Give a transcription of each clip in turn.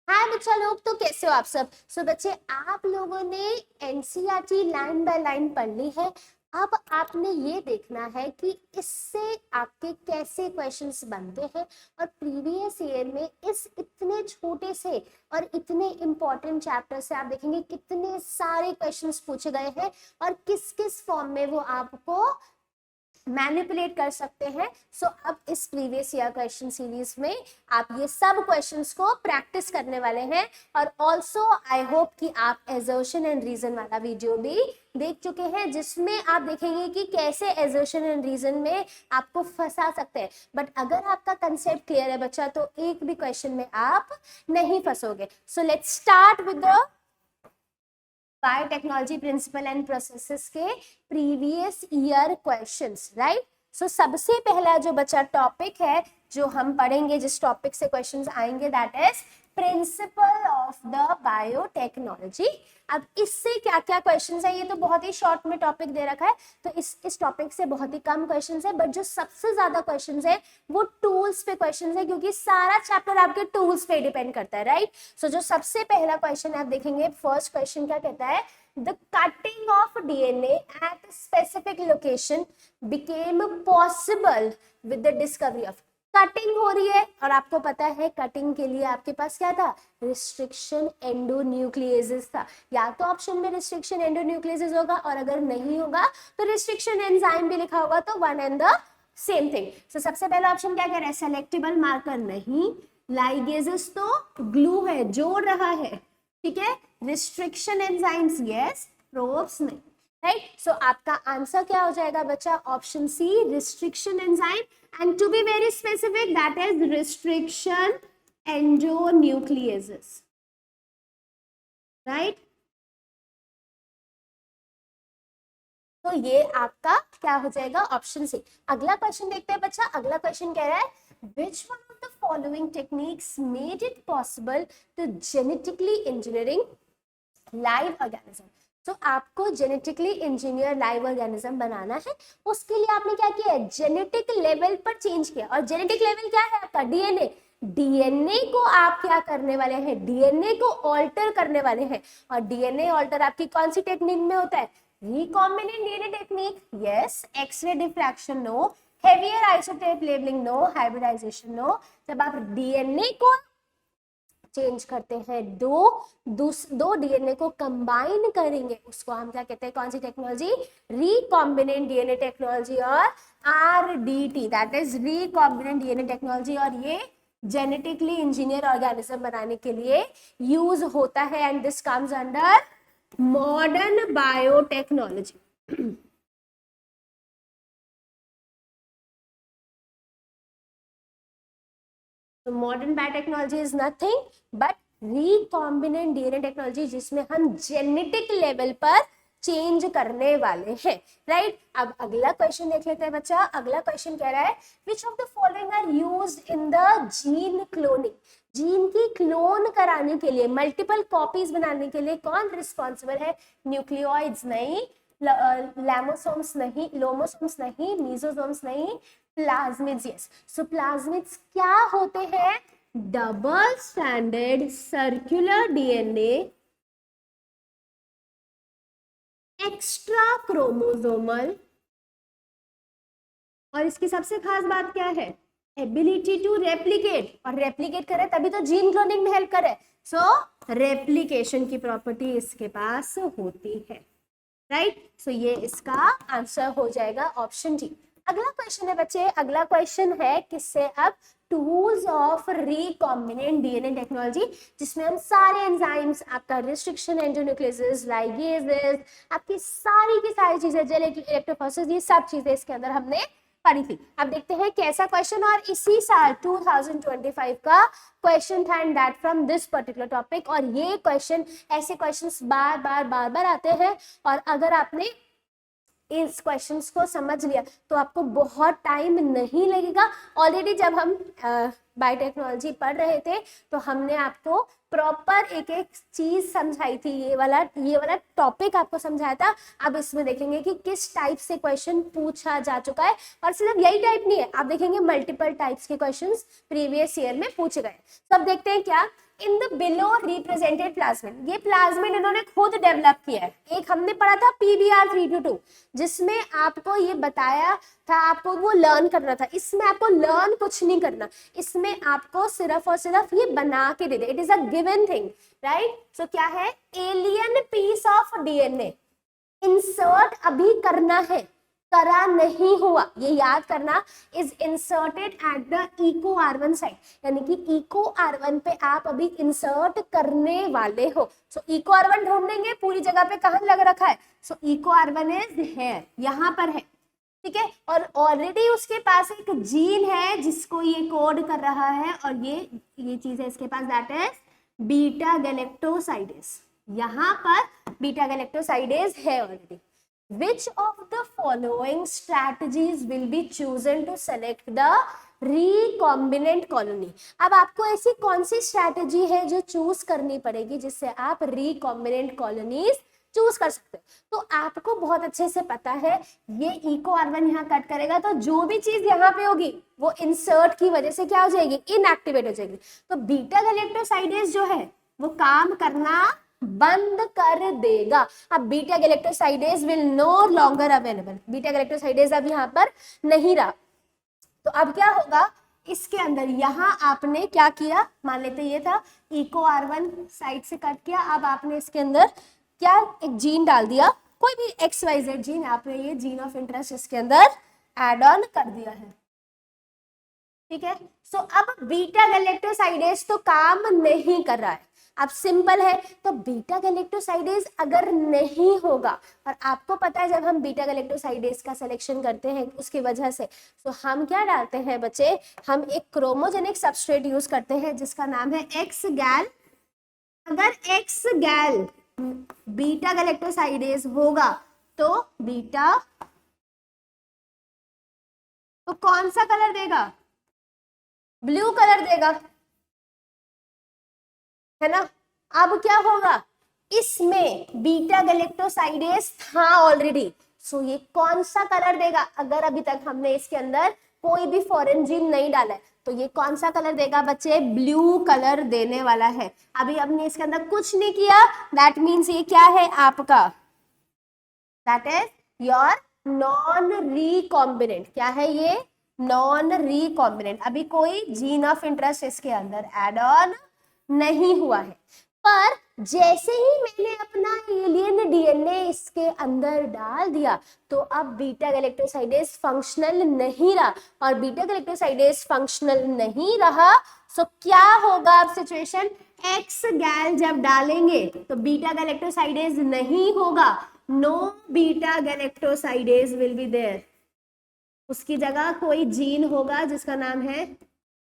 हाय बच्चा लोग, तो कैसे हो आप सब। बच्चे, आप लोगों ने एनसीईआरटी लाइन बाय लाइन पढ़ ली है। अब आपने ये देखना है कि इससे आपके कैसे क्वेश्चंस बनते हैं और प्रीवियस ईयर में इस इतने छोटे से और इतने इंपॉर्टेंट चैप्टर से आप देखेंगे कितने सारे क्वेश्चंस पूछे गए हैं और किस किस फॉर्म में वो आपको मैनिपुलेट कर सकते हैं। अब इस प्रीवियस ईयर क्वेश्चन सीरीज में आप ये सब क्वेश्चंस को प्रैक्टिस करने वाले हैं और ऑल्सो आई होप कि आप एजर्शन एंड रीजन वाला वीडियो भी देख चुके हैं, जिसमें आप देखेंगे कि कैसे एजर्शन एंड रीजन में आपको फंसा सकते हैं। बट अगर आपका कंसेप्ट क्लियर है बच्चा, तो एक भी क्वेश्चन में आप नहीं फंसोगे। So let's start with the biotechnology principle and processes के प्रीवियस ईयर क्वेश्चंस, राइट। सबसे पहला जो बच्चा टॉपिक है जो हम पढ़ेंगे, जिस टॉपिक से क्वेश्चंस आएंगे, that is principle of the biotechnology. अब इससे क्या क्या क्वेश्चंस है, ये तो बहुत ही शॉर्ट में टॉपिक दे रखा है, तो इस टॉपिक से बहुत ही कम क्वेश्चंस है, बट जो सबसे ज्यादा क्वेश्चंस है वो टूल्स पे क्वेश्चंस है, क्योंकि सारा चैप्टर आपके टूल्स पे डिपेंड करता है, राइट। जो सबसे पहला क्वेश्चन आप देखेंगे, फर्स्ट क्वेश्चन क्या कहता है, the cutting of DNA at a specific location became possible with the discovery of। Cutting हो रही है और आपको पता है कटिंग के लिए आपके पास क्या था, रिस्ट्रिक्शन एंडोन्यूक्लियेजेस था। या तो ऑप्शन में रिस्ट्रिक्शन एंडोन्यूक्लियेजेस होगा और अगर नहीं होगा तो रिस्ट्रिक्शन एंजाइम भी लिखा होगा, तो one and the same thing. सबसे पहला ऑप्शन क्या कह रहा है, सेलेक्टेबल मार्कर नहीं, लाइगेजेस तो ग्लू है, जोड़ रहा है, ठीक है, रिस्ट्रिक्शन एंजाइम्स यस, प्रोब्स नहीं, राइट। आपका आंसर क्या हो जाएगा बच्चा, option C, restriction enzyme, and to be very specific that is restriction endonucleases, right. तो ये आपका क्या हो जाएगा, ऑप्शन सी। अगला क्वेश्चन देखते हैं बच्चा। अगला क्वेश्चन कह रहा है, which one of the following techniques made it possible to genetically engineering live organism। आपको जेनेटिकली इंजीनियर लाइव ऑर्गेनिज्म बनाना है, उसके लिए आपने क्या किया है, जेनेटिक लेवल पर चेंज किया। और जेनेटिक लेवल क्या है आपका, डीएनए। डीएनए को आप क्या करने वाले हैं, डीएनए को ऑल्टर करने वाले हैं। और डीएनए ऑल्टर आपकी कौन सी टेक्निक में होता है, recombinant DNA technique, yes, x ray diffraction no, heavier isotope labelling no, hybridisation no. जब आप डीएनए को चेंज करते हैं, दो डीएनए को कंबाइन करेंगे, उसको हम क्या कहते हैं, कौन सी टेक्नोलॉजी, रिकॉम्बिनेंट डीएनए टेक्नोलॉजी, और RDT, that is recombinant DNA technology. और ये जेनेटिकली इंजीनियर ऑर्गेनिज्म बनाने के लिए यूज होता है, and this comes under modern biotechnology. तो modern biotechnology is nothing but recombinant DNA technology, जिसमें हम जेनेटिक लेवल पर चेंज करने वाले हैं, राइट। अब अगला क्वेश्चन देख लेते हैं बच्चा। अगला क्वेश्चन कह रहा है, which of the following are used in the gene cloning. Gene की क्लोन कराने के लिए, मल्टीपल कॉपीज बनाने के लिए कौन रिस्पॉन्सिबल है, न्यूक्लियोइड्स नहीं, लैमोसोम्स नहीं, लोमोसोम्स नहीं, मीजोसोम्स नहीं, प्लाज्मिड्स यस। प्लाज्मिड्स क्या होते हैं, double standard circular DNA, extra chromosomal, और इसकी सबसे खास बात क्या है, एबिलिटी टू रेप्लिकेट। और रेप्लिकेट करे तभी तो जीन क्लोनिंग में हेल्प करे, रेप्लिकेशन की प्रॉपर्टी इसके पास होती है, राइट। ये इसका आंसर हो जाएगा ऑप्शन डी। अगला क्वेश्चन है बच्चे, अगला क्वेश्चन है किससे, अब tools of recombinant DNA technology, जिसमें हम सारे एंजाइम्स, आपका रिस्ट्रिक्शन एंडोन्यूक्लियेजेस, लाइगेजेस, आपकी सारी की सारी चीजें, जेल इलेक्ट्रोफोरेसिस, ये सब चीजें इसके अंदर हमने पढ़ी थी। अब देखते हैं कैसा क्वेश्चन, और इसी साल 2025 का क्वेश्चन था, and that from this particular topic. और ये क्वेश्चन, ऐसे क्वेश्चंस बार बार आते हैं, और अगर आपने इस क्वेश्चंस को समझ लिया तो आपको बहुत टाइम नहीं लगेगा। ऑलरेडी जब हम बायोटेक्नोलॉजी पढ़ रहे थे तो हमने आपको प्रॉपर एक एक चीज समझाई थी, ये वाला टॉपिक आपको समझाया था। अब इसमें देखेंगे कि किस टाइप से क्वेश्चन पूछा जा चुका है, और सिर्फ यही टाइप नहीं है, आप देखेंगे मल्टीपल टाइप्स के क्वेश्चंस प्रीवियस ईयर में पूछे गए। सब देखते हैं क्या, in the below represented plasmid, ये प्लाज्मिड इन्होंने खुद डेवलप किया है। एक हमने पढ़ा था PBR 322 जिसमें आपको ये बताया था, आपको वो लर्न करना था। इसमें आपको लर्न कुछ नहीं करना, इसमें आपको सिर्फ और सिर्फ ये बना के दे दे, it is a given thing, right. So क्या है, alien piece of DNA insert अभी करना है, करा नहीं हुआ, ये याद करना, is inserted at the Eco R1 site, यानी कि इको R1 पे आप अभी इंसर्ट करने वाले हो। सो इको R1 ढूंढेंगे पूरी जगह पे कहाँ लग रखा है, सो इको R1 इज है, यहाँ पर है, ठीक है। और ऑलरेडी उसके पास एक जीन है जिसको ये कोड कर रहा है, और ये चीज है इसके पास, दैट इज बीटा गैलेक्टोसाइडेज। यहाँ पर बीटा गैलेक्टोसाइडेज है already. Which of the following strategies will be chosen to select the recombinant colony? अब आपको ऐसी कौन सी स्ट्रैटेजी है जो चूज करनी पड़ेगी जिससे आप recombinant colonies चूज कर सकते हो? तो आपको बहुत अच्छे से पता है, ये इको R1 यहाँ कट करेगा तो जो भी चीज यहाँ पे होगी वो इंसर्ट की वजह से क्या हो जाएगी, इनएक्टिवेट हो जाएगी। तो बीटा गैलेक्टोसाइडेज जो है वो काम करना बंद कर देगा। अब beta galactosidase will no longer available, beta galactosidase अब यहाँ पर नहीं रहा। तो अब क्या होगा, इसके अंदर यहाँ आपने क्या किया, मान लेते ये था इको R1 साइड से कट किया, अब आपने इसके अंदर क्या एक जीन डाल दिया, कोई भी XYZ जीन, आपने ये जीन ऑफ इंटरेस्ट इसके अंदर एड ऑन कर दिया है, ठीक है। सो अब बीटा गैलेक्टोसाइडेज तो काम नहीं कर रहा है। अब सिंपल है, तो बीटा गैलेक्टोसाइडेज अगर नहीं होगा, और आपको पता है जब हम बीटा गैलेक्टोसाइडेज का सिलेक्शन करते हैं उसकी वजह से, तो हम क्या डालते हैं बच्चे, हम एक क्रोमोजेनिक सबस्ट्रेट यूज करते हैं जिसका नाम है एक्स-गैल। अगर एक्स-गैल बीटा गैलेक्टोसाइडेज होगा तो बीटा तो कौन सा कलर देगा, ब्लू कलर देगा, है ना। अब क्या होगा, इसमें बीटा गैलेक्टोसाइडेज था ऑलरेडी, सो ये कौन सा कलर देगा, अगर अभी तक हमने इसके अंदर कोई भी फॉरेन जीन नहीं डाला है तो ये कौन सा कलर देगा बच्चे, ब्लू कलर देने वाला है। अभी हमने इसके अंदर कुछ नहीं किया, दैट मीन्स ये क्या है आपका, that is your non recombinant. क्या है ये, नॉन रिकॉम्बिनेंट। अभी कोई जीन ऑफ इंटरेस्ट इसके अंदर एड ऑन नहीं हुआ है। पर जैसे ही मैंने अपना एलियन DNA इसके अंदर डाल दिया तो अब बीटा गैलेक्टोसाइडेज फंक्शनल नहीं रहा, और बीटा गैलेक्टोसाइडेज फंक्शनल नहीं रहा सो क्या होगा अब सिचुएशन, एक्स-गैल जब डालेंगे तो बीटा गैलेक्टोसाइडेज नहीं होगा, no beta galactosidase will be there. उसकी जगह कोई जीन होगा जिसका नाम है,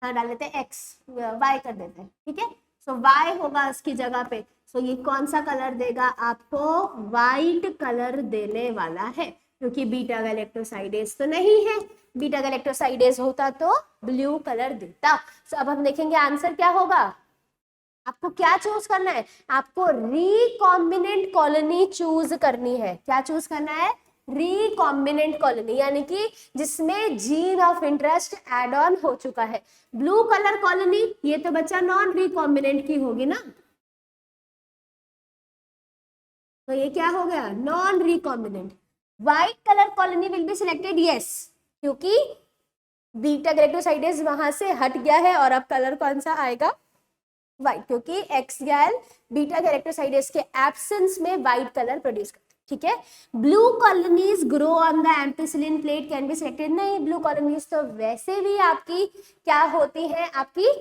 हाँ डाल देते हैं एक्स, वाई कर देते हैं, ठीक है। सो वाई होगा उसकी जगह पे, सो ये कौन सा कलर देगा आपको, वाइट कलर देने वाला है, क्योंकि बीटा गैलेक्टोसाइडेज तो नहीं है, बीटा गैलेक्टोसाइडेज होता तो ब्लू कलर देता। सो अब हम देखेंगे आंसर क्या होगा। आपको क्या चूज करना है, आपको रिकॉम्बिनेंट कॉलोनी चूज करनी है। क्या चूज करना है, रिकॉम्बिनेंट कॉलोनी, यानी कि जिसमें gene of interest add on हो चुका है। ब्लू कलर कॉलोनी ये तो बच्चा नॉन रिकॉम्बिनेंट की होगी ना, तो ये क्या हो गया, non recombinant. White colour colony will be selected, yes, क्योंकि बीटा गैलेक्टोसाइडेज वहां से हट गया है और अब कलर कौन सा आएगा, व्हाइट, क्योंकि एक्स-गैल बीटा गैलेक्टोसाइडेज के एब्सेंस में व्हाइट कलर प्रोड्यूस करता है, ठीक है। Blue colonies grow on the ampicillin plate can be selected, नहीं, ब्लू कॉलोनीज तो वैसे भी आपकी क्या होती है, आपकी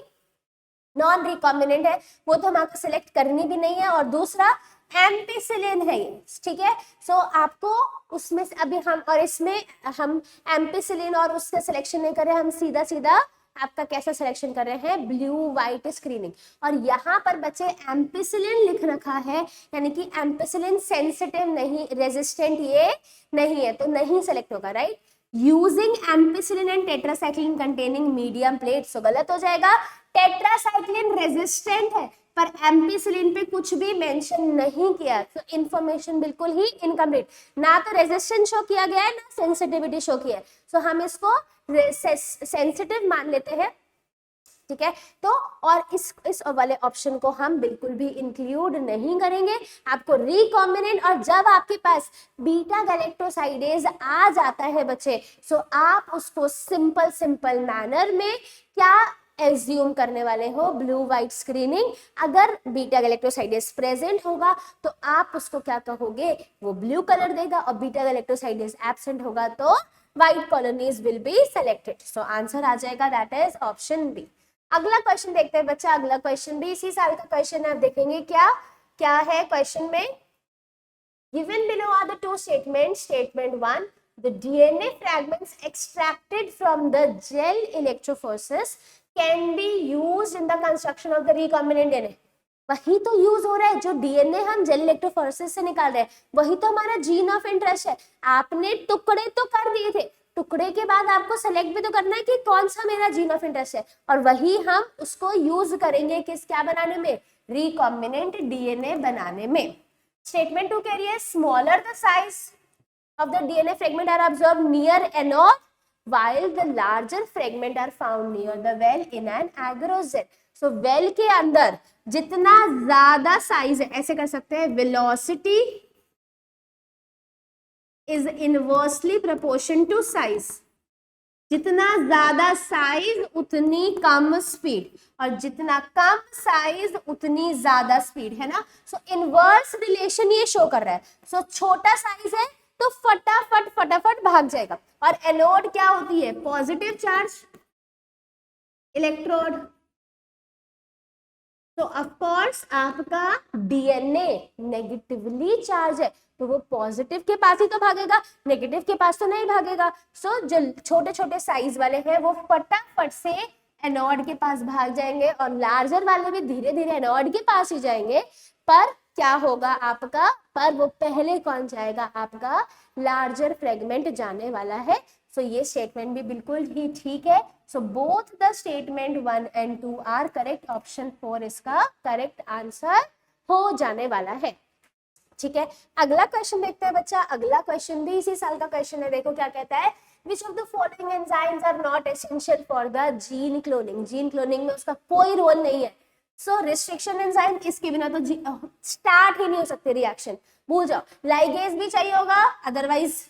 नॉन रिकॉम्बिनेंट है, वो तो हम आपको सिलेक्ट करनी भी नहीं है, और दूसरा एम्पिसिलिन है ये, ठीक है। सो आपको उसमें से अभी हम, और इसमें हम एम्पिसिलिन और उसका सिलेक्शन नहीं कर रहे, हम सीधा सीधा आपका कैसा सिलेक्शन कर रहे हैं, ब्लू व्हाइट स्क्रीनिंग। और यहाँ पर बच्चे एम्पिसिलिन लिख रखा है, यानी कि एम्पिसिलिन सेंसिटिव नहीं, रेजिस्टेंट ये नहीं है, तो नहीं सेलेक्ट होगा, right. Using ampicillin and tetracycline containing medium plate, so गलत हो जाएगा। टेट्रासाइक्लिन रेजिस्टेंट है पर एम्पिसिलिन पे कुछ भी मेंशन नहीं किया, तो इंफॉर्मेशन बिल्कुल ही इनकम्प्लीट, ना तो रेजिस्टेंस शो किया गया है ना सेंसिटिविटी शो किया है, सो हम इसको सेंसिटिव मान लेते हैं। ठीक है। तो और इस वाले ऑप्शन को हम बिल्कुल भी इंक्लूड नहीं करेंगे। आपको रिकॉम्बिनेंट, और जब आपके पास बीटा गैलेक्टोसाइडेज आ जाता है बच्चे, सो आप उसको सिंपल मैनर में क्या एज्यूम करने वाले हो, ब्लू व्हाइट स्क्रीनिंग। अगर बीटा गैलेक्टोसाइडेज प्रेजेंट होगा तो आप उसको क्या कहोगे, वो ब्लू कलर देगा, और बीटा गैलेक्टोसाइडेज एब्सेंट होगा तो white colonies will be selected. So answer आ जाएगा दैट इज ऑप्शन बी। अगला क्वेश्चन देखते हैं बच्चा। अगला क्वेश्चन भी इसी साल का क्वेश्चन है। आप देखेंगे क्या क्या है क्वेश्चन में। Given below are the two statement. Statement 1, the DNA fragments extracted from the gel electrophoresis can be used in the construction of the recombinant DNA। वही तो यूज हो रहा है, जो डीएनए हम जेल इलेक्ट्रोफोरेसिस से निकाल रहे हैं, वही तो हमारा जीन ऑफ इंटरेस्ट है। आपने टुकड़े तो कर दिए थे, टुकड़े के बाद आपको सेलेक्ट भी तो करना है कि कौन सा मेरा जीन ऑफ इंटरेस्ट है, और वही हम उसको यूज करेंगे किस क्या बनाने में, रिकॉम्बिनेंट डीएनए बनाने में। स्टेटमेंट 2 कह रही है smaller the size of the DNA fragment are observed near anode while the larger fragment are found near the well in an agrozen। so well के अंदर जितना ज्यादा साइज है, ऐसे कर सकते हैं, velocity is inversely proportion to size। जितना ज्यादा साइज उतनी कम स्पीड, और जितना कम साइज उतनी ज्यादा स्पीड, है ना। सो इनवर्स रिलेशन ये शो कर रहा है। सो छोटा साइज है तो फटाफट भाग जाएगा। और एनोड क्या होती है, पॉजिटिव चार्ज इलेक्ट्रोड। तो ऑफ कोर्स आपका डीएनए नेगेटिवली चार्ज है, तो वो पॉजिटिव के पास ही तो भागेगा, नेगेटिव के पास तो नहीं भागेगा। सो जो छोटे छोटे साइज वाले हैं वो फटाफट से एनोड के पास भाग जाएंगे, और लार्जर वाले भी धीरे धीरे एनोड के पास ही जाएंगे। पर क्या होगा आपका, पर वो पहले कौन जाएगा, आपका लार्जर फ्रेगमेंट जाने वाला है। सो ये स्टेटमेंट भी बिल्कुल ही ठीक है। So both the statement 1 and 2 are correct. Option 4 इसका करेक्ट आंसर हो जाने वाला है। ठीक है, अगला क्वेश्चन देखते हैं बच्चा। अगला क्वेश्चन भी इसी साल का क्वेश्चन है। देखो क्या कहता है, Which of the following enzymes are not essential for the gene cloning? Gene cloning में उसका कोई रोल नहीं है। सो रिस्ट्रिक्शन एंजाइम, इसके बिना तो स्टार्ट ही नहीं हो सकते रिएक्शन, भूल जाओ। लाइगेज भी चाहिए होगा, अदरवाइज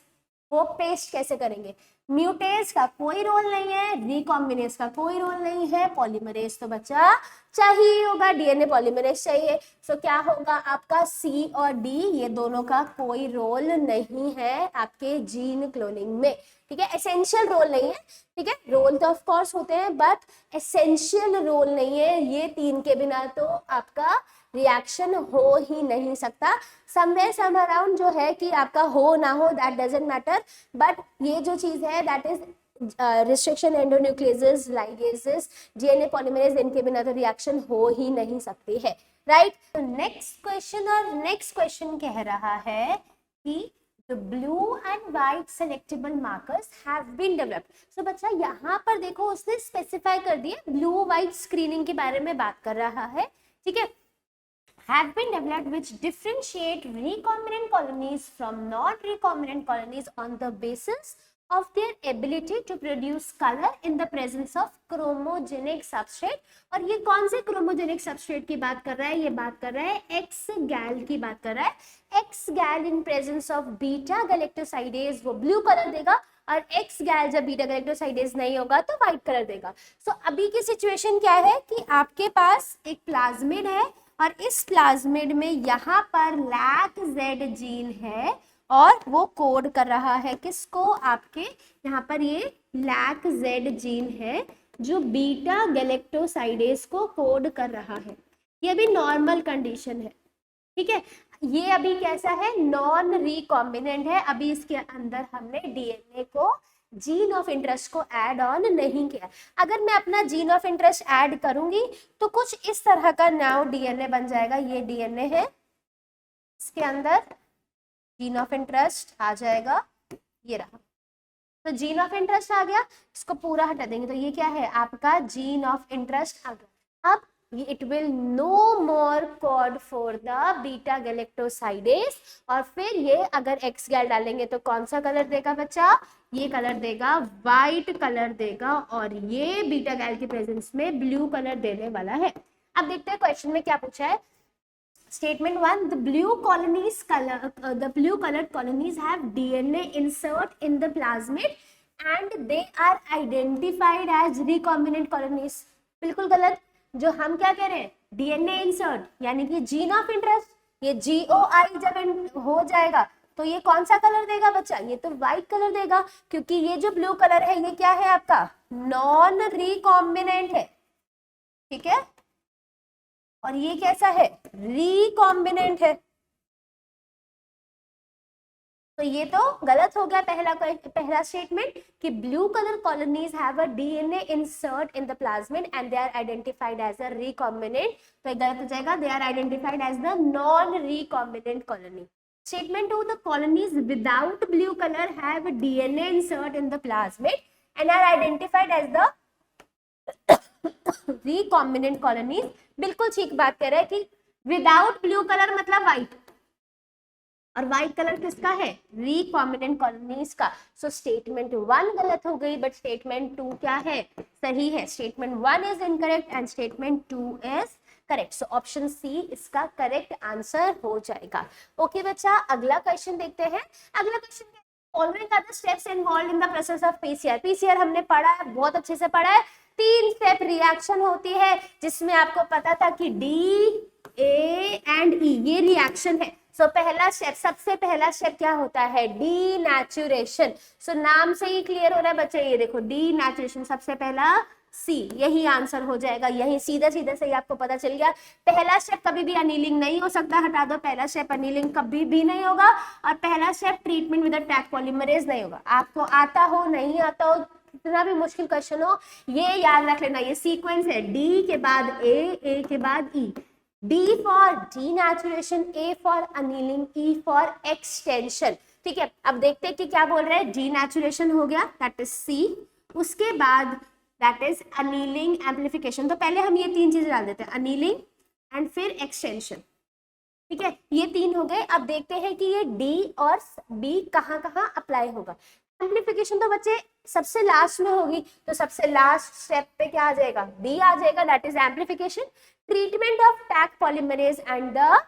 वो पेस्ट कैसे करेंगे। म्यूटेज का कोई रोल नहीं है, रिकॉम्बिनेज का कोई रोल नहीं है, पॉलीमरेज तो बच्चा चाहिए होगा, डीएनए पॉलीमरेज चाहिए। सो क्या होगा आपका सी और डी, ये दोनों का कोई रोल नहीं है आपके जीन क्लोनिंग में। ठीक है, एसेंशियल रोल नहीं है। ठीक है, रोल तो ऑफ कोर्स होते हैं बट एसेंशियल रोल नहीं है। ये तीन के बिना तो आपका रिएक्शन हो ही नहीं सकता। समवेयर सम अराउंड जो है कि आपका हो ना हो दैट डजंट मैटर, बट ये जो चीज है that is restriction endonucleases, ligases, DNA polymerase, इनके बिना तो रिएक्शन हो ही नहीं सकती है। राइट, नेक्स्ट क्वेश्चन, और नेक्स्ट क्वेश्चन कह रहा है कि the blue and white selectable markers have been developed। so बच्चा यहाँ पर देखो उसने स्पेसिफाई कर दिया, ब्लू व्हाइट स्क्रीनिंग के बारे में बात कर रहा है। ठीक है, have been developed which differentiate recombinant colonies from non-recombinant colonies on the basis of their ability to produce color in the presence of chromogenic substrate। और ये कौन से क्रोमोजेनिक सबस्ट्रेट की बात कर रहा है, ये बात कर रहा है एक्स गैल की बात कर रहा है। एक्स गैल in presence of beta galactosidase वो ब्लू कलर देगा, और एक्स गैल जब बीटा गैलेक्टोसाइडेज नहीं होगा तो व्हाइट कलर देगा। सो अभी की सिचुएशन क्या है कि आपके पास एक प्लाज्मिड है, और इस प्लाज्मिड में यहाँ पर लैक जेड जीन है, और वो कोड कर रहा है किसको, आपके यहाँ पर ये लैक जेड जीन है जो बीटा गैलेक्टोसाइडेज को कोड कर रहा है। ये अभी नॉर्मल कंडीशन है। ठीक है, ये अभी कैसा है, नॉन रिकॉम्बिनेंट है। अभी इसके अंदर हमने डीएनए को, जीन ऑफ इंटरेस्ट को ऐड ऑन नहीं किया। अगर मैं अपना जीन ऑफ इंटरेस्ट ऐड करूंगी तो कुछ इस तरह का नाउ डीएनए बन जाएगा। ये डीएनए है, इसके अंदर जीन ऑफ इंटरेस्ट आ जाएगा, ये रहा। तो जीन ऑफ इंटरेस्ट आ गया, इसको पूरा हटा देंगे तो ये क्या है आपका जीन ऑफ इंटरेस्ट आ गया। अब it will no more code for the beta galactosidase. और फिर ये अगर एक्स गैल डालेंगे तो कौन सा कलर देगा बच्चा, ये कलर देगा, व्हाइट कलर देगा, और ये बीटा गैल की प्रेजेंस में ब्लू कलर देने वाला है। अब देखते हैं क्वेश्चन में क्या पूछा है। Statement 1, the blue colored colonies have DNA insert in the plasmid and they are identified as recombinant colonies। बिल्कुल गलत। जो हम क्या कह रहे हैं, डीएनए इंसर्ट यानी कि जीन ऑफ इंटरेस्ट, ये GOI जब हो जाएगा तो ये कौन सा कलर देगा बच्चा, ये तो व्हाइट कलर देगा, क्योंकि ये जो ब्लू कलर है ये क्या है आपका, नॉन रिकॉम्बिनेंट है, ठीक है, और ये कैसा है, रिकॉम्बिनेंट है। तो ये तो गलत हो गया पहला स्टेटमेंट कि blue colour colonies have a DNA insert in the plasmid and they are identified as a recombinant. तो ये गलत हो जाएगा, they are identified as the non recombinant colony. Statement 2, the colonies without blue colour have DNA insert in the plasmid and are identified as the recombinant colonies. बिल्कुल ठीक बात कह रहा है कि विदाउट ब्लू कलर मतलब व्हाइट, और white colour किसका है, रिकॉम्बिनेंट कॉलोनीज का। सो स्टेटमेंट 1 गलत हो गई, बट स्टेटमेंट 2 क्या है, सही है। Statement 1 is incorrect and statement 2 is correct. So option C इसका करेक्ट आंसर हो जाएगा। ओके बच्चा, अगला क्वेश्चन देखते हैं। अगला question, following are the steps involved in the process of PCR. PCR हमने पढ़ा है, बहुत अच्छे से पढ़ा है। 3 स्टेप रिएक्शन होती है, जिसमें आपको पता था कि डी, ए एंड ई ये रिएक्शन है। सो पहला स्टेप, सबसे पहला स्टेप क्या होता है, डी नेचुरेशन। सो नाम से ही क्लियर हो रहा है बच्चे, ये देखो डी नेचुरेशन, सबसे पहला सी, यही आंसर हो जाएगा। यही सीधा सीधा से ही आपको पता चल गया। पहला स्टेप कभी भी अनीलिंग नहीं हो सकता, हटा दो, पहला स्टेप अनीलिंग कभी भी नहीं होगा। और पहला step treatment with tag polymerase नहीं होगा। आपको आता हो नहीं आता हो, कितना भी मुश्किल क्वेश्चन हो, ये याद रख लेना, ये सीक्वेंस है, डी के बाद ए के बाद ई। D for denaturation, A for annealing, E for extension। ठीक है, अब देखते हैं कि क्या बोल रहे हैं। denaturation हो गया, that is C। उसके बाद that is annealing, amplification। तो पहले हम ये 3 चीजें डाल देते हैं, annealing एंड फिर extension। ठीक है, ये 3 हो गए। अब देखते हैं कि ये D और B कहाँ कहाँ अप्लाई होगा। एम्प्लीफिकेशन तो बच्चे सबसे लास्ट में होगी, तो सबसे लास्ट स्टेप पे क्या आ जाएगा, डी आ जाएगा, that is amplification. Treatment of tag polymerase and the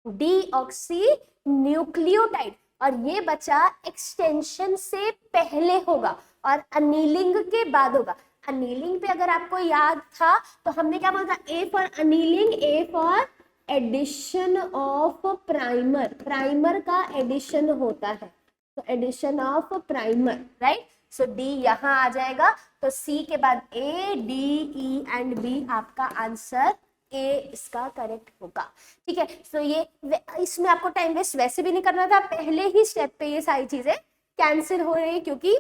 deoxy nucleotide, और ये बच्चा एक्सटेंशन से पहले होगा और अनीलिंग के बाद होगा। अनीलिंग पे अगर आपको याद था तो हमने क्या बोला था, A for annealing, A for addition of primer, primer का एडिशन होता है, तो addition of primer, right. So D यहाँ आ जाएगा, तो सी के बाद A, D, E and B आपका आंसर ए इसका करेक्ट होगा। ठीक है, सो ये इसमें आपको टाइम वेस्ट वैसे भी नहीं करना था, पहले ही स्टेप पे ये सारी चीजें कैंसिल हो रही है क्योंकि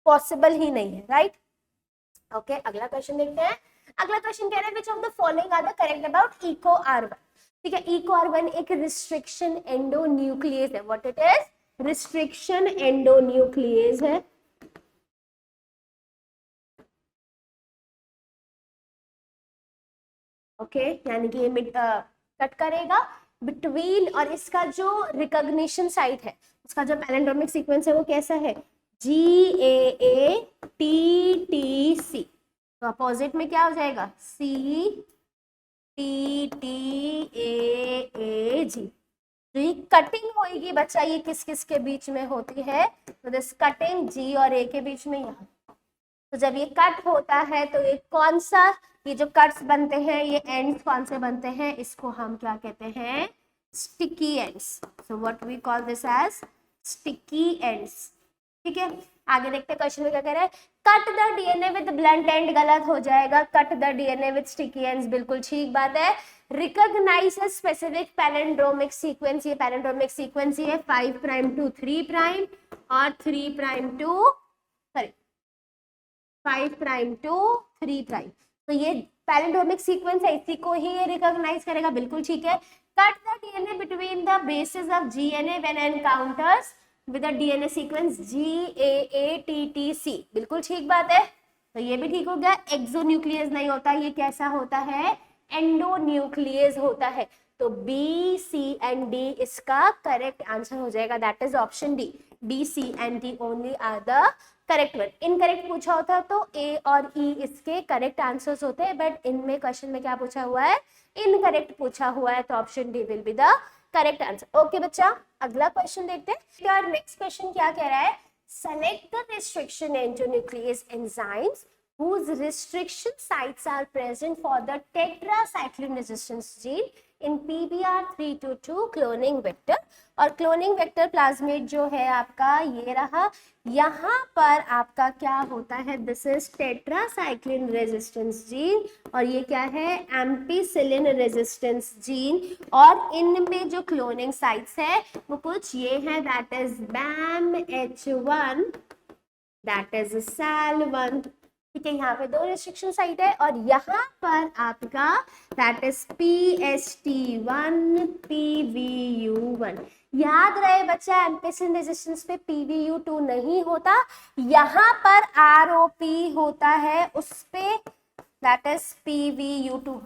पॉसिबल ही नहीं है, राइट। ओके, अगला क्वेश्चन देखते हैं। अगला क्वेश्चन कह रहा है which of the following are the correct about eco R1। ठीक है, इको R1 एक रिस्ट्रिक्शन एंडोन्यूक्लियेज है। What it is, restriction endonuclease है। ओके, यानी कि ये कट करेगा बिटवीन, और इसका जो रिकॉग्निशन साइट है, उसका जो पैलिंड्रोमिक सीक्वेंस है वो कैसा है, GAATTC। तो अपोजिट में क्या हो जाएगा, CTTAAG। तो ये कटिंग होगी बच्चा, ये किस किस के बीच में होती है, तो दिस कटिंग G और A के बीच में यहाँ। तो जब ये कट होता है तो ये कौन सा, ये जो कट्स बनते हैं ये एंड्स कौन से बनते हैं, इसको हम क्या कहते हैं, sticky ends. So what we call this as sticky ends. ठीक है, आगे देखते हैं क्वेश्चन में क्या कह रहा है। Cut the DNA with blunt end गलत हो जाएगा, cut the DNA with sticky ends बिल्कुल ठीक बात है। Recognise a specific palindromic sequence, ये पैलिंड्रोमिक सीक्वेंस ये 5 प्राइम टू 3 प्राइम और 3 prime to 5 prime to 3 prime. तो ये पैलिंड्रोमिक सीक्वेंस है, इसी को ही ये रिकॉग्नाइज करेगा, बिल्कुल ठीक है। Cut the DNA between the basis of GNA when encounters with the DNA sequence GAATTC, बिल्कुल ठीक बात है, तो ये भी ठीक हो गया। एक्सोन्यूक्लियस नहीं होता, ये कैसा होता है, एंडोन्यूक्लियस होता है। तो बी सी एंड डी इसका करेक्ट आंसर हो जाएगा, that is option D. B C and D only are the correct one. Incorrect पूछा होता तो ए और ई इसके करेक्ट आंसर्स होते हैं, बट इनमें क्वेश्चन में क्या पूछा हुआ है, इनकरेक्ट पूछा हुआ है, तो option D will be the correct answer. Okay बच्चा, अगला क्वेश्चन देखते हैं। और नेक्स्ट क्वेश्चन क्या कह रहा है, select the restriction endonuclease enzymes whose restriction sites are present for the tetracycline resistance gene in PBR322 cloning vector। और क्लोनिंग वेक्टर प्लाज्मिड जो है आपका ये रहा, यहाँ पर आपका क्या होता है, this is tetracycline resistance gene, और ये क्या है, एम्पीसिलिन रेजिस्टेंस जीन। और इनमें जो क्लोनिंग साइट्स है वो कुछ ये है, that is BAMH1, that is SAL1, ठीक है। यहाँ पे दो रिस्ट्रिक्शन साइट है, और यहाँ पर आपका दैट इज PST1 PVU1। याद रहे बच्चा, एम्पिसिलिन रेजिस्टेंस पे PVU2 नहीं होता, यहाँ पर ROP होता है, उस पे दैट इज PVU2,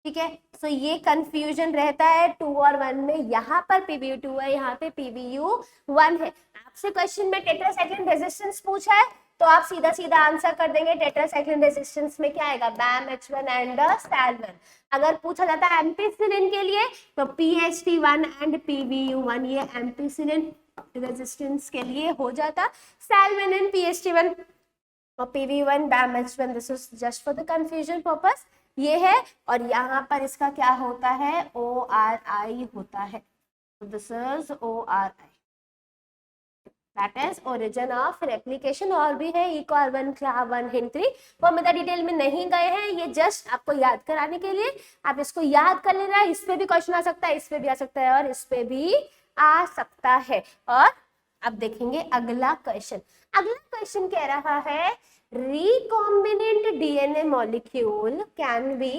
ठीक है। सो ये कंफ्यूजन रहता है 2 और 1 में, यहाँ पर PVU2 है, यहाँ पे PVU1 है। आपसे क्वेश्चन में टेट्रासाइक्लिन रेजिस्टेंस पूछा है तो आप सीधा सीधा आंसर कर देंगे, टेट्रासाइक्लिन रेजिस्टेंस में क्या आएगा, BAMH1 एंड SAL1। अगर पूछा जाता है एम्पिसिलिन के लिए तो PST1 एंड PVU1, ये एम्पिसिलिन रेजिस्टेंस के लिए हो जाता, SAL1 एंड PST1 और PVU1 BAMH1, this is just for the confusion purpose, ये है। और यहाँ पर इसका क्या होता है, ORI होता है, this is ORI, that is origin of replication. और भी है ECOR1, CLAV1, HIN3, वो हम इधर डिटेल में नहीं गए हैं, ये जस्ट आपको याद कराने के लिए, आप इसको याद कर लेना। इस पे भी क्वेश्चन आ सकता है, इस पे भी आ सकता है, और इस पे भी आ सकता है। और अब देखेंगे अगला क्वेश्चन। अगला क्वेश्चन कह रहा है, recombinant DNA molecule can be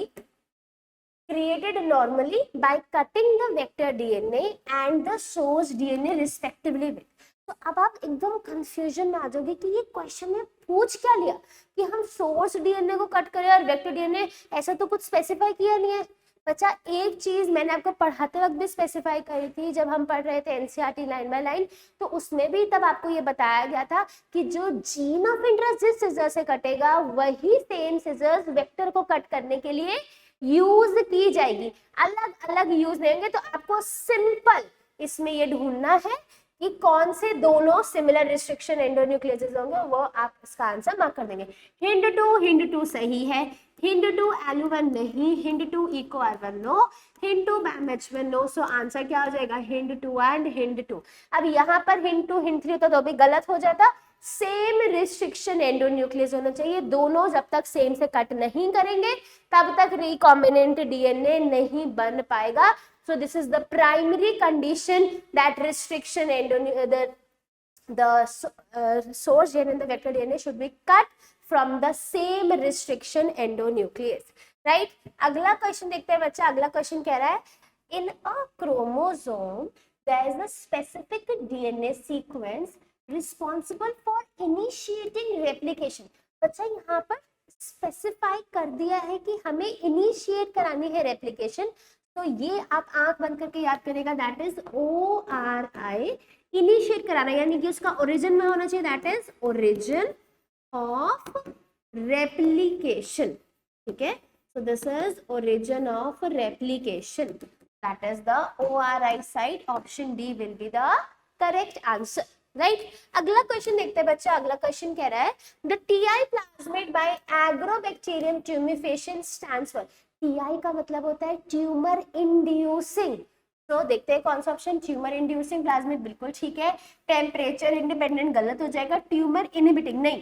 created normally by cutting the vector DNA and the source DNA respectively with। तो अब आप एकदम कंफ्यूजन में आ जाओगे कि ये क्वेश्चन में पूछ क्या लिया, कि हम सोर्स डीएनए को कट करें और वेक्टर डीएनए, ऐसा तो कुछ स्पेसिफाई किया नहीं है बच्चा। एक चीज मैंने आपको पढ़ाते वक्त भी स्पेसिफाई करी थी, जब हम पढ़ रहे थे एनसीईआरटी लाइन बाय लाइन, तो उसमें भी तब आपको ये बताया गया था कि जो जीन ऑफ इंटरेस्ट जिस सीजर से कटेगा वही सेम सीजर्स वेक्टर को कट करने के लिए यूज की जाएगी, अलग अलग यूज नहीं होंगे। तो आपको सिंपल इसमें ये ढूंढना है कि कौन से दोनों सिमिलर रिस्ट्रिक्शन एंडोन्यूक्लियसेस होंगे, वो आप इसका आंसर मार्क कर देंगे। HIND2 सही है, HIND2 ALU1 नहीं, HIND2 ECOR1 no, HIND2 BAMH1 no. सो आंसर क्या हो जाएगा, HIND2 एंड HIND2। अब यहाँ पर HIND2 HIND3 होता तो भी गलत हो जाता, सेम रिस्ट्रिक्शन एंडोन्यूक्लियस होना चाहिए। दोनों जब तक सेम से कट नहीं करेंगे तब तक रिकॉम्बिनेंट डीएनए नहीं बन पाएगा। So this is the primary condition that restriction the source DNA and the vector DNA should be cut from the same restriction endonuclease, right? अगला क्वेश्चन देखते हैं बच्चा। अगला क्वेश्चन कह रहा है, in a chromosome there is a specific DNA sequence responsible for initiating replication। बच्चा यहाँ पर स्पेसिफाई कर दिया है कि हमें इनिशिएट करानी है रेप्लिकेशन, तो ये आप आंख बंद करके याद करेगा, दैट इज ORI, इनिशिएट कराना, यानी कि उसका ओरिजिन में होना चाहिए, that is origin of replication, ठीक है। So this is origin of replication, that is the ORI site, option D will be the correct answer, right. अगला क्वेश्चन देखते हैं बच्चा। अगला क्वेश्चन कह रहा है, the TI plasmid by agrobacterium tumefaciens stands for. TI का मतलब होता है ट्यूमर इंड्यूसिंग। तो देखते हैं कौन सा ऑप्शन, ट्यूमर इंड्यूसिंग प्लाज्मिड बिल्कुल ठीक है। टेम्परेचर इंडिपेंडेंट गलत हो जाएगा, ट्यूमर इनहिबिटिंग नहीं,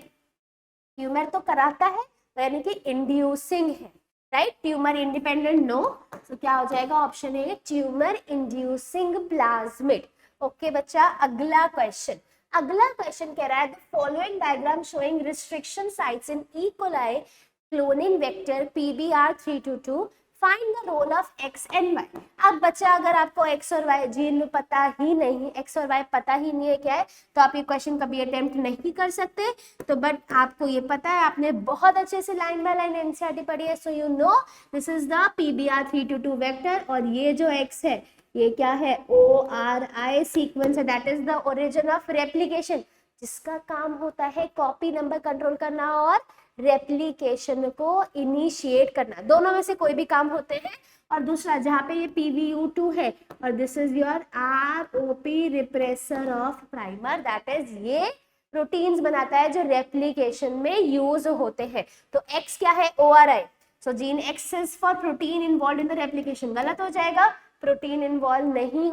ट्यूमर तो कराता है यानी कि इंड्यूसिंग है, राइट। ट्यूमर इंडिपेंडेंट नो, तो क्या हो जाएगा, option A tumour inducing plasmid. Okay बच्चा, अगला क्वेश्चन। अगला क्वेश्चन कह रहा है, the following diagram showing restriction sites in E. coli cloning vector PBR322 find the role of X and Y. अब बच्चा अगर आपको एक्स और वाई जीन पता ही नहीं, एक्स और वाई पता ही नहीं है क्या है, तो आप ये क्वेश्चन कभी अटेम्प्ट नहीं कर सकते। तो बट आपको ये पता है, आपने बहुत अच्छे से लाइन बाय लाइन एनसीईआरटी पढ़ी है, so you know this is the PBR 322 vector. और ये जो एक्स है ये क्या है, ORI सीक्वेंस है, that is the origin of replication, जिसका काम होता है कॉपी नंबर कंट्रोल करना और रेप्लिकेशन को इनिशिएट करना, दोनों में से कोई भी काम होते हैं। और दूसरा जहाँ पे ये PVU2 है और this is your ROP repressor of primer, that is ये प्रोटीन्स बनाता है जो रेप्लिकेशन में यूज होते हैं। तो X क्या है, ORI, so gene X is for protein involve in the replication, गलत हो जाएगा, प्रोटीन इन्वॉल्व नहीं,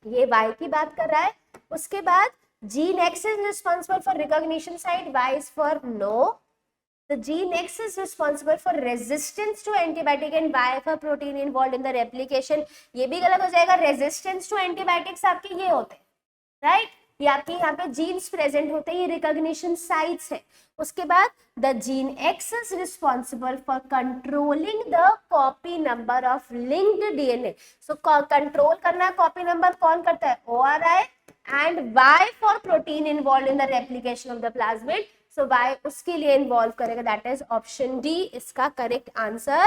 ये Y की बात कर रहा है। उसके बाद gene X is responsible for recognition site, Y is for no. The gene X is responsible for resistance to antibiotic and Y for protein involved in the replication. ये भी गलत हो जाएगा, resistance to antibiotics आपके ये होते हैं, right? ये आपके यहाँ पे जीन्स प्रेजेंट होते हैं, ये रिकॉग्निशन साइट्स है। उसके बाद the gene X is responsible for controlling the copy number of linked DNA. So control करना कॉपी नंबर कौन करता है, ORI, and Y for protein involved in the replication of the plasmid. So Y उसके लिए involve करेगा, that is option D इसका correct answer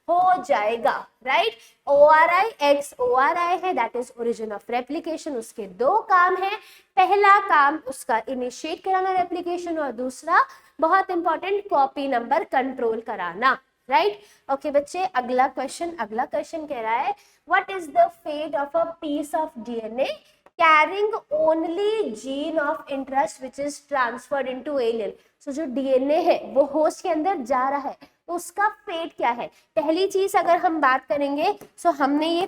हो जाएगा, राइट। ORI X ORI है, that is origin of replication. उसके दो काम है, पहला काम उसका इनिशिएट कराना रेप्लिकेशन, और दूसरा बहुत इंपॉर्टेंट कॉपी नंबर कंट्रोल कराना, राइट। ओके बच्चे, अगला क्वेश्चन कह रहा है what is the fate of a piece of DNA carrying only gene of interest which is transferred into alien. So जो DNA है वो होस्ट के अंदर जा रहा है, तो उसका फेट क्या है। पहली चीज अगर हम बात करेंगे, सो हमने ये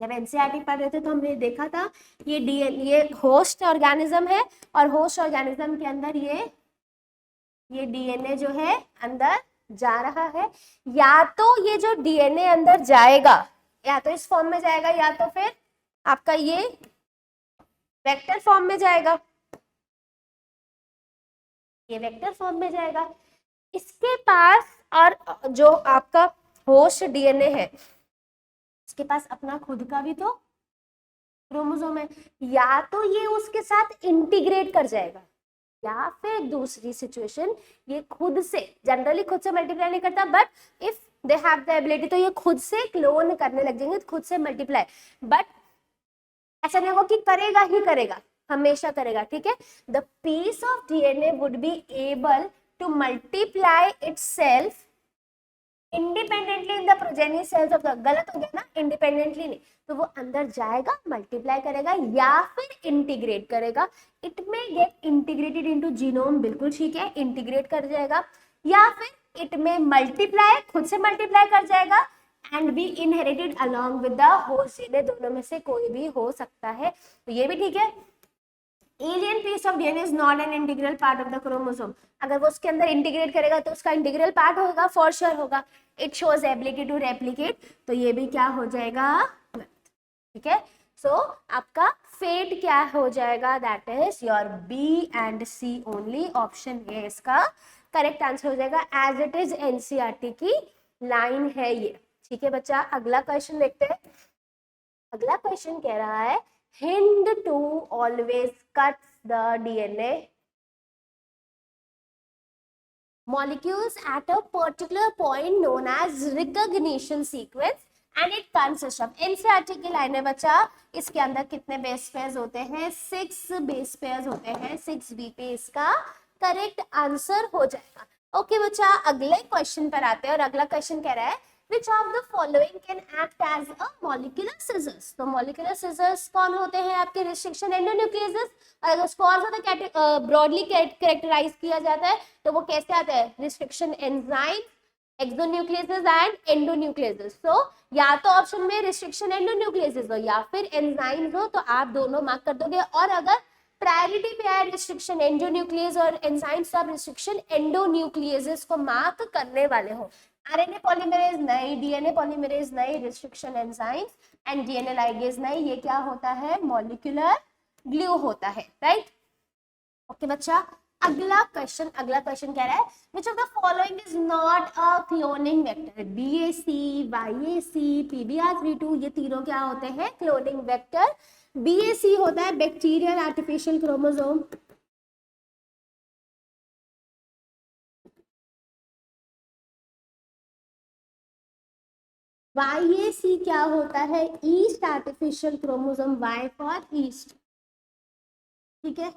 जब एनसीईआरटी पढ़ रहे थे तो हमने देखा था ये DNA ये होस्ट ऑर्गेनिज्म है, और होस्ट ऑर्गेनिज्म के अंदर ये DNA जो है अंदर जा रहा है। या तो ये जो DNA अंदर जाएगा, या तो इस फॉर्म में जाएगा, या तो फिर आपका ये वेक्टर फॉर्म में जाएगा, ये वेक्टर फॉर्म में जाएगा। इसके पास और जो आपका होस्ट DNA है उसके पास अपना खुद का भी तो क्रोमोसोम है, या तो ये उसके साथ इंटीग्रेट कर जाएगा, या फिर दूसरी सिचुएशन ये खुद से, जनरली खुद से मल्टीप्लाई नहीं करता, but if they have the ability तो ये खुद से क्लोन करने लग जाएंगे, खुद से मल्टीप्लाई। बट ऐसा नहीं होगा कि करेगा ही करेगा, हमेशा करेगा, ठीक है। The piece of DNA would be able to multiply itself independently in the progeny cells of the, गलत हो गया ना, इंडिपेंडेंटली नहीं, तो वो अंदर जाएगा, मल्टीप्लाई करेगा, या फिर इंटीग्रेट करेगा। It may gate integrated into genome, बिल्कुल ठीक है, इंटीग्रेट कर जाएगा, या फिर इट मे मल्टीप्लाई, खुद से मल्टीप्लाई कर जाएगा, and B inherited along with the host DNA, दोनों में से कोई भी हो सकता है, तो ये भी ठीक है। Alien piece of DNA is not an integral part of the chromosome, अगर वो उसके अंदर इंटीग्रेट करेगा तो उसका इंटीग्रल पार्ट होगा, फॉर श्योर होगा। It shows ability to replicate, तो ये भी क्या हो जाएगा, ठीक है। सो आपका फेट क्या हो जाएगा, that is your B and C only, option A इसका करेक्ट आंसर हो जाएगा, एज इट इज एनसीईआरटी की लाइन है ये, ठीक है बच्चा। अगला क्वेश्चन देखते हैं। अगला क्वेश्चन कह रहा है hind two always cuts the DNA molecules at a particular point known as recognition sequence and it consists of, NCERT की लाइन है बच्चा, इसके अंदर कितने बेस पेयर्स होते हैं, 6 बेस पेयर्स होते हैं, 6B पे इसका करेक्ट आंसर हो जाएगा। ओके बच्चा, अगले क्वेश्चन पर आते हैं, और अगला क्वेश्चन कह रहा है Which of the following can act as a molecular scissors? तो molecular scissors कौन होते हैं आपके, restriction endonucleases, अगर उसको और ज्यादा ब्रॉडली कैरेक्टराइज किया जाता है तो वो कैसे आता है, restriction enzyme, exonucleases and endonucleases। तो या तो ऑप्शन में restriction endonucleases हो या फिर enzymes हो, तो आप दोनों मार्क कर दोगे, और अगर प्रायोरिटी पे है रिस्ट्रिक्शन एंडोन्यूक्लियस और एंजाइम्स, आप रिस्ट्रिक्शन एंडोन्यूक्लियसेस को मार्क करने वाले हो। आरएनए पॉलीमरेज नहीं, डीएनए पॉलीमरेज नहीं, restriction enzymes and DNA ligase नहीं, ये क्या होता है, मॉलिक्यूलर ग्लू होता है, राइट। ओके बच्चा, अगला क्वेश्चन कह रहा है which of the following is not a cloning vector. BAC, YAC, PBR32 ये तीनों क्या होते हैं? Cloning vector. BAC होता है बैक्टीरियल आर्टिफिशियल क्रोमोसोम, YAC क्या होता है? East artificial chromosome, Y for east, ठीक है।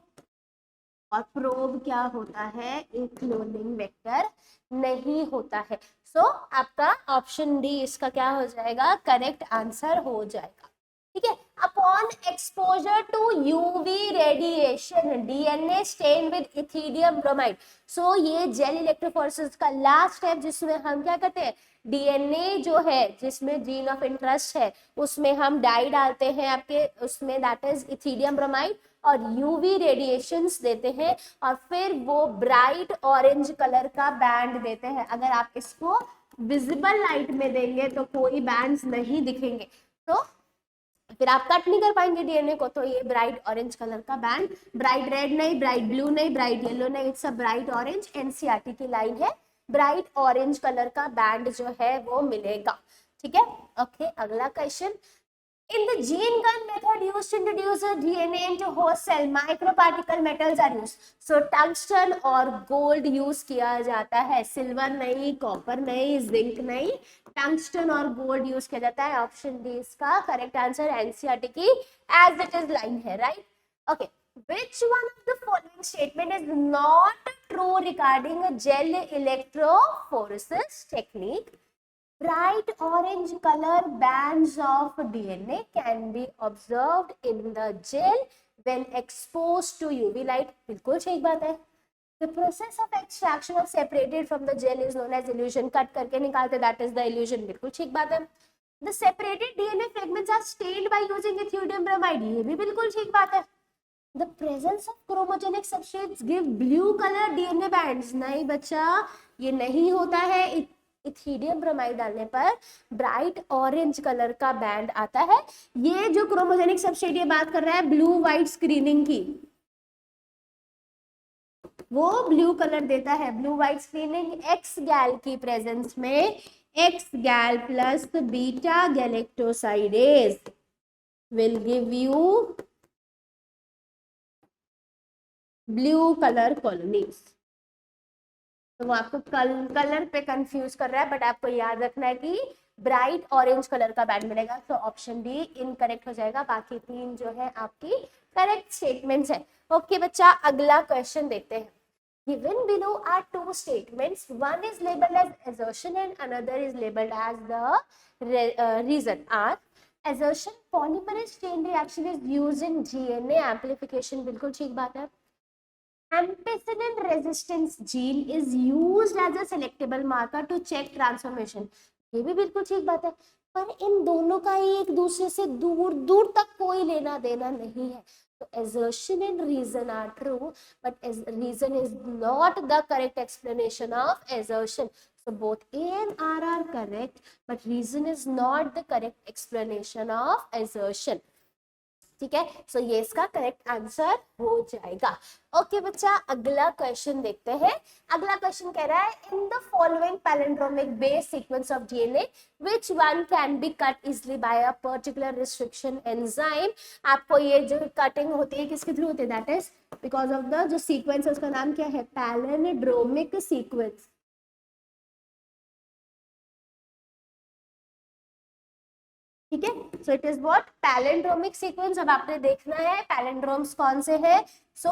और प्रोब क्या होता है? एक क्लोनिंग वेक्टर नहीं होता है। सो आपका ऑप्शन डी इसका क्या हो जाएगा? करेक्ट आंसर हो जाएगा, ठीक है। Upon exposure to UV radiation DNA stain with ethidium bromide. So ये जेल इलेक्ट्रोफोरेसिस का लास्ट स्टेप जिसमें हम क्या करते हैं? डीएनए जो है जिसमें जीन ऑफ इंटरेस्ट है उसमें हम डाई डालते हैं आपके उसमें, दैट इज इथिडियम ब्रोमाइड, और यूवी रेडिएशंस देते हैं और फिर वो ब्राइट ऑरेंज कलर का बैंड देते हैं। अगर आप इसको विजिबल लाइट में देंगे तो कोई बैंड्स नहीं दिखेंगे, तो फिर आप कट नहीं कर पाएंगे डीएनए को। तो ये ब्राइट ऑरेंज कलर का बैंड, ब्राइट रेड नहीं, ब्राइट ब्लू नहीं, ब्राइट येलो नहीं, it's a bright orange. NCERT की लाइन है, ब्राइट ऑरेंज कलर का बैंड जो है वो मिलेगा, ठीक है। ओके, अगला question. In the gene gun method used to introduce a DNA into host cell, microparticle metals are used. So tungsten और gold use किया जाता है, सिल्वर नहीं, कॉपर नहीं, जिंक नहीं, टंगस्टन और गोल्ड यूज किया जाता है। ऑप्शन डी इसका करेक्ट आंसर एनसीईआरटी की एज इट इज लाइन है, right. Okay, which one of the following statement is not true regarding a gel electrophoresis technique? Bright orange color bands of DNA can be observed in the gel when exposed to UV light. बिल्कुल सही बात है। The process of extraction of separated from the gel is known as elution. Cut करके निकालते, that is the elution. बिल्कुल ठीक बात है। The separated DNA fragments are stained by using ethidium bromide. ये भी बिल्कुल ठीक बात है। The presence of chromogenic substrates give blue color DNA bands. नहीं बच्चा, ये नहीं होता है। इथिडियम ब्रोमाइड डालने पर ब्राइट ऑरेंज कलर का बैंड आता है। ये जो क्रोमोजेनिक सबस्ट्रेट ये बात कर रहा है ब्लू व्हाइट स्क्रीनिंग की, वो ब्लू कलर देता है। ब्लू व्हाइट स्क्रीनिंग एक्स गैल की प्रेजेंस में, एक्स गैल plus beta galactosidase will give you blue colour colonies. तो वो आपको कलर पे कंफ्यूज कर रहा है, बट आपको याद रखना है कि ब्राइट ऑरेंज कलर का बैंड मिलेगा। तो ऑप्शन डी इनकरेक्ट हो जाएगा, बाकी तीन जो है आपकी करेक्ट स्टेटमेंट्स है। ओके बच्चा, अगला क्वेश्चन देखते हैं। Given below are two statements. One is labeled as assertion and another is labeled as the reason. Are assertion polymerase chain reaction is used in DNA amplification. बिल्कुल ठीक बात है। Ampicillin resistance gene is used as a selectable marker to check transformation. ये भी बिल्कुल ठीक बात है, पर इन दोनों का ही एक दूसरे से दूर दूर तक कोई लेना देना नहीं है। तो assertion and reason are true, but reason is not the correct explanation of assertion. So both A and R are correct, but reason is not the correct explanation of assertion. ठीक है, सो ये इसका करेक्ट आंसर हो जाएगा। Okay बच्चा, अगला question देखते हैं। अगला क्वेश्चन कह रहा है in the following palindromic base sequence of DNA which one can be cut easily by a particular restriction enzyme. आपको ये जो कटिंग होती है किसके थ्रू होती है? That is because of the जो सीक्वेंस है उसका नाम क्या है? Palindromic sequence. ठीक है, so it is what? Palindromic sequence. अब आपने देखना है पैलिंड्रोम्स कौन से हैं। सो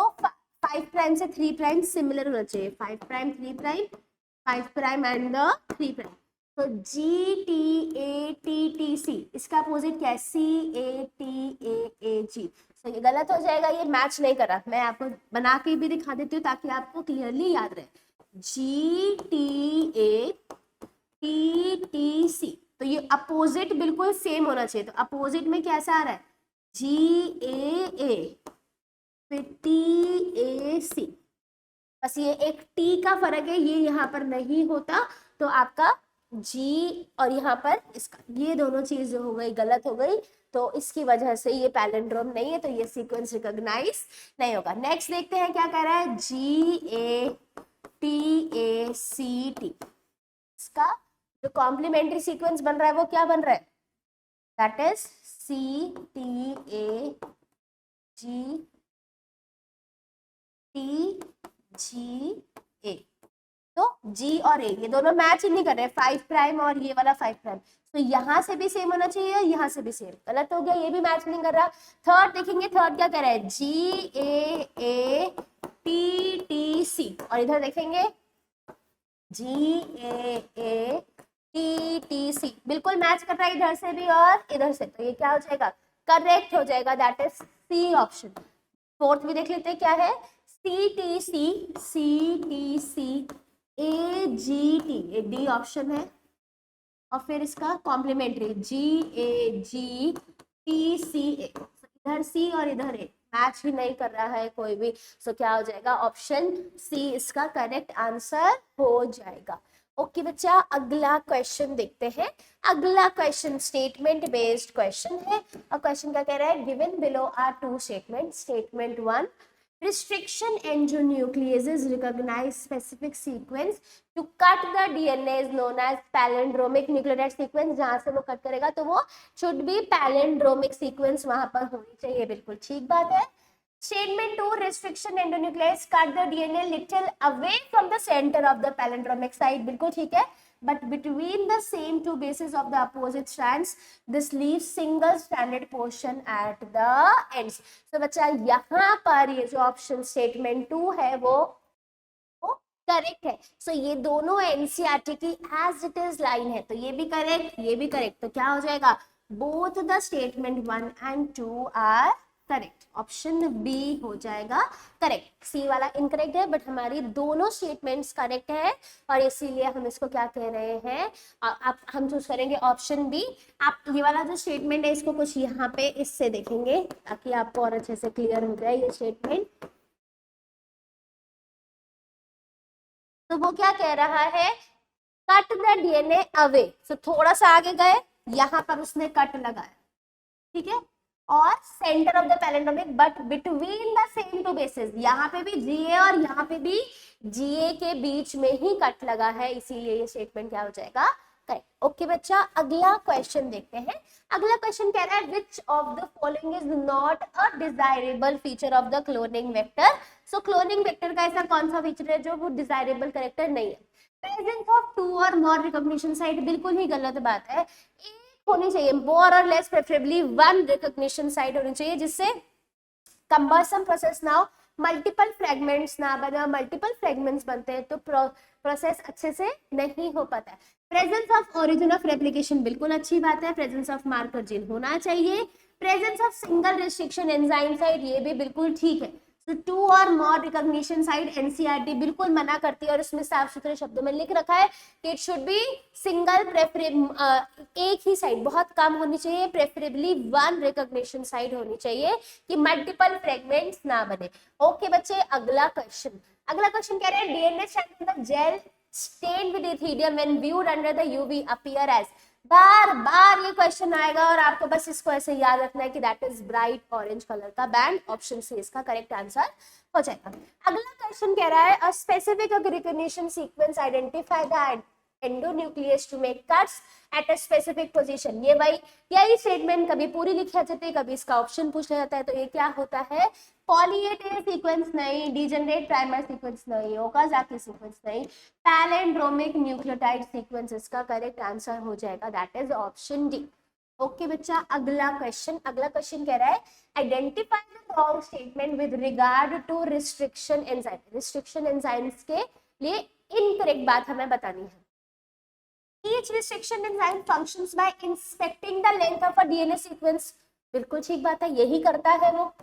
5 प्राइम से 3 प्राइम सिमिलर होना चाहिए। 5 prime 3 prime, 5 prime and the 3 prime. तो GTATTC, इसका अपोजिट क्या है? CATAAG। तो ये गलत हो जाएगा, ये मैच नहीं कर रहा। मैं आपको बना के भी दिखा देती हूँ ताकि आपको क्लियरली याद रहे। GTATTC, तो ये अपोजिट बिल्कुल सेम होना चाहिए। तो अपोजिट में कैसा आ रहा है? GAA फिर TAC, बस ये एक T का फर्क है, ये यहाँ पर नहीं होता। तो आपका जी और यहाँ पर इसका, ये दोनों चीज जो हो गई गलत हो गई, तो इसकी वजह से ये पैलिंड्रोम नहीं है, तो ये सीक्वेंस रिकॉग्नाइज नहीं होगा। नेक्स्ट देखते हैं क्या कह रहा है, GATACT, इसका जो कॉम्प्लीमेंट्री सीक्वेंस बन रहा है वो क्या बन रहा है, दैट इज CTAGTGA। तो G और A ये दोनों मैच ही नहीं कर रहे, 5 प्राइम और ये वाला 5 प्राइम, तो यहाँ से भी सेम होना चाहिए, यहाँ से भी सेम, गलत हो गया, ये भी मैच नहीं कर रहा। थर्ड देखेंगे, थर्ड क्या कह रहा है, GAATTC, और इधर देखेंगे GAATTC, बिल्कुल मैच कर रहा है इधर से भी और इधर से, तो ये क्या हो जाएगा, करेक्ट हो जाएगा, that is C option. Fourth भी देख लेते हैं क्या है, CTC AGT, ये डी ऑप्शन है, और फिर इसका कॉम्प्लीमेंट्री GAGTCA, इधर सी और इधर ए मैच ही नहीं कर रहा है कोई भी, सो क्या हो जाएगा, ऑप्शन सी इसका करेक्ट आंसर हो जाएगा। ओके बच्चा, अगला क्वेश्चन देखते हैं। अगला क्वेश्चन स्टेटमेंट बेस्ड क्वेश्चन है, और क्वेश्चन क्या कह रहा है, given below are two statement, statement 1, restriction endonucleases recognize specific sequence to cut the DNA is known as palindromic nucleotide sequence, जहां से वो कट करेगा तो वो should be palindromic sequence वहां पर होनी चाहिए, बिल्कुल ठीक बात है। Statement 2, restriction endonuclease cut the DNA little away from the center of the palindromic site, बिल्कुल ठीक है, but between the same two bases of the opposite strands this leaves single stranded portion at the ends। तो बच्चा यहाँ पर ये जो option statement 2 है वो करेक्ट है। सो ये दोनों एनसीईआरटी की एज इट इज लाइन है, तो ये भी करेक्ट, ये भी करेक्ट, तो क्या हो जाएगा, both the statement 1 and 2 are correct, option B हो जाएगा करेक्ट। सी वाला इनकरेक्ट है, बट हमारी दोनों स्टेटमेंट्स करेक्ट है, और इसीलिए हम इसको क्या कह रहे हैं, आप हम चूज करेंगे ऑप्शन बी। आप ये वाला जो स्टेटमेंट है इसको कुछ यहाँ पे इससे देखेंगे ताकि आपको और अच्छे से क्लियर हो जाए ये स्टेटमेंट। तो वो क्या कह रहा है, कट द डीएनए अवे, तो थोड़ा सा आगे गए, यहाँ पर उसने कट लगाया, ठीक है, और centre of the palindromic but between the same two bases, यहाँ पे भी जीए और यहाँ पे भी जीए के बीच में ही कट लगा है, इसीलिए ये स्टेटमेंट क्या हो जाएगा, करेक्ट। ओके बच्चा, अगला क्वेश्चन देखते हैं। अगला क्वेश्चन कह रहा है which of the following is not a desirable feature of the cloning vector. So cloning vector का ऐसा कौन सा फीचर है जो वो डिजायरेबल कैरेक्टर नहीं है। प्रेजेंस ऑफ 2 और मोर रिकॉग्निशन साइट, बिल्कुल ही गलत बात है, होनी चाहिए, मोर और लेस प्रेफरेबली 1 रिकॉग्निशन साइट होनी चाहिए, जिससे कंबर्सन प्रोसेस ना हो, मल्टीपल फ्रेगमेंट्स ना बने, मल्टीपल फ्रेगमेंट्स बनते हैं तो प्रोसेस अच्छे से नहीं हो पाता है। Presence of origin of replication, बिल्कुल अच्छी बात है, प्रेजेंस ऑफ मार्कर जीन होना चाहिए, presence of single restriction enzyme site, ये भी बिल्कुल ठीक है। तो 2 और मोर रिकॉग्निशन साइट एनसीईआरटी बिल्कुल मना करती है, और इसमें साफ सुथरे शब्दों में लिख रखा है कि इट शुड बी सिंगल एक ही साइड, बहुत कम होनी चाहिए, प्रेफरेबली 1 रिकॉग्निशन साइट होनी चाहिए कि मल्टीपल फ्रेगमेंट्स ना बने। ओके बच्चे, अगला क्वेश्चन, अगला क्वेश्चन कह रहे हैं DNA strand in the gel stained with ethidium when viewed under the UV appear as, बार बार ये क्वेश्चन आएगा और आपको बस इसको ऐसे याद रखना है कि that is bright orange colour का बैंड, ऑप्शन सी इसका करेक्ट आंसर हो जाएगा। अगला क्वेश्चन कह रहा है a specific recognition sequence identify the endonuclease to make cuts at a specific position. ये भाई यही स्टेटमेंट कभी पूरी लिखी जाती है, कभी इसका ऑप्शन पूछा जाता है, तो ये क्या होता है, पॉली ए टेल सीक्वेंस नहीं, डीजेनरेट प्राइमर सीक्वेंस नहीं, ओकाजाकी सीक्वेंस नहीं, पैलिंड्रोमिक न्यूक्लियोटाइड सीक्वेंस इसका करेक्ट आंसर हो जाएगा, that is option D. Okay बच्चा, अगला क्वेश्चन कह रहा है identify the wrong statement with regard to restriction enzyme. Restriction enzymes के लिए इनकरेक्ट बात हमें बतानी है। Each restriction enzyme functions by inspecting the length of a DNA sequence, बिल्कुल ठीक बात है, यही करता है वो।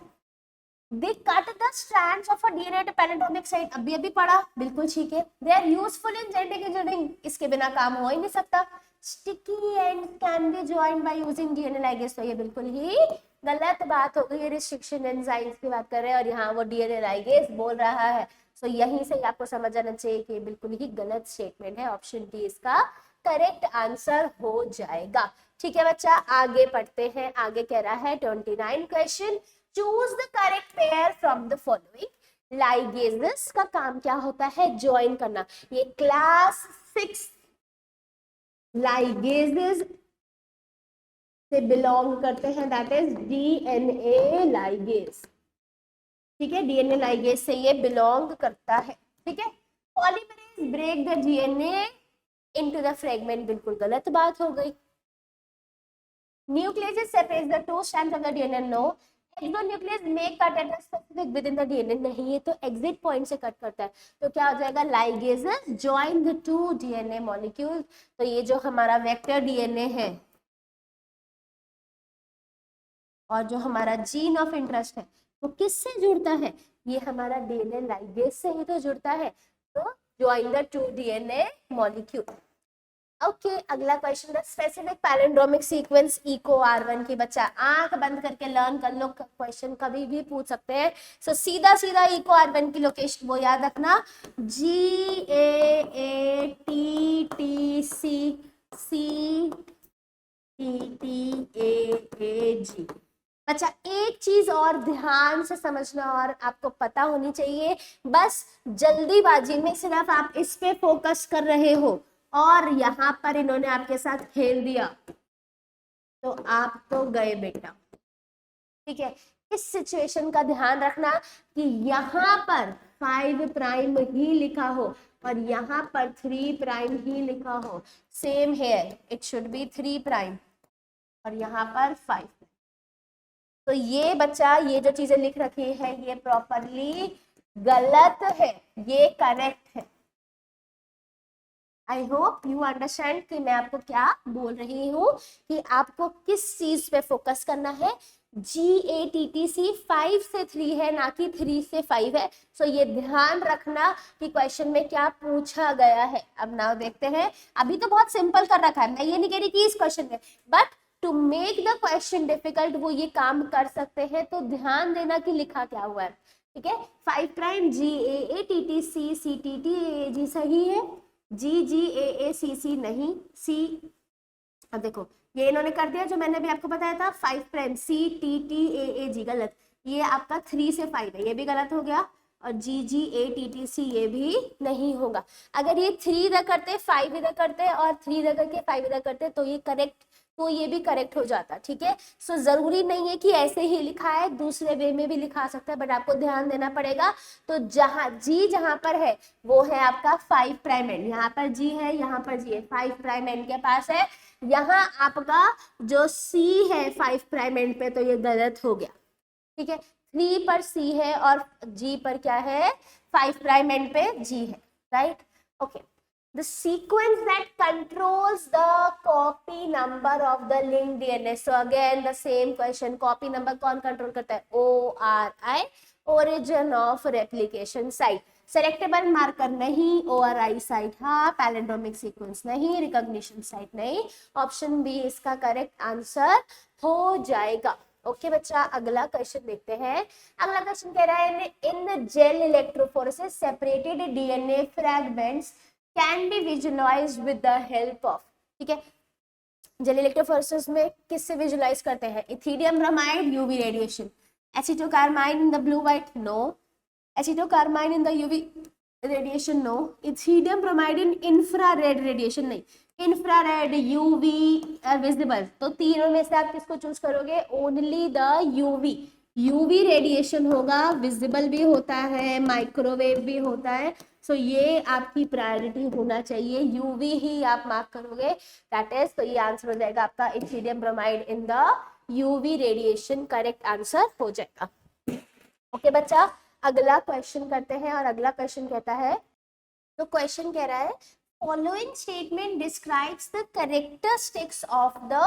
They cut the strands of a DNA at a palindromic site, अभी पढ़ा, बिल्कुल ठीक है। They are useful in genetic engineering, इसके बिना काम हो ही नहीं सकता। Sticky ends can be joined by using DNA ligase, तो ये बिल्कुल ही गलत बात हो गई, रिस्ट्रिक्शन एंजाइम्स की बात कर रहे हैं और यहाँ वो DNA ligase बोल रहा है, सो यहीं से आपको समझ आना चाहिए कि बिल्कुल ही गलत स्टेटमेंट है, ऑप्शन डी इसका करेक्ट आंसर हो जाएगा। ठीक है बच्चा, आगे पढ़ते हैं। आगे कह रहा है 29 question, choose the correct pair from the following. Ligases का काम क्या होता है? ज्वाइन करना। ये क्लास 6 लाइगेजेस से बिलोंग करते हैं, दैट इज डीएनए लाइगेज। ठीक है, डीएनए लाइगेज से ये बिलोंग करता है। ठीक है, polymerase break the DNA into the fragment, बिल्कुल गलत बात हो गई। Nuclease separates the two strands of the DNA, no. Exonuclease make cut at specific within the DNA, नहीं, ये तो एग्जिट पॉइंट से कट करता है। तो क्या हो जाएगा? Ligases join the two DNA molecule. तो ये जो हमारा वेक्टर डीएनए है और जो हमारा जीन ऑफ इंटरेस्ट है वो किससे जुड़ता है? ये हमारा डीएनए लाइगेज से ही तो जुड़ता है। तो join the two DNA molecule. Okay, अगला question, the specific palindromic sequence eco R1 की। बच्चा आंख बंद करके लर्न कर लो, क्वेश्चन कभी भी पूछ सकते हैं। सो सीधा सीधा इको R1 की लोकेशन वो याद रखना, GAATTCCTTAAG। अच्छा, एक चीज और ध्यान से समझना और आपको पता होनी चाहिए, बस जल्दीबाजी में सिर्फ आप इस पे फोकस कर रहे हो और यहाँ पर इन्होंने आपके साथ खेल दिया तो आप तो गए बेटा। ठीक है, इस सिचुएशन का ध्यान रखना कि यहाँ पर 5 प्राइम ही लिखा हो और यहाँ पर 3 प्राइम ही लिखा हो। Same here, it should be 3 prime और यहाँ पर 5। तो ये बच्चा, ये जो चीजें लिख रखी है ये प्रॉपरली गलत है, ये करेक्ट है। आई होप यू अंडरस्टैंड कि मैं आपको क्या बोल रही हूँ, कि आपको किस चीज पे फोकस करना है। GATTC 5 से 3 है, ना कि 3 से 5 है। सो ये ध्यान रखना कि क्वेश्चन में क्या पूछा गया है। अब नाउ देखते हैं, अभी तो बहुत सिंपल कर रखा है, मैं ये नहीं कह रही कि इस क्वेश्चन में, but to make the question difficult वो ये काम कर सकते हैं। तो ध्यान देना कि लिखा क्या हुआ है। ठीक है, 5 प्राइम GAATTC CTTAAG सही है, GGAACC नहीं, C। अब देखो ये इन्होंने कर दिया जो मैंने भी आपको बताया था, 5 प्राइम CTTAAG गलत, ये आपका 3 से 5 है, ये भी गलत हो गया, और GGATTC ये भी नहीं होगा। अगर ये 3 इधर करते, 5 इधर करते और 3 इधर करके 5 इधर करते तो ये करेक्ट, तो ये भी करेक्ट हो जाता। ठीक है, सो जरूरी नहीं है कि ऐसे ही लिखा है, दूसरे वे में भी लिखा सकता है, बट आपको ध्यान देना पड़ेगा। तो जहां G जहां पर है वो है आपका 5 प्राइम एंड, यहाँ पर G है, यहाँ पर G है, 5 प्राइम एंड के पास है। यहाँ आपका जो C है 5 प्राइम एंड पे, तो ये गलत हो गया। ठीक है, 3 पर C है और G पर क्या है? 5 प्राइम एंड पे G है, right? Okay, the sequence that controls the copy number of the linked DNA. So again the same question, copy number कौन कंट्रोल करता है? ORI, origin of replication site। Selectable marker नहीं, ORI site हाँ, palindromic sequence नहीं, recognition site नहीं। Option B इसका correct answer हो जाएगा। ओके बच्चा, अगला क्वेश्चन देखते हैं। अगला क्वेश्चन कह रहा है, in gel electrophoresis separated DNA fragments can be visualized with the help of. ठीक है, जेल इलेक्ट्रोफोरेसिस में किससे विजुअलाइज करते हैं? Ethidium bromide, UV radiation. Acetocarmine in the blue white, no. Acetocarmine in the UV radiation, no. Ethidium bromide in infrared radiation, नहीं। Infrared, UV, visible, तो तीनों में से आप किसको चूज करोगे? Only the UV. UV radiation होगा, विजिबल भी होता है, माइक्रोवेव भी होता है। सो ये आपकी प्रायोरिटी होना चाहिए, यूवी ही आप मार्क करोगे, दैट इज। तो ये आंसर हो जाएगा आपका ethidium bromide in the UV radiation, correct answer हो जाएगा। ओके बच्चा, अगला क्वेश्चन करते हैं, और अगला क्वेश्चन कहता है, तो क्वेश्चन कह रहा है, following statement describes the characteristics of the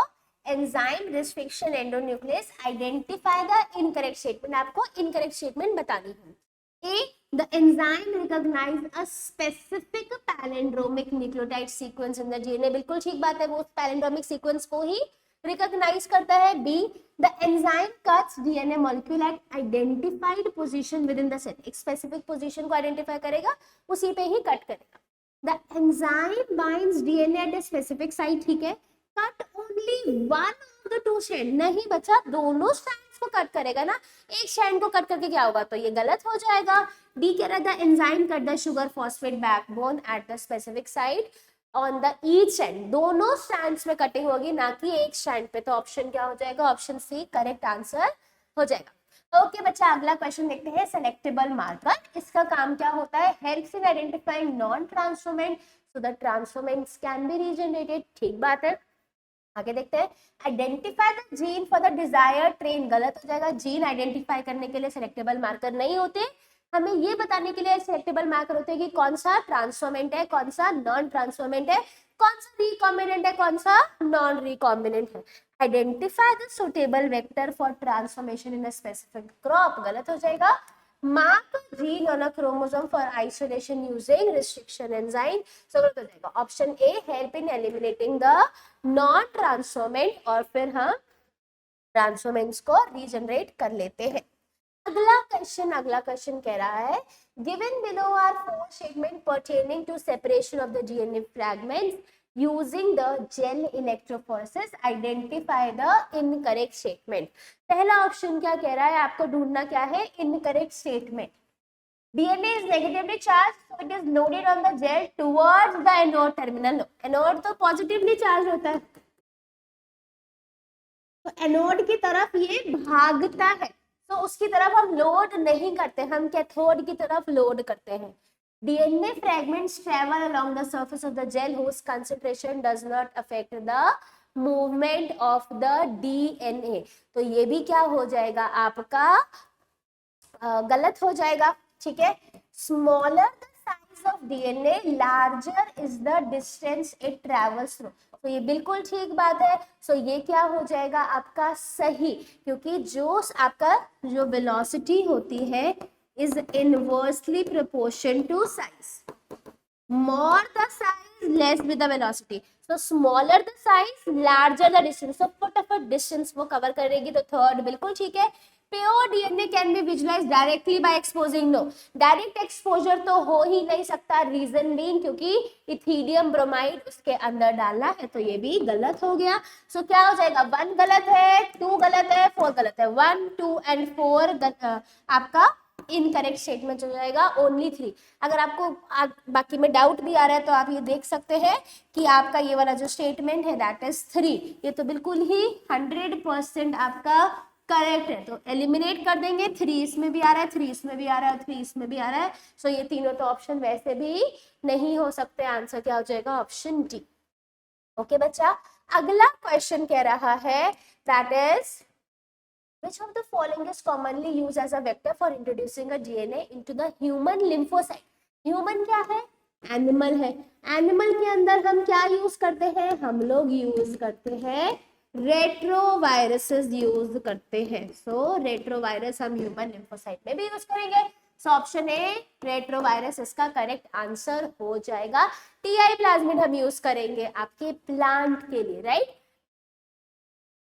enzyme restriction endonuclease, identify the incorrect statement। आपको incorrect statement बतानी है। A, the enzyme recognize a specific palindromic nucleotide sequence in the DNA, बिल्कुल ठीक बात है, वो palindromic sequence को ही रिकॉग्नाइज करता है। B, the enzyme cuts DNA molecule at identified position within the cell, एक specific position को आइडेंटिफाई करेगा, उसी पे ही कट करेगा। The enzyme binds DNA at a specific site, ठीक है, cut only one of the two strand, नहीं बच्चा दोनों स्ट्रैंड्स को कट करेगा ना, एक स्ट्रैंड को कट करके क्या होगा, तो ये गलत हो जाएगा। डी कह रहा है the enzyme cut the sugar phosphate backbone at the specific site on the each strand, दोनों स्ट्रैंड्स में कटिंग होगी ना कि एक स्ट्रैंड पे, तो ऑप्शन क्या हो जाएगा, ऑप्शन सी करेक्ट आंसर हो जाएगा। ओके बच्चा, अगला क्वेश्चन देखते हैं, सेलेक्टेबल मार्कर, इसका काम क्या होता है, helps in identifying non transformant so the transformants can be regenerated, ठीक बात है। आगे देखते हैं, identify the gene for the desired train, गलत हो जाएगा, जीन आइडेंटिफाई करने के लिए सेलेक्टेबल मार्कर नहीं होते, हमें ये बताने के लिए सेलेक्टेबल मार्कर होते हैं कि कौन सा ट्रांसफॉर्मेंट है, कौन सा नॉन ट्रांसफॉर्मेंट है, कौन सा रिकॉम्बिनेंट है, कौन सा नॉन रिकॉम्बिनेंट है। Identify the suitable vector for transformation in a specific crop, गलत हो जाएगा। Mark gene on a chromosome for isolation using restriction enzyme, so गलत हो जाएगा। Option A help in eliminating the non transformant, और फिर हम ट्रांसफॉर्मेंट्स को रीजनरेट कर लेते हैं। अगला क्वेश्चन कह रहा है, given below are four statement pertaining to separation of the DNA fragments using the gel electrophoresis, identify the incorrect statement. पहला ऑप्शन क्या कह रहा है, आपको ढूंढना क्या है, incorrect statement. DNA is negatively charged, so it is loaded on the gel towards the anode terminal. Anode तो पॉजिटिवली चार्ज होता है, तो एनोड की तरफ ये भागता है, तो उसकी तरफ हम लोड नहीं करते, हम कैथोड की तरफ लोड करते हैं। DNA fragments travel along the surface of the gel whose concentration does not affect the movement of the DNA, तो ये भी क्या हो जाएगा आपका गलत हो जाएगा, ठीक है। Smaller the size of DNA larger is the distance it travels through, तो ये बिल्कुल ठीक बात है। सो ये क्या हो जाएगा आपका सही, क्योंकि जो आपका जो वेलोसिटी होती है is inversely proportion to size, more the size less with the velocity, so smaller the size larger the distance, so फटाफट distance वो कवर करेगी, तो थर्ड बिल्कुल ठीक है। Pure DNA can be visualised directly by exposing, no direct exposure तो हो ही नहीं सकता, रीजन बीइंग क्योंकि इथीडियम ब्रोमाइड उसके अंदर डालना है, तो ये भी गलत हो गया। सो क्या हो जाएगा, 1 गलत है, 2 गलत है, 4 गलत है, 1 2 एंड 4 आपका इनकरेक्ट स्टेटमेंट हो जाएगा, ओनली 3। अगर आपको बाकी में डाउट भी आ रहा है तो आप ये देख सकते हैं कि आपका ये वाला जो स्टेटमेंट है दैट इज 3, ये तो बिल्कुल ही 100% आपका करेक्ट है, तो एलिमिनेट कर देंगे। 3 इसमें भी आ रहा है, 3 इसमें भी आ रहा है, 3 इसमें भी आ रहा है, सो ये तीनों तो ऑप्शन वैसे भी नहीं हो सकते, आंसर क्या हो जाएगा, ऑप्शन डी। ओके बच्चा, अगला क्वेश्चन कह रहा है that is which of the following is commonly used as a vector for introducing a DNA into the human lymphocyte? Human क्या है, एनिमल है, एनिमल के अंदर हम क्या यूज करते हैं, हम लोग यूज करते हैं रेट्रोवायरसेस यूज करते हैं, सो रेट्रोवायरस हम ह्यूमन लिम्फोसाइट में भी यूज करेंगे, सो ऑप्शन ए रेट्रोवायरस इसका करेक्ट आंसर हो जाएगा। टीआई प्लाज्मिड हम यूज करेंगे आपके प्लांट के लिए, राइट।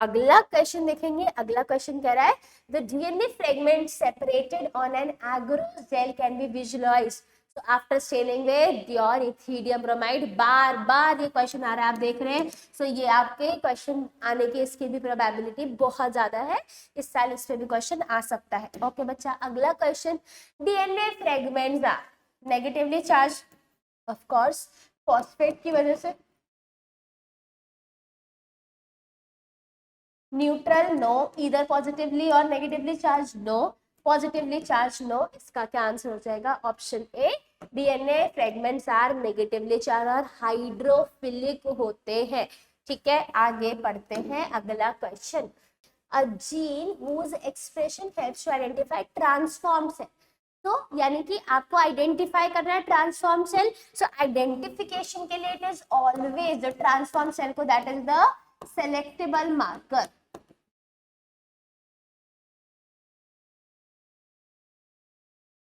अगला क्वेश्चन देखेंगे, अगला क्वेश्चन कह रहा है the DNA fragment separated on an agarose gel can be visualized so after staining with your ethidium bromide, बार बार ये क्वेश्चन आ रहा है, आप देख रहे हैं, सो ये आपके क्वेश्चन आने की इसकी भी प्रोबेबिलिटी बहुत ज्यादा है, इस साल इस पे भी क्वेश्चन आ सकता है। ओके बच्चा, अगला question, DNA fragments are negatively charge, of course phosphate की वजह से, न्यूट्रल नो, इधर पॉजिटिवली और negatively charge no, positively charge no, इसका क्या आंसर हो जाएगा, option A DNA fragments are negatively charge और हाइड्रोफिलिक होते हैं। ठीक है, आगे पढ़ते हैं अगला question, a gene whose expression helps to identify transformed cell, तो यानी कि आपको आइडेंटिफाई करना है ट्रांसफॉर्म सेल, सो आइडेंटिफिकेशन के लिए it is always the transform cell को that is the selectable marker.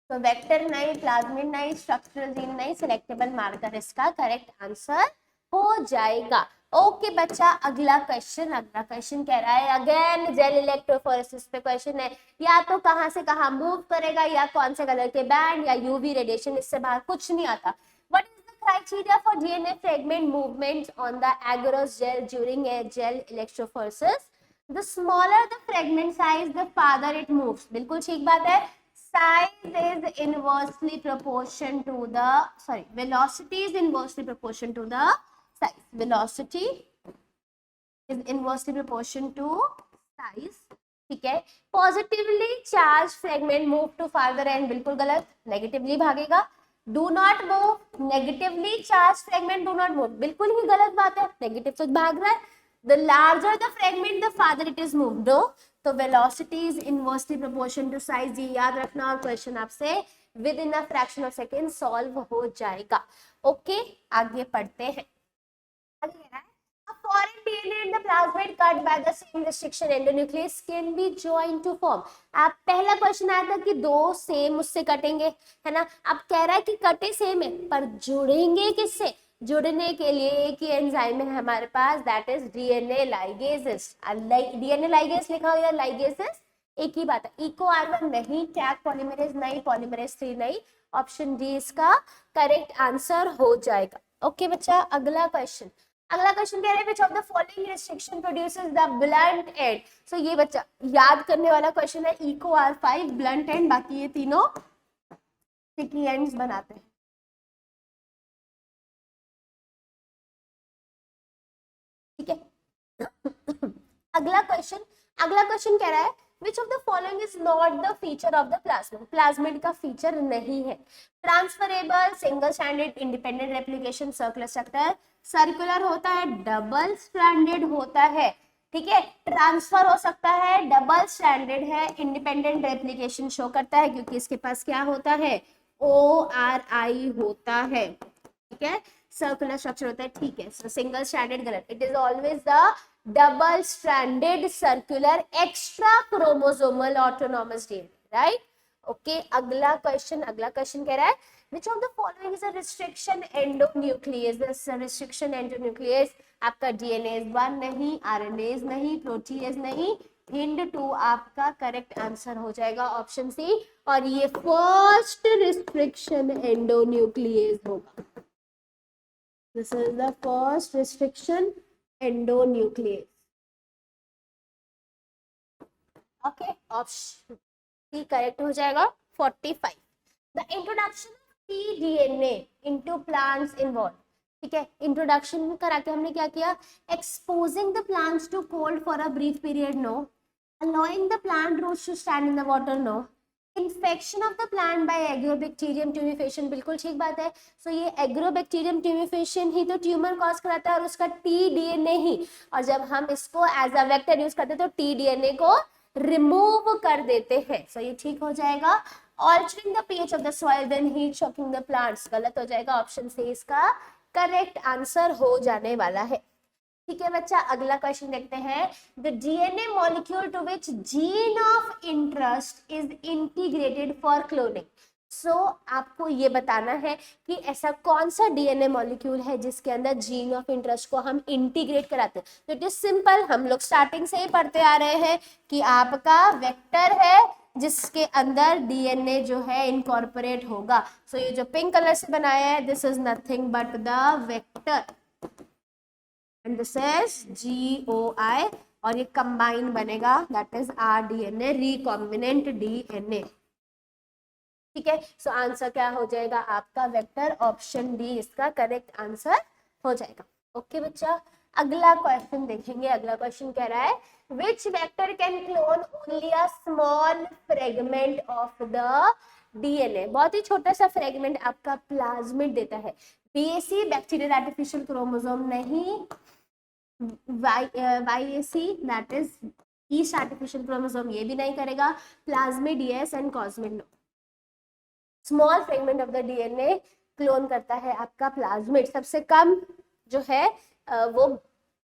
तो वेक्टर नहीं, प्लाज्मिड नहीं, स्ट्रक्चरल जीन नहीं, सेलेक्टेबल मार्कर इसका करेक्ट आंसर हो जाएगा। ओके बच्चा, अगला क्वेश्चन कह रहा है अगेन जेल इलेक्ट्रोफोरेसिस पे क्वेश्चन है, या तो कहां से कहां मूव करेगा, या कौन से कलर के बैंड, या यूवी रेडिएशन, इससे बाहर कुछ नहीं आता। What is the criteria for DNA fragment movements on the agarose gel during a gel electrophoresis. The smaller the fragment size, the farther it moves. बिल्कुल ठीक बात है. Size is inversely proportion to the, sorry, velocity is inversely proportion to the size. Velocity is inversely proportion to size. ठीक है. Positively charged fragment move to farther end. बिल्कुल गलत. Negatively भागेगा. Do not move. Negatively charged fragment do not move. बिल्कुल ही गलत बात है. Negative तो भाग रहा है. The larger the fragment, the farther it is moved. No, तो velocity is inversely proportion to size. ये याद रखना और क्वेश्चन आपसे within a fraction of second solve हो जाएगा. ओके, आगे पढ़ते हैं. आगे कह रहा है a foreign DNA in the plasmid cut by the same restriction endonuclease can be joined to form. आप पहला क्वेश्चन आया था कि दो सेम उससे कटेंगे, है ना. अब कह रहा है कि कटे सेम है पर जुड़ेंगे किससे. जुड़ने के लिए एक ही एंजाइम है हमारे पास, that is DNA ligases. DNA ligase लिखा हुआ है, लाइगेसेस एक ही बात है. इको R1 नहीं, टैग पॉलीमरेज नहीं, पॉलीमरेज 3 नहीं. ऑप्शन डी इसका करेक्ट आंसर हो जाएगा. ओके बच्चा, अगला क्वेश्चन. अगला क्वेश्चन कह रहे हैं which of the following restriction produces the blunt end. सो ये बच्चा याद करने वाला क्वेश्चन है. इको R5 ब्लंट एंड, बाकी ये तीनों स्टिकी एंड्स बनाते हैं. ठीक है. अगला क्वेश्चन कह रहा है which of the following is not the feature of the plasmid. Plasmid का फीचर नहीं है. Transferable, single stranded, independent replication, circular structure. Circular होता है, डबल स्ट्रैंडेड होता है. ठीक है. ट्रांसफर हो सकता है, डबल स्ट्रैंडेड है, इंडिपेंडेंट रेप्लिकेशन शो करता है क्योंकि इसके पास क्या होता है, ORI होता है. ठीक है. सर्कुलर स्ट्रक्चर होता है. ठीक है. सो सिंगल स्ट्रैंडेड गलत. It is always the double stranded circular extra chromosomal autonomous DNA. Right. Okay. अगला क्वेश्चन कह रहा है which of the following is a restriction endonuclease. This restriction endonuclease आपका DNase 1 नहीं, RNase नहीं, protease नहीं, HIND2 आपका करेक्ट आंसर हो जाएगा ऑप्शन सी. और ये फर्स्ट रिस्ट्रिक्शन endonuclease होगा. This is the first restriction endonuclease. Okay, option C correct हो जाएगा. 45. The introduction of tDNA into plants involved. ठीक है. इंट्रोडक्शन करा के हमने क्या किया, exposing the plants to cold for a brief period, no. Allowing the plant roots to stand in the water, no. Infection of the plant by agrobacterium tumefaciens, बिल्कुल ठीक बात है. सो ये agrobacterium tumefaciens ही तो ट्यूमर कॉज कराता है और उसका tDNA ही. और जब हम इसको एज अ वेक्टर यूज करते हैं तो tDNA को रिमूव कर देते हैं. सो ये ठीक हो जाएगा. Altering the pH of the soil, then heat shocking the plants, गलत हो जाएगा. ऑप्शन सी इसका करेक्ट आंसर हो जाने वाला है. ठीक है बच्चा. अगला क्वेश्चन देखते हैं. The DNA molecule to which gene of interest is integrated for cloning. सो आपको ये बताना है कि ऐसा कौन सा डीएनए मॉलिक्यूल है जिसके अंदर जीन ऑफ इंटरेस्ट को हम इंटीग्रेट कराते हैं. तो इट इज सिंपल. हम लोग स्टार्टिंग से ही पढ़ते आ रहे हैं कि आपका वेक्टर है जिसके अंदर डीएनए जो है इनकॉर्पोरेट होगा. सो ये जो पिंक कलर से बनाया है, this is nothing but the vector and this is GOI और ये कंबाइन बनेगा, that is rDNA, recombinant DNA. ठीक है. सो आंसर क्या हो जाएगा आपका वेक्टर. ऑप्शन डी इसका करेक्ट आंसर हो जाएगा. ओके बच्चा. अगला क्वेश्चन देखेंगे. अगला क्वेश्चन कह रहा है which vector can clone only a small fragment of the DNA. बहुत ही छोटा सा फ्रेगमेंट आपका प्लाज्मिड देता है. BAC बैक्टीरियल आर्टिफिशियल क्रोमोसोम नहीं, YAC that is yeast artificial chromosome ये भी नहीं करेगा. Plasmid yes and cosmid no. Small fragment of the DNA clone करता है आपका प्लाज्मिड. सबसे कम जो है वो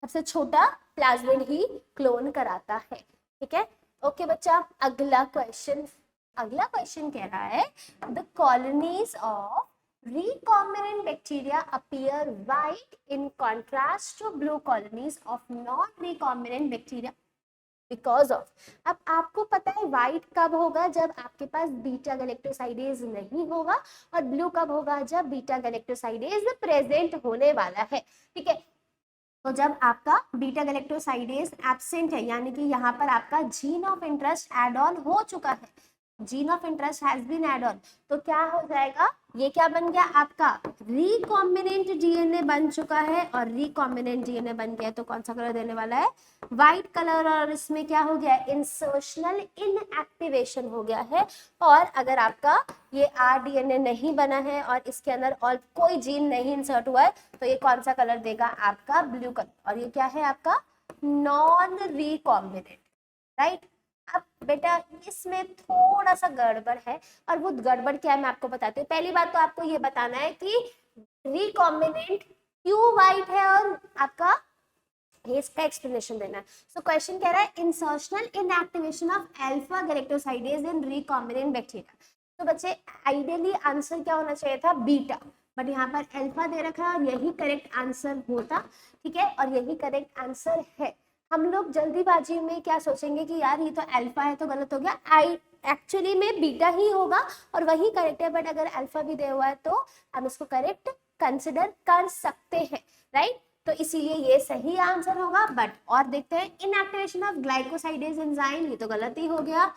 सबसे छोटा प्लाज्मिड ही क्लोन कराता है. ठीक है. ओके बच्चा. अगला क्वेश्चन कह रहा है the colonies of recombinant bacteria appear white in contrast to blue colonies of non recombinant bacteria. Because of, अब आपको पता है व्हाइट कब होगा, जब आपके पास बीटा गैलेक्टोसाइडेज नहीं होगा, और ब्लू कब होगा, जब बीटा गैलेक्टोसाइडेज प्रेजेंट होने वाला है। ठीक है, तो जब आपका बीटा गैलेक्टोसाइडेज एब्सेंट है, यानी कि यहाँ पर आपका gene of interest add on हो चुका है, gene of interest has been add on, तो क्या हो जाएगा, ये क्या बन गया आपका रिकॉम्बिनेंट डीएनए बन चुका है, और रिकॉम्बिनेंट डीएनए बन गया तो कौन सा कलर देने वाला है, व्हाइट कलर, और इसमें क्या हो गया, इंसर्शनल इनएक्टिवेशन हो गया है। और अगर आपका ये आरडीएनए नहीं बना है और इसके अंदर और कोई जीन नहीं इंसर्ट हुआ है, तो ये कौन सा कलर देगा आपका ब्लू कलर, और ये क्या है आपका नॉन रिकॉम्बिनेंट, राइट। अब बेटा इसमें थोड़ा सा गड़बड़ है, और वो गड़बड़ क्या है मैं आपको बताती हूँ। पहली बात तो आपको ये बताना है कि रिकॉम्बिनेंट क्यों व्हाइट है, और आपका इसका एक्सप्लेनेशन देना है। सो क्वेश्चन कह रहा है insertional inactivation of alpha galactosidase in recombinant bacteria. तो बच्चे आइडियली आंसर क्या होना चाहिए था, बीटा, बट यहाँ पर अल्फा दे रखा है और यही करेक्ट आंसर होता। ठीक है, और यही करेक्ट आंसर है। हम लोग जल्दीबाजी में क्या सोचेंगे कि यार ये तो अल्फा है तो गलत हो गया, आई एक्चुअली में बीटा ही होगा और वही करेक्ट है, बट अगर अल्फा भी दिया हुआ है तो हम इसको करेक्ट कंसिडर कर सकते हैं, राइट। तो इसीलिए ये सही आंसर होगा। बट और देखते हैं, इनएक्टिवेशन ऑफ ग्लाइकोसाइडेज एंजाइम, ये तो गलत ही हो गया।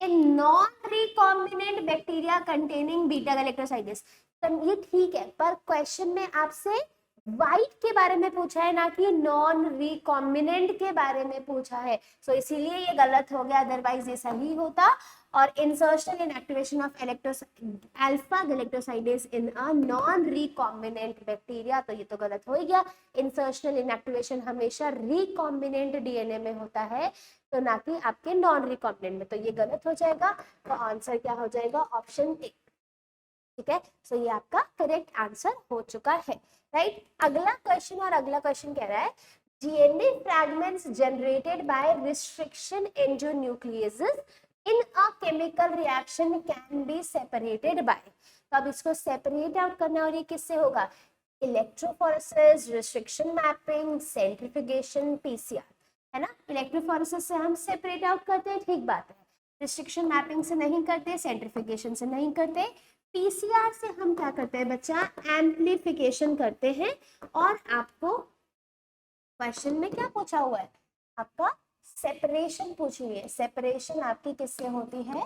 In non recombinant bacteria containing beta galactosidase, तो ये ठीक है, पर क्वेश्चन में आपसे व्हाइट के बारे में पूछा है, ना कि नॉन रिकॉम्बिनेंट के बारे में पूछा है। सो इसीलिए ये गलत हो गया, अदरवाइज ये सही होता। और insertion in activation of alpha galactosidase in a non recombinant bacteria, तो ये तो गलत हो ही गया। इंसर्शनल इनएक्टिवेशन हमेशा रिकॉम्बिनेंट डीएनए में होता है, तो ना कि आपके नॉन रिकॉम्बिनेंट में, तो ये गलत हो जाएगा। तो आंसर क्या हो जाएगा, ऑप्शन ए। ठीक है, सो ये आपका करेक्ट आंसर हो चुका है, राइट। अगला क्वेश्चन, और अगला क्वेश्चन कह रहा है DNA fragments generated by restriction endonucleases in a chemical reaction can be separated by. तो अब इसको सेपरेट आउट करना, और ये किससे होगा, इलेक्ट्रोफोरेसिस, रिस्ट्रिक्शन मैपिंग, सेंट्रिफिकेशन, पीसीआर, है ना। इलेक्ट्रोफोरेसिस से हम सेपरेट आउट करते हैं, ठीक बात है। रिस्ट्रिक्शन मैपिंग से नहीं करते, सेंट्रिफिकेशन से नहीं करते, पीसीआर से हम क्या करते हैं बच्चा, एम्प्लीफिकेशन करते हैं। और आपको क्वेश्चन में क्या पूछा हुआ है, आपका सेपरेशन पूछी हुई है। सेपरेशन आपकी किससे होती है,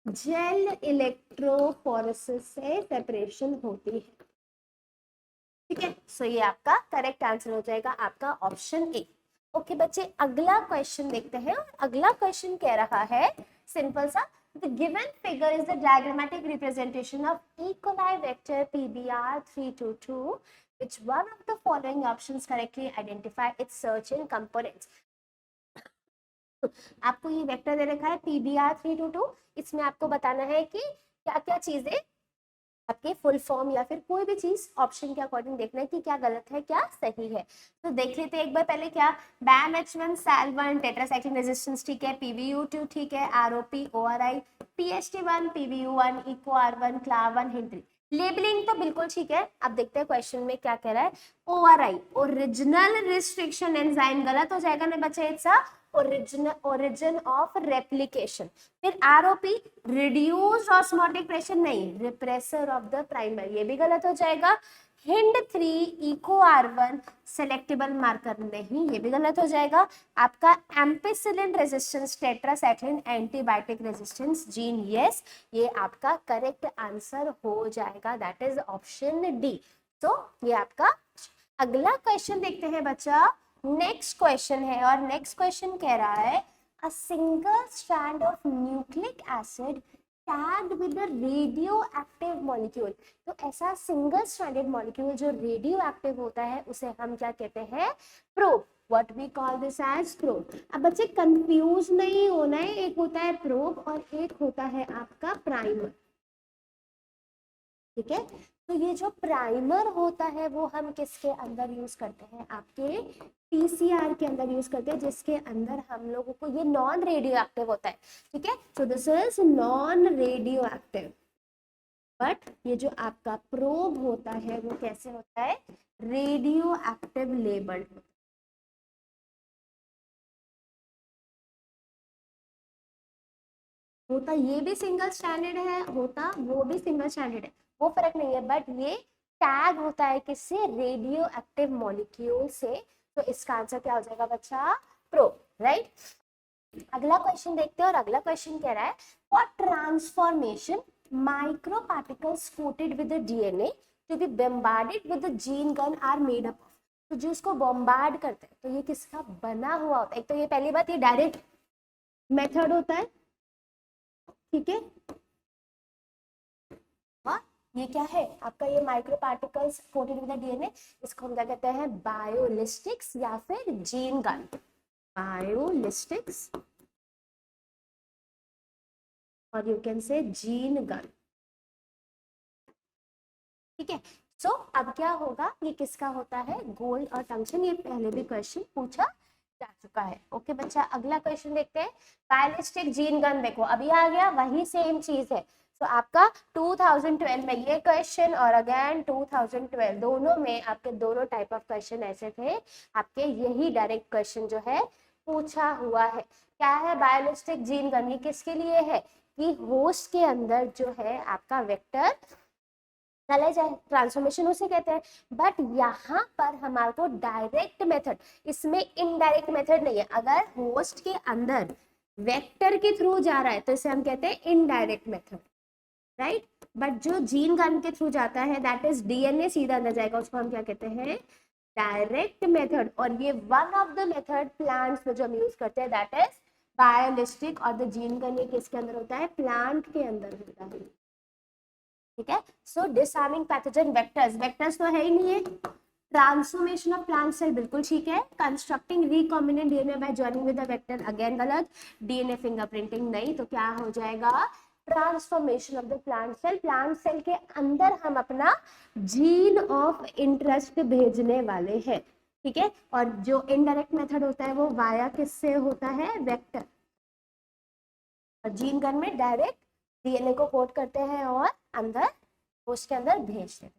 जेल इलेक्ट्रोफोरेसिस से सेपरेशन होती है। ठीक है, सो ये आपका करेक्ट आंसर हो जाएगा, आपका ऑप्शन ए। ओके बच्चे, अगला क्वेश्चन देखते हैं। अगला क्वेश्चन कह रहा है सिंपल सा, the given figure is the diagrammatic representation of E. coli vector PBR322, which one of the following options correctly identify its certain components। आपको ये वेक्टर दे रखा है PBR322, इसमें आपको बताना है कि क्या क्या चीजें आपके फुल फॉर्म या फिर कोई भी चीज ऑप्शन के अकॉर्डिंग देखना है कि क्या गलत है क्या सही है। तो देख लेते हैं एक बार पहले, क्या BAM-H1 SAL1 टेट्रासाइक्लिन रेजिस्टेंस ठीक है, PBU2 ठीक है, ROP ORI, PST1 PBU1 EcoR1 CLAR1 HIND3। Labelling तो बिल्कुल ठीक है। अब देखते हैं क्वेश्चन में क्या कह रहा है, ORI ओरिजिनल रिस्ट्रिक्शन एंजाइम गलत हो जाएगा ना बच्चे, इट्स origin of replication। फिर आरओपी रिड्यूस्ड ऑस्मोटिक प्रेशर नहीं, रिप्रेसर ऑफ द प्राइमर, ये भी गलत हो जाएगा। HIND3 EcoR1 सेलेक्टेबल मार्कर नहीं, ये भी गलत हो जाएगा। आपका ampicillin resistance tetracycline antibiotic resistance gene, yes, ये आपका करेक्ट आंसर हो जाएगा, दैट इज ऑप्शन डी। तो ये आपका। अगला क्वेश्चन देखते हैं बच्चा, नेक्स्ट क्वेश्चन है, और नेक्स्ट क्वेश्चन कह रहा है a single strand of nucleic acid tagged with the radioactive molecule. तो ऐसा सिंगल स्ट्रैंडेड मॉलिक्यूल जो रेडियो एक्टिव होता है उसे हम क्या कहते हैं, probe. What we call this as probe. अब बच्चे कंफ्यूज नहीं होना है, एक होता है प्रोब और एक होता है आपका प्राइमर। ठीक है, तो ये जो प्राइमर होता है वो हम किसके अंदर यूज करते हैं, आपके पीसीआर के अंदर यूज करते हैं, जिसके अंदर हम लोगों को ये नॉन रेडियो एक्टिव होता है। ठीक है, so this is non radio active. But ये जो आपका प्रोब होता है वो कैसे होता है, रेडियो एक्टिव लेबल्ड। होता ये भी सिंगल स्टैंडर्ड है, होता वो भी सिंगल स्टैंडर्ड है, वो फर्क नहीं है, बट ये टैग होता है किससे, रेडियो एक्टिव मॉलिक्यूल से। तो इसका आंसर क्या हो जाएगा बच्चा, प्रो, राइट। अगला क्वेश्चन देखते हैं, और अगला क्वेश्चन कह रहा है for transformation micro particles coated with DNA to be bombarded with gene gun are made up of. तो जो उसको बम्बार्ड करते हैं तो ये किसका बना हुआ होता है, एक तो ये पहली बात ये डायरेक्ट मेथड होता है, ठीक है, ये क्या है आपका, ये micro particles coated with DNA, इसको हम क्या कहते हैं, बायोलिस्टिक्स या फिर जीन गन, बायोलिस्टिक्स और you can say gene gun, ठीक है। सो अब क्या होगा, ये किसका होता है, गोल्ड और टंगस्टन, ये पहले भी क्वेश्चन पूछा जा चुका है। ओके बच्चा, अगला क्वेश्चन देखते हैं, बायोलिस्टिक जीन गन, देखो अभी आ गया, वही सेम चीज है। तो आपका 2012 में ये क्वेश्चन और अगेन 2012 दोनों में आपके दोनों टाइप ऑफ क्वेश्चन ऐसे थे, आपके यही डायरेक्ट क्वेश्चन जो है पूछा हुआ है। क्या है बायोलिस्टिक जीन गन, ये किसके लिए है कि होस्ट के अंदर जो है आपका वेक्टर चले जाए, ट्रांसफॉर्मेशन उसे कहते हैं। बट यहाँ पर हमारे को डायरेक्ट मेथड, इसमें इनडायरेक्ट मेथड नहीं है। अगर होस्ट के अंदर वेक्टर के थ्रू जा रहा है तो इसे हम कहते हैं इनडायरेक्ट मेथड, राइट। बट जो जीन गन के थ्रू जाता है दैट इज डीएनए सीधा अंदर जाएगा, उसको हम क्या कहते हैं, डायरेक्ट मेथड। और ये one of the method plants में जो हम यूज करते हैं दैट इज बायोलिस्टिक, और द जीन गन ये किसके अंदर होता है, प्लांट के अंदर होता है, ठीक है। सो डिसआर्मिंग पैथोजन वेक्टर्स, वेक्टर्स तो है ही नहीं है, ट्रांसफॉर्मेशन ऑफ प्लांट सेल बिल्कुल ठीक है, constructing recombinant DNA by joining with the vector again गलत, डीएनए फिंगरप्रिंटिंग नहीं, तो क्या हो जाएगा, transformation of the plant cell के अंदर हम अपना जीन ऑफ इंटरेस्ट भेजने वाले हैं, ठीक है। और जो इनडायरेक्ट मेथड होता है वो वाया किससे होता है, वेक्टर, और जीन गन में डायरेक्ट डीएनए को कोड करते हैं और अंदर उसके अंदर भेज देते हैं,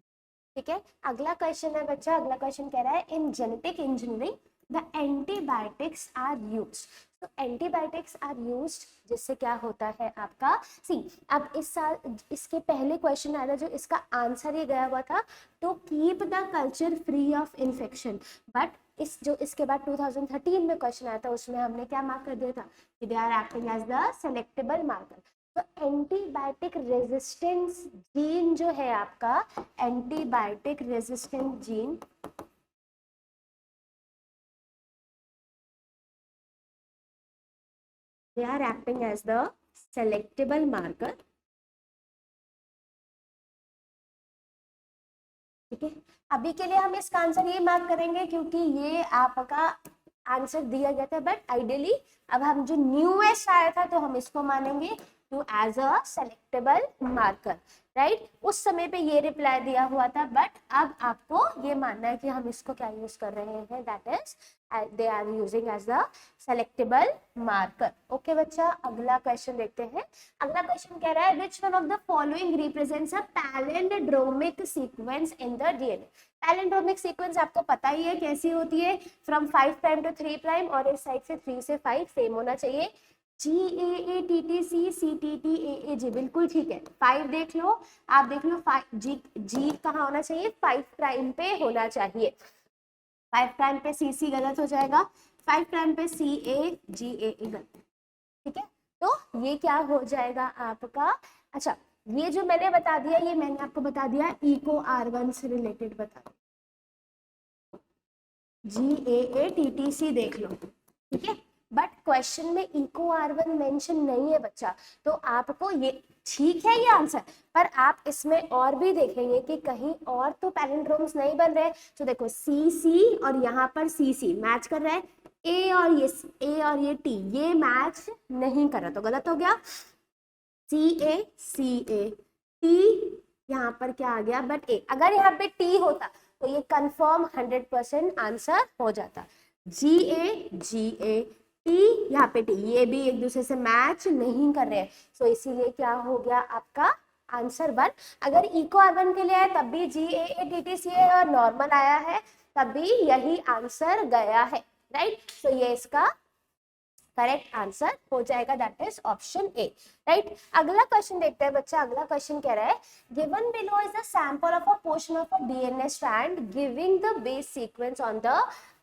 ठीक है। अगला क्वेश्चन है बच्चा, अगला क्वेश्चन कह रहा है in genetic engineering the antibiotics are used. तो एंटीबायोटिक्स आर यूज्ड जिससे क्या होता है आपका, सी अब इस साल इसके पहले क्वेश्चन आया था जो इसका आंसर ये गया हुआ था, to keep the culture free of infection. But इस जो इसके बाद 2013 में क्वेश्चन आया था उसमें हमने क्या मार्क कर दिया था कि they are acting as the selectable marker. तो एंटीबायोटिक रेजिस्टेंस जीन जो है आपका, antibiotic resistant gene they are acting as the selectable marker, ठीक है। अभी के लिए हम इसका आंसर ये मार्क करेंगे क्योंकि ये आपका आंसर दिया गया था, बट आइडियली अब हम जो न्यूएस्ट आया था तो हम इसको मानेंगे to as a selectable marker, right. उस समय पे ये रिप्लाई दिया हुआ था, बट अब आपको ये मानना है कि हम इसको क्या यूज कर रहे हैं, that is they are using as a selectable marker. Okay बच्चा, अगला क्वेश्चन देखते हैं। अगला क्वेश्चन कह रहा है which one of the following represents a palindromic sequence in the DNA. Palindromic sequence आपको पता ही है कैसी होती है, फ्रॉम 5 प्राइम टू 3 प्राइम, और इस साइड से 3 से 5 सेम होना चाहिए। GAATTC CTTAAG बिल्कुल ठीक है। 5 देख लो, आप देख लो 5 जी कहाँ होना चाहिए, 5 प्राइम पे होना चाहिए। 5 प्राइम पे CC गलत हो जाएगा, 5 प्राइम पे CAGAA गलत, ठीक है। तो ये क्या हो जाएगा आपका, अच्छा ये जो मैंने बता दिया ये मैंने आपको बता दिया इको R1 से रिलेटेड बता दिया, GAATTC देख लो, ठीक है। बट क्वेश्चन में इको R1 मेंशन नहीं है बच्चा, तो आपको ये ठीक है ये आंसर, पर आप इसमें और भी देखेंगे कि कहीं और तो पैलिंड्रोम्स नहीं बन रहे। तो देखो CC और यहाँ पर CC मैच कर रहा है, A और ये T ये मैच नहीं कर रहा, तो गलत हो गया। CA T यहाँ पर क्या आ गया, बट A, अगर यहाँ पे T होता तो ये कंफर्म 100% आंसर हो जाता। GA T यहाँ पे T ये भी एक दूसरे से मैच नहीं कर रहे हैं, सो इसीलिए क्या हो गया आपका आंसर 1। अगर इको R1 के लिए है तब भी GAATTC है, और नॉर्मल आया है तब भी यही आंसर गया है, राइट। सो ये इसका करेक्ट आंसर हो जाएगा that is option A, right. अगला क्वेश्चन देखते हैं बच्चा। अगला क्वेश्चन कह रहा है given below is the sample of a portion of a DNA strand giving the base sequence on the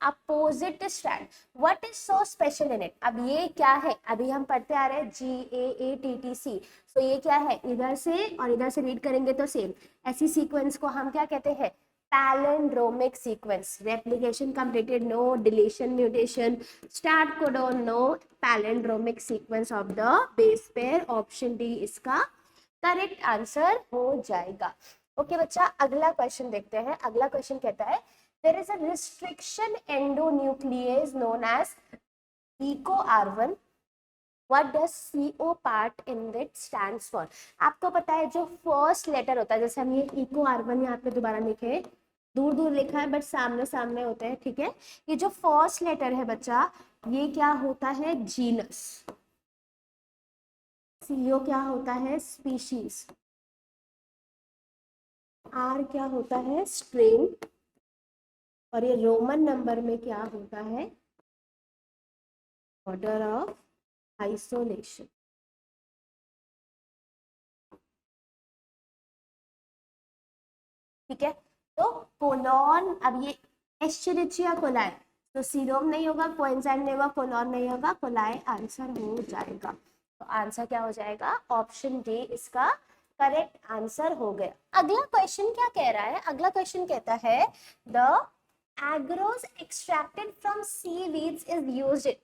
opposite strand, what is so special in it. अब ये क्या है, अभी हम पढ़ते आ रहे हैं GAATTC, तो ये क्या है, इधर से और इधर से रीड करेंगे तो सेम, ऐसी सीक्वेंस को हम क्या कहते हैं, palindromic sequence, replication completed no, deletion mutation, start codon no, palindromic sequence of the base pair, option D इसका करेक्ट आंसर हो जाएगा। ओके बच्चा, अगला क्वेश्चन देखते हैं। अगला क्वेश्चन कहता है there is a restriction endonuclease known as EcoR1, what does CO part in it stands for। आपको पता है जो फर्स्ट लेटर होता है, जैसे हम ये EcoR1 यहाँ पे दोबारा लिखे, दूर दूर लिखा है बट सामने सामने होते हैं, ठीक है। ये जो फर्स्ट लेटर है बच्चा, ये क्या होता है, जीनस। CO क्या होता है, स्पीशीज। R क्या होता है, स्ट्रेन। और ये रोमन नंबर में क्या होता है, ऑर्डर ऑफ आइसोलेशन। ठीक है, तो कोलॉन, अब ये एस्चेरिचिया कोलाई, तो सीरोम नहीं होगा, कोएंजाइम नहीं होगा, कोलॉन नहीं होगा, कोलाई आंसर हो जाएगा। तो आंसर क्या हो जाएगा, ऑप्शन डी इसका करेक्ट आंसर हो गया। अगला क्वेश्चन क्या कह रहा है, अगला क्वेश्चन कहता है the agarose extracted from seaweeds is used in,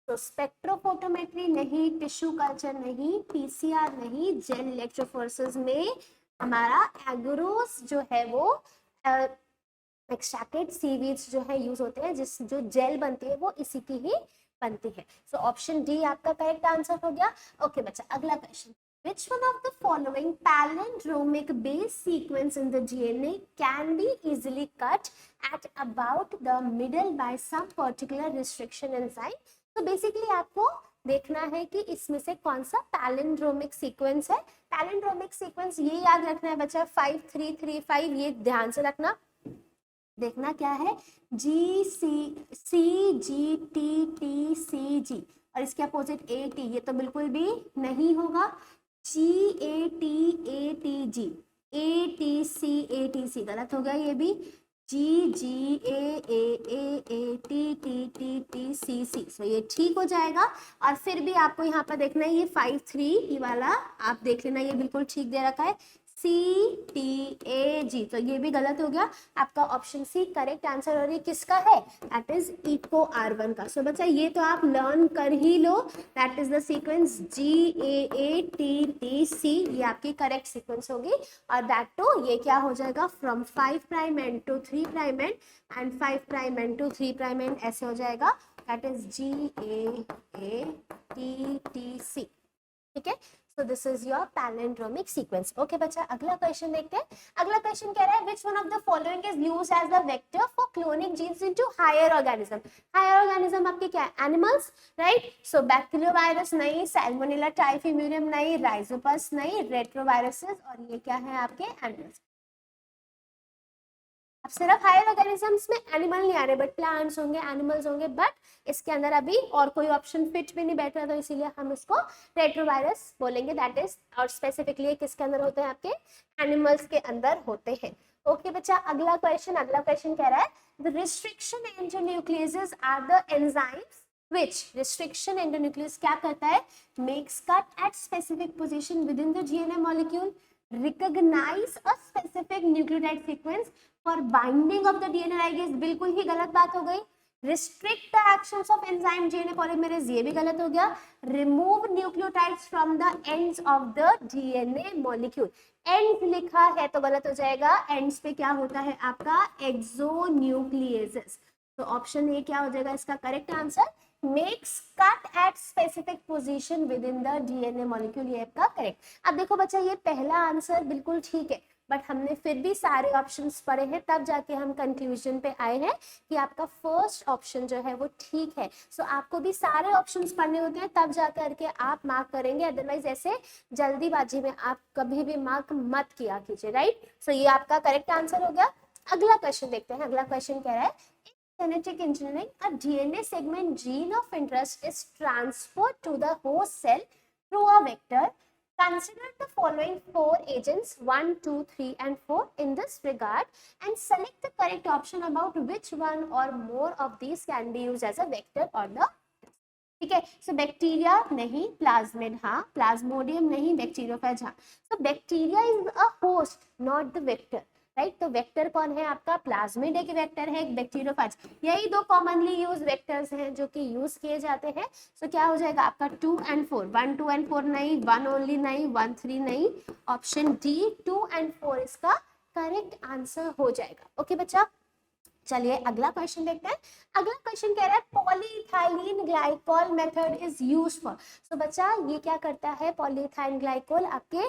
तो स्पेक्ट्रोफोटोमेट्री नहीं, टिश्यू कल्चर नहीं, पीसीआर नहीं, जेल इलेक्ट्रोफोरेसिस में हमारा एग्रोस जो है वो एक्सट्रैक्टेड सीवीड्स जो है यूज होते हैं, जिस जो जेल बनती है वो इसी की ही बनती है। सो ऑप्शन डी आपका करेक्ट आंसर हो गया। ओके बच्चा, अगला question, which one of the following palindromic base sequence in the DNA can be easily cut at about the middle by some particular restriction enzyme। तो basically आपको देखना है कि इसमें से कौन सा पैलिंड्रोमिक सीक्वेंस है। पैलिंड्रोमिक सीक्वेंस ये याद रखना है बच्चा, 5335, ये ध्यान से रखना। देखना क्या है, GCGTTCG और इसके अपोजिट AT, ये तो बिल्कुल भी नहीं होगा। GATATG, ATCATC गलत हो गया, ये भी GGAAAATTTTCC, सो ये ठीक हो जाएगा। और फिर भी आपको यहाँ पर देखना है, ये 53 वाला आप देख लेना, ये बिल्कुल ठीक दे रखा है, CTAG, तो ये भी गलत हो गया। आपका ऑप्शन सी करेक्ट आंसर, और ये किसका है, दैट इज EcoR1 का। सो बच्चा ये तो आप लर्न कर ही लो, that is the sequence GAATTC, ये आपकी करेक्ट सीक्वेंस होगी। और दैट टू ये क्या हो जाएगा, from 5 prime end to 3 prime end 5 prime end to 3 prime end, ऐसे हो जाएगा, दैट इज GAATTC। ठीक है, so this is your palindromic sequence। okay बच्चा, अगला क्वेश्चन देखते हैं। अगला क्वेश्चन कह रहा है which one of the following is used as the vector for cloning genes into higher organism। higher organism आपके क्या है, animals, right। so bacteriovirus नहीं, salmonella typhimurium नहीं, rhizopus नहीं, retroviruses, और ये क्या है आपके animals। अब सिर्फ हायर ऑर्गेनिजम्स में एनिमल नहीं आ रहे, बट प्लांट्स होंगे, एनिमल्स होंगे, बट इसके अंदर अभी और कोई ऑप्शन फिट भी नहीं बैठ रहा, तो इसीलिए हम इसको रेट्रोवायरस बोलेंगे, दैट इज, और स्पेसिफिकली किसके अंदर होते हैं, आपके एनिमल्स के अंदर होते हैं। ओके बच्चा, अगला क्वेश्चन कह रहा है the restriction endonucleases are the enzymes which restriction endonuclease क्या करता है, makes cut at specific position within the DNA molecule, recognize a specific nucleotide sequence for binding of the DNA ligase, बिल्कुल ही गलत बात हो गई। restrict the actions of enzyme DNA polymerase, ये भी गलत हो गया। remove nucleotides from the ends of the DNA molecule, ends लिखा है तो गलत हो जाएगा, ends पे क्या होता है आपका exonucleases, तो ऑप्शन ए क्या हो जाएगा इसका correct answer, makes cut at specific position within the DNA molecule, ये आपका करेक्ट। अब देखो बच्चा, ये पहला आंसर बिल्कुल ठीक है, बट हमने फिर भी सारे ऑप्शंस पढ़े हैं, तब जाके हम कंक्लूजन पे आए हैं कि आपका फर्स्ट ऑप्शन जो है वो ठीक है। सो आपको भी सारे ऑप्शंस पढ़ने होते हैं, तब जा करके आप मार्क करेंगे, अदरवाइज ऐसे जल्दीबाजी में आप कभी भी मार्क मत किया कीजिए, राइट। सो ये आपका करेक्ट आंसर हो गया। अगला क्वेश्चन देखते हैं। अगला क्वेश्चन कह रहा है genetic engineering, a DNA segment gene of interest is transferred to the host cell through a vector. Consider the following 4 agents 1, 2, 3 and 4 in this regard and select the correct option about which one or more of these can be used as a vector or the. ठीक है, so bacteria नहीं, plasmid हाँ, Plasmodium नहीं, bacteriophage हाँ. So bacteria is a host not the vector, right. तो vector कौन है आपका, प्लाज्मिड एक वेक्टर है, एक बैक्टीरियोफेज. यही दो कॉमनली यूज वेक्टर्स हैं जो कि यूज किए जाते हैं. सो क्या हो जाएगा आपका 2 and 4, 1, 2 and 4 नहीं, 1 ओनली नहीं, 1, 3 नहीं. ऑप्शन डी 2 and 4 इसका करेक्ट आंसर हो जाएगा. ओके बच्चा, चलिए अगला क्वेश्चन देखते हैं. अगला क्वेश्चन कह रहा है polyethylene glycol method is used for. So बच्चा ये क्या करता है, पॉलीइथाइलिन ग्लाइकोल आपके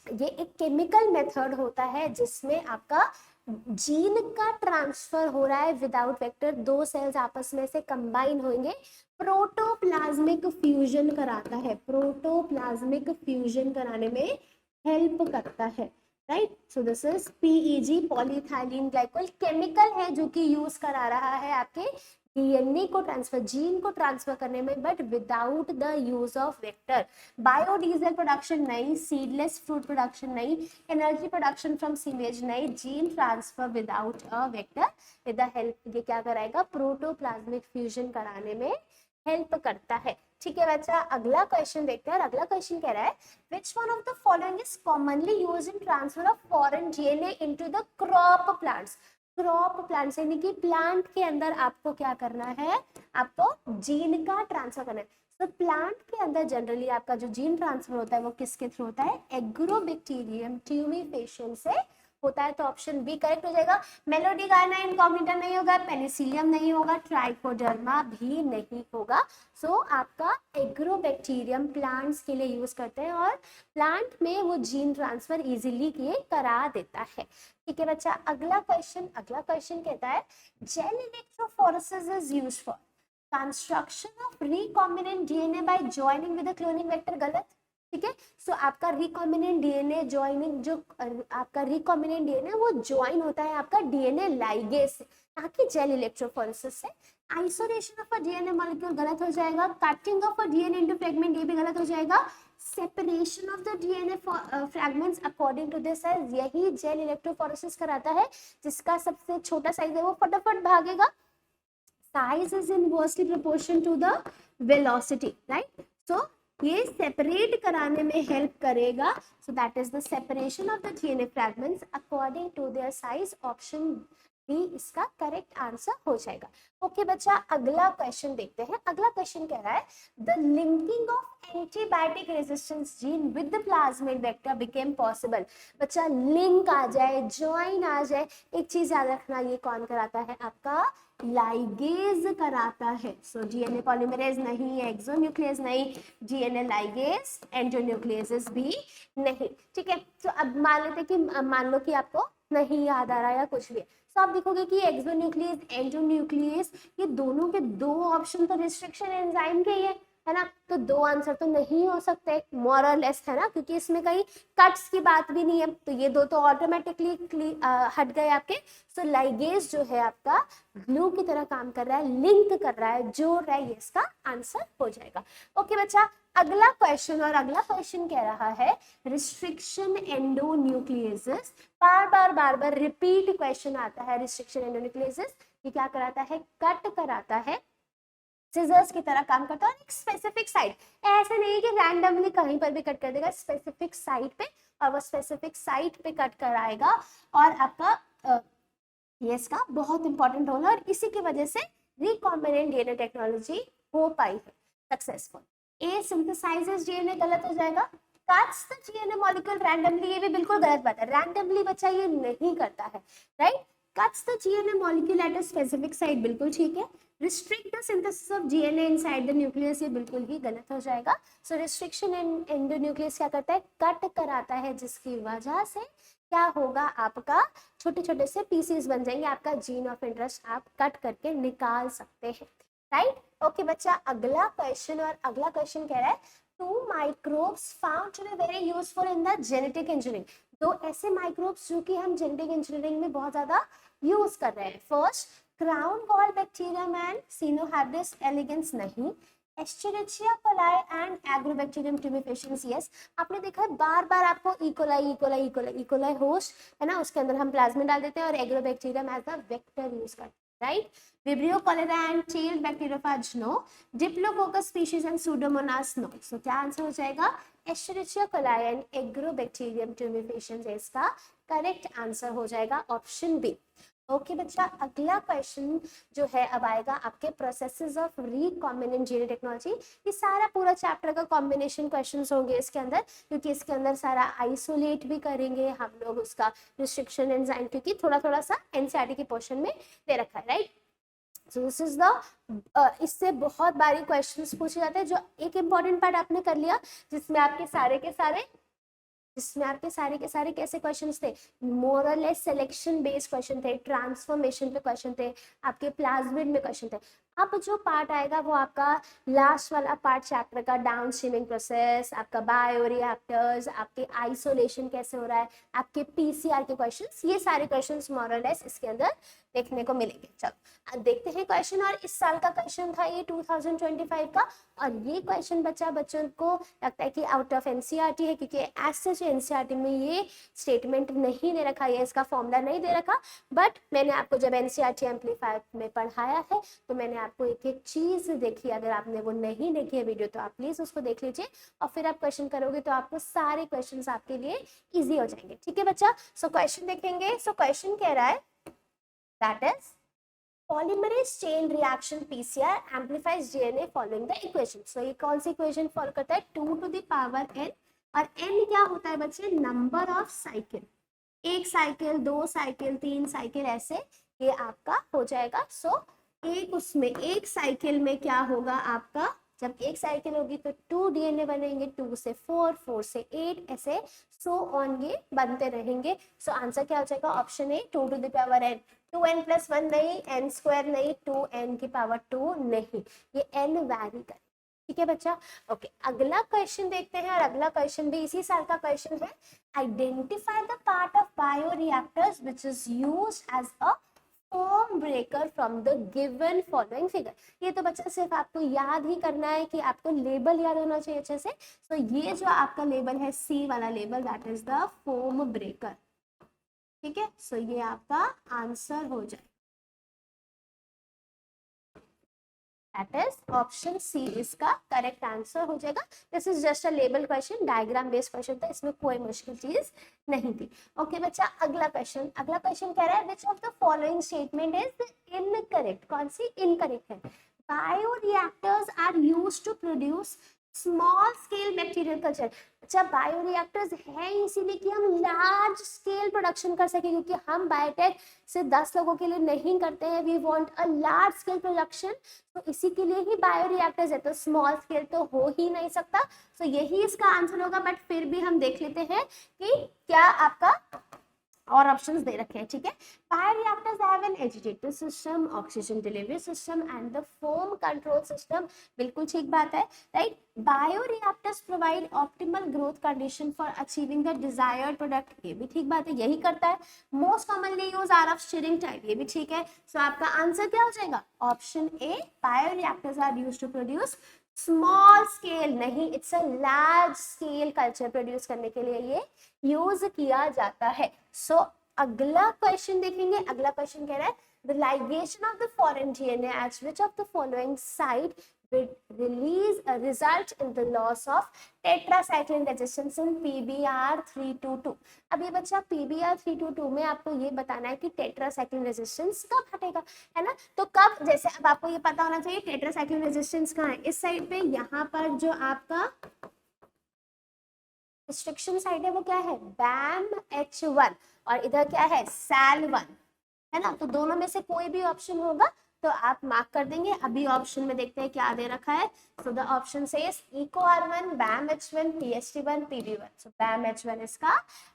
ये एक केमिकल मेथड होता है जिसमें आपका जीन का ट्रांसफर हो रहा है विदाउट वेक्टर. 2 सेल्स आपस में से कंबाइन होंगे, प्रोटोप्लाज्मिक फ्यूजन कराता है, प्रोटोप्लाज्मिक फ्यूजन कराने में हेल्प करता है, right. So this is PEG, polyethylene glycol. Chemical है जो कि यूज करा रहा है आपके डीएनए को ट्रांसफर, जीन को ट्रांसफर करने में, but without the use of vector. Biodiesel production नहीं, सीडलेस फ्रूट प्रोडक्शन नहीं, एनर्जी प्रोडक्शन फ्रॉम सीवेज नहीं, gene transfer without a vector with the help. ये क्या कराएगा, प्रोटोप्लाज्मिक फ्यूजन कराने में हेल्प करता है. ठीक है बच्चा, अगला क्वेश्चन देखते हैं. और अगला क्वेश्चन कह रहा है which one of the following is commonly used in transfer of foreign DNA into the crop plants. Crop plants यानी कि प्लांट के अंदर आपको क्या करना है, आपको जीन का ट्रांसफर करना है. तो प्लांट के अंदर जनरली आपका जो जीन ट्रांसफर होता है वो किसके थ्रू होता है, एग्रोबैक्टीरियम ट्यूमिफेशियन से होता है. तो ऑप्शन बी करेक्ट हो जाएगा. मेलोडिगाना इनकॉग्निटा नहीं होगा, पेनिसिलियम नहीं होगा, ट्राइकोडर्मा भी नहीं होगा. सो आपका एग्रोबैक्टीरियम प्लांट्स के लिए यूज करते हैं और प्लांट में वो जीन ट्रांसफर इजीली किए करा देता है. ठीक है बच्चा, अगला क्वेश्चन कहता है gel electrophoresis is used for construction of recombinant DNA by joining with the cloning vector. गलत. ठीक है, सो आपका रिकॉम्बिनेंट डीएनए जॉइनिंग, जो आपका रिकॉम्बिनेंट डीएनए वो ज्वाइन होता है आपका डीएनए लाइगेज से, ना कि जेल इलेक्ट्रोफोरेसिस से. Isolation of a DNA molecule गलत हो जाएगा. Cutting of a DNA into fragment ये भी गलत हो जाएगा. Separation of the DNA fragments according to this size, यही जेल इलेक्ट्रोफोरेसिस कराता है. जिसका सबसे छोटा साइज है वो फटाफट भागेगा. Size is inversely proportion to the velocity, right. So ये सेपरेट कराने में हेल्प करेगा. So that is the separation of the DNA fragments according to their size. Option B इसका करेक्ट आंसर हो जाएगा. ओके बच्चा, अगला क्वेश्चन देखते हैं. अगला क्वेश्चन कह रहा है the linking of antibiotic resistance gene with the plasmid vector became possible. बच्चा लिंक आ जाए, ज्वाइन आ जाए, एक चीज याद रखना, ये कौन कराता है, आपका लाइगेज कराता है. सो डीएनए पॉलीमरेज नहीं, एक्सोन्यूक्लियस नहीं, डीएनए लाइगेज, एंडोन्यूक्लियस भी नहीं. ठीक है, तो अब मान लेते कि मान लो कि आपको नहीं याद आ रहा या कुछ भी, तो आप देखोगे कि एक्सोन्यूक्लियस, एंडोन्यूक्लियस, ये दोनों के 2 ऑप्शन तो रिस्ट्रिक्शन एंजाइम के ही है ना. तो 2 आंसर तो नहीं हो सकते मोर और लेस, है ना, क्योंकि इसमें कहीं कट्स की बात भी नहीं है. तो ये 2 तो ऑटोमेटिकली हट गए आपके. सो लाइगेज जो है आपका ग्लू की तरह काम कर रहा है, लिंक कर रहा है, जोड़ रहा है, ये इसका आंसर हो जाएगा. ओके बच्चा, अगला क्वेश्चन. और अगला क्वेश्चन कह रहा है रिस्ट्रिक्शन एंडोन्यूक्लियसिस. बार बार रिपीट क्वेश्चन आता है. रिस्ट्रिक्शन एंडोन्यूक्लियसिस ये क्या कराता है, कट कराता है, सिजर्स की तरह काम करता है. और एक स्पेसिफिक साइट, ऐसे नहीं कि रैंडमली कहीं पर भी कट कर देगा, स्पेसिफिक साइट पे, और वो स्पेसिफिक साइट पे कट कराएगा. और आपका ये इसका बहुत इंपॉर्टेंट रोल है और इसी की वजह से रिकॉम्बिनेंट डीएनए टेक्नोलॉजी हो पाई है सक्सेसफुल. ए सिंथेसाइजेस डीएनए गलत हो जाएगा. Cuts the DNA molecule randomly, ये भी बिल्कुल गलत बात है. रैंडमली बच्चा ये नहीं करता है, right. cuts the DNA molecule at a specific site, बिल्कुल ठीक है. restrict the synthesis of DNA inside the nucleus, ये बिल्कुल ही गलत हो जाएगा. so restriction endonuclease क्या करता है, कट कराता है, जिसकी वजह से क्या होगा, आपका छोटे छोटे से पीसेस बन जाएंगे, आपका जीन ऑफ इंटरेस्ट आप कट करके निकाल सकते हैं, राइट. ओके बच्चा, अगला क्वेश्चन. और अगला क्वेश्चन कह रहा है 2 microbes found to be very useful in the genetic engineering. 2 ऐसे माइक्रोब्स जो कि हम जेनेटिक इंजीनियरिंग में बहुत ज्यादा यूज कर रहे हैं. First crown gall bacterium and caenorhabditis elegans नहीं, escherichia coli and agrobacterium tumefaciens yes. आपने देखा है बार बार आपको इकोलाई होस्ट है ना, उसके अंदर हम प्लाज्मिड डाल देते हैं और agrobacterium as a vector use करते हैं, right. Vibrio cholerae and tailed bacteriophage no, diplococcus species and pseudomonas no. So क्या आंसर हो जाएगा, escherichia coli and agrobacterium tumefaciens इसका करेक्ट आंसर हो जाएगा ऑप्शन बी। ओके बच्चा, अगला क्वेश्चन जो है अब आएगा आपके processes of recombinant gene technology. ये सारा पूरा चैप्टर का कॉम्बिनेशन क्वेश्चंस होंगे इसके अंदर, क्योंकि इसके अंदर सारा आइसोलेट भी करेंगे हम लोग उसका रिस्ट्रिक्शन एंजाइम, क्योंकि थोड़ा थोड़ा सा एनसीईआरटी के पोर्शन में दे रखा है, right. So this is the इससे बहुत बारी क्वेश्चंस पूछे जाते हैं। जो एक इंपॉर्टेंट पार्ट आपने कर लिया जिसमें आपके सारे के सारे कैसे क्वेश्चंस थे, मोरलेस सिलेक्शन बेस्ड क्वेश्चन थे, ट्रांसफॉर्मेशन पे क्वेश्चन थे, आपके प्लाज्मिड में क्वेश्चन थे। अब जो पार्ट आएगा वो आपका लास्ट वाला पार्ट चैप्टर का, डाउन स्ट्रीमिंग प्रोसेस, आपका बायोरिएक्टर्स, आपके आइसोलेशन कैसे हो रहा है, आपके पीसीआर के क्वेश्चंस, ये सारे क्वेश्चंस मोरलेस इसके अंदर देखने को मिलेंगे। चलो अब देखते हैं क्वेश्चन, और इस साल का क्वेश्चन था ये 2025 का, और ये क्वेश्चन बच्चों को लगता है कि आउट ऑफ एनसीईआरटी है, क्योंकि एज सच एनसीईआरटी में ये स्टेटमेंट नहीं दे रखा, ये इसका फॉर्मूला नहीं दे रखा, बट मैंने आपको जब एनसीईआरटी एम्पलीफायर में पढ़ाया है तो मैंने आपको एक एक चीज देखी। अगर आपने वो नहीं देखी है वीडियो तो आप प्लीज उसको देख लीजिए, और फिर आप क्वेश्चन करोगे तो आपको सारे क्वेश्चंस आपके लिए इजी हो जाएंगे, ठीक है बच्चा। सो क्वेश्चन देखेंगे। सो क्वेश्चन कह रहा है that is polymerase chain reaction PCR amplifies DNA following the equation। so ये कौन सी इक्वेशन फॉलो करता है, 2 to the power n, और n क्या होता है बच्चे, नंबर ऑफ साइकिल, एक साइकिल, दो साइकिल, तीन साइकिल, ऐसे ये आपका हो जाएगा। सो एक उसमें एक साइकिल में क्या होगा आपका, जब एक साइकिल होगी तो 2 डीएनए बनेंगे, 2 से 4, 4 से 8, ऐसे सो ऑन ये बनते रहेंगे। सो आंसर क्या हो जाएगा, option A 2 to the power n। 2n+1 नहीं, n² नहीं, 2n की पावर 2 नहीं, ये n वैरी करे, ठीक है बच्चा। ओके, अगला क्वेश्चन देखते हैं, और अगला क्वेश्चन भी इसी साल का क्वेश्चन है। Identify the part of bioreactors which is used as a foam breaker from the given following figure. ये तो बच्चा सिर्फ आपको याद ही करना है कि आपको लेबल याद होना चाहिए अच्छे से। तो ये जो आपका लेबल है सी वाला label, that is the foam breaker, ठीक है। सो ये आपका आंसर हो जाए, दैट इज ऑप्शन सी इसका करेक्ट आंसर हो जाएगा। This is just a label question, diagram based question था, इसमें कोई मुश्किल चीज नहीं थी। ओके बच्चा, अगला क्वेश्चन कह रहा है which of the following statement is incorrect. कौन सी इनकरेक्ट है, bioreactors are used to produce small scale bacterial culture. अच्छा, बायोरिएक्टर्स है इसीलिए कि हम लार्ज स्केल प्रोडक्शन कर सके, क्योंकि हम बायोटेक से 10 लोगों के लिए नहीं करते हैं, we want a large scale production, तो इसी के लिए ही बायोरिएक्टर्स है। तो स्मॉल स्केल तो हो ही नहीं सकता, तो यही इसका आंसर होगा। बट फिर भी हम देख लेते हैं कि क्या आपका और ऑप्शंस दे रखे हैं, ठीक है। Bioreactors have an agitator system, oxygen delivery system and the foam control system, बिल्कुल ठीक बात है, right. Bioreactors provide optimal growth condition for achieving the desired product, ये भी ठीक बात है, यही करता है। Most commonly use are of stirring type, ये भी ठीक है। सो आपका आंसर क्या हो जाएगा, option A, bioreactors are used to produce small scale, नहीं, it's a large scale culture produce करने के लिए ये यूज किया जाता है। सो अगला क्वेश्चन देखेंगे। अगला क्वेश्चन कह रहा है the ligation of the foreign DNA at which of the following site will release a result in the loss of tetracycline resistance in PBr322। अब ये बच्चा PBr322 में आपको ये बताना है कि टेट्रासाइक्लिन रेजिस्टेंस कब हटेगा, है ना। तो कब, जैसे अब आपको ये पता होना चाहिए टेट्रासाइक्लिन रेजिस्टेंस कहाँ है, इस साइड पे, यहाँ पर जो आपका रिस्ट्रिक्शन साइड है वो क्या है, BAMH1, और इधर क्या है, SAL1, है ना। तो दोनों में से कोई भी ऑप्शन होगा तो आप मार्क कर देंगे। अभी ऑप्शन में देखते हैं क्या दे रखा है। So the option says EcoR1, BAMH1, PST1, PB1। So BAMH1 इसका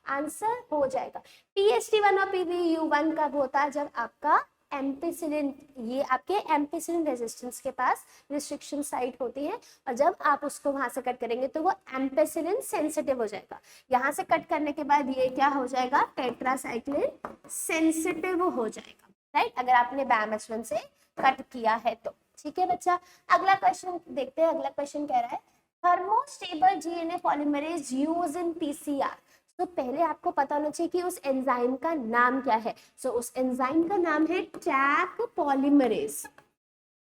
आंसर हो जाएगा। PST1 और PBU1 कब होता है, जब आपका एम्पिसिलिन, ये आपके एम्पिसिलिन रेजिस्टेंस के पास रिस्ट्रिक्शन साइट होती है, और जब आप उसको वहां से कट करेंगे तो वो एम्पिसिलिन सेंसिटिव हो जाएगा। यहाँ से कट करने के बाद ये क्या हो जाएगा, टेट्रासाइक्लिन सेंसिटिव हो जाएगा, राइट, अगर आपने BAM-H1 से कट किया है तो। ठीक है बच्चा, अगला क्वेश्चन देखते हैं। अगला क्वेश्चन कह रहा है thermostable DNA polymerase use in PCR। तो पहले आपको पता होना चाहिए कि उस एंजाइम का नाम क्या है। सो उस एंजाइम का नाम है Taq polymerase.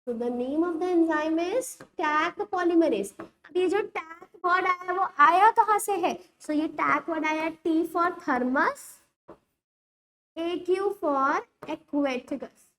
So the name of the enzyme is Taq polymerase. अब ये जो टैक वर्ड आया वो आया कहाँ से है? So ये टैक वर्ड आया T for thermos, AQ for aquaticus.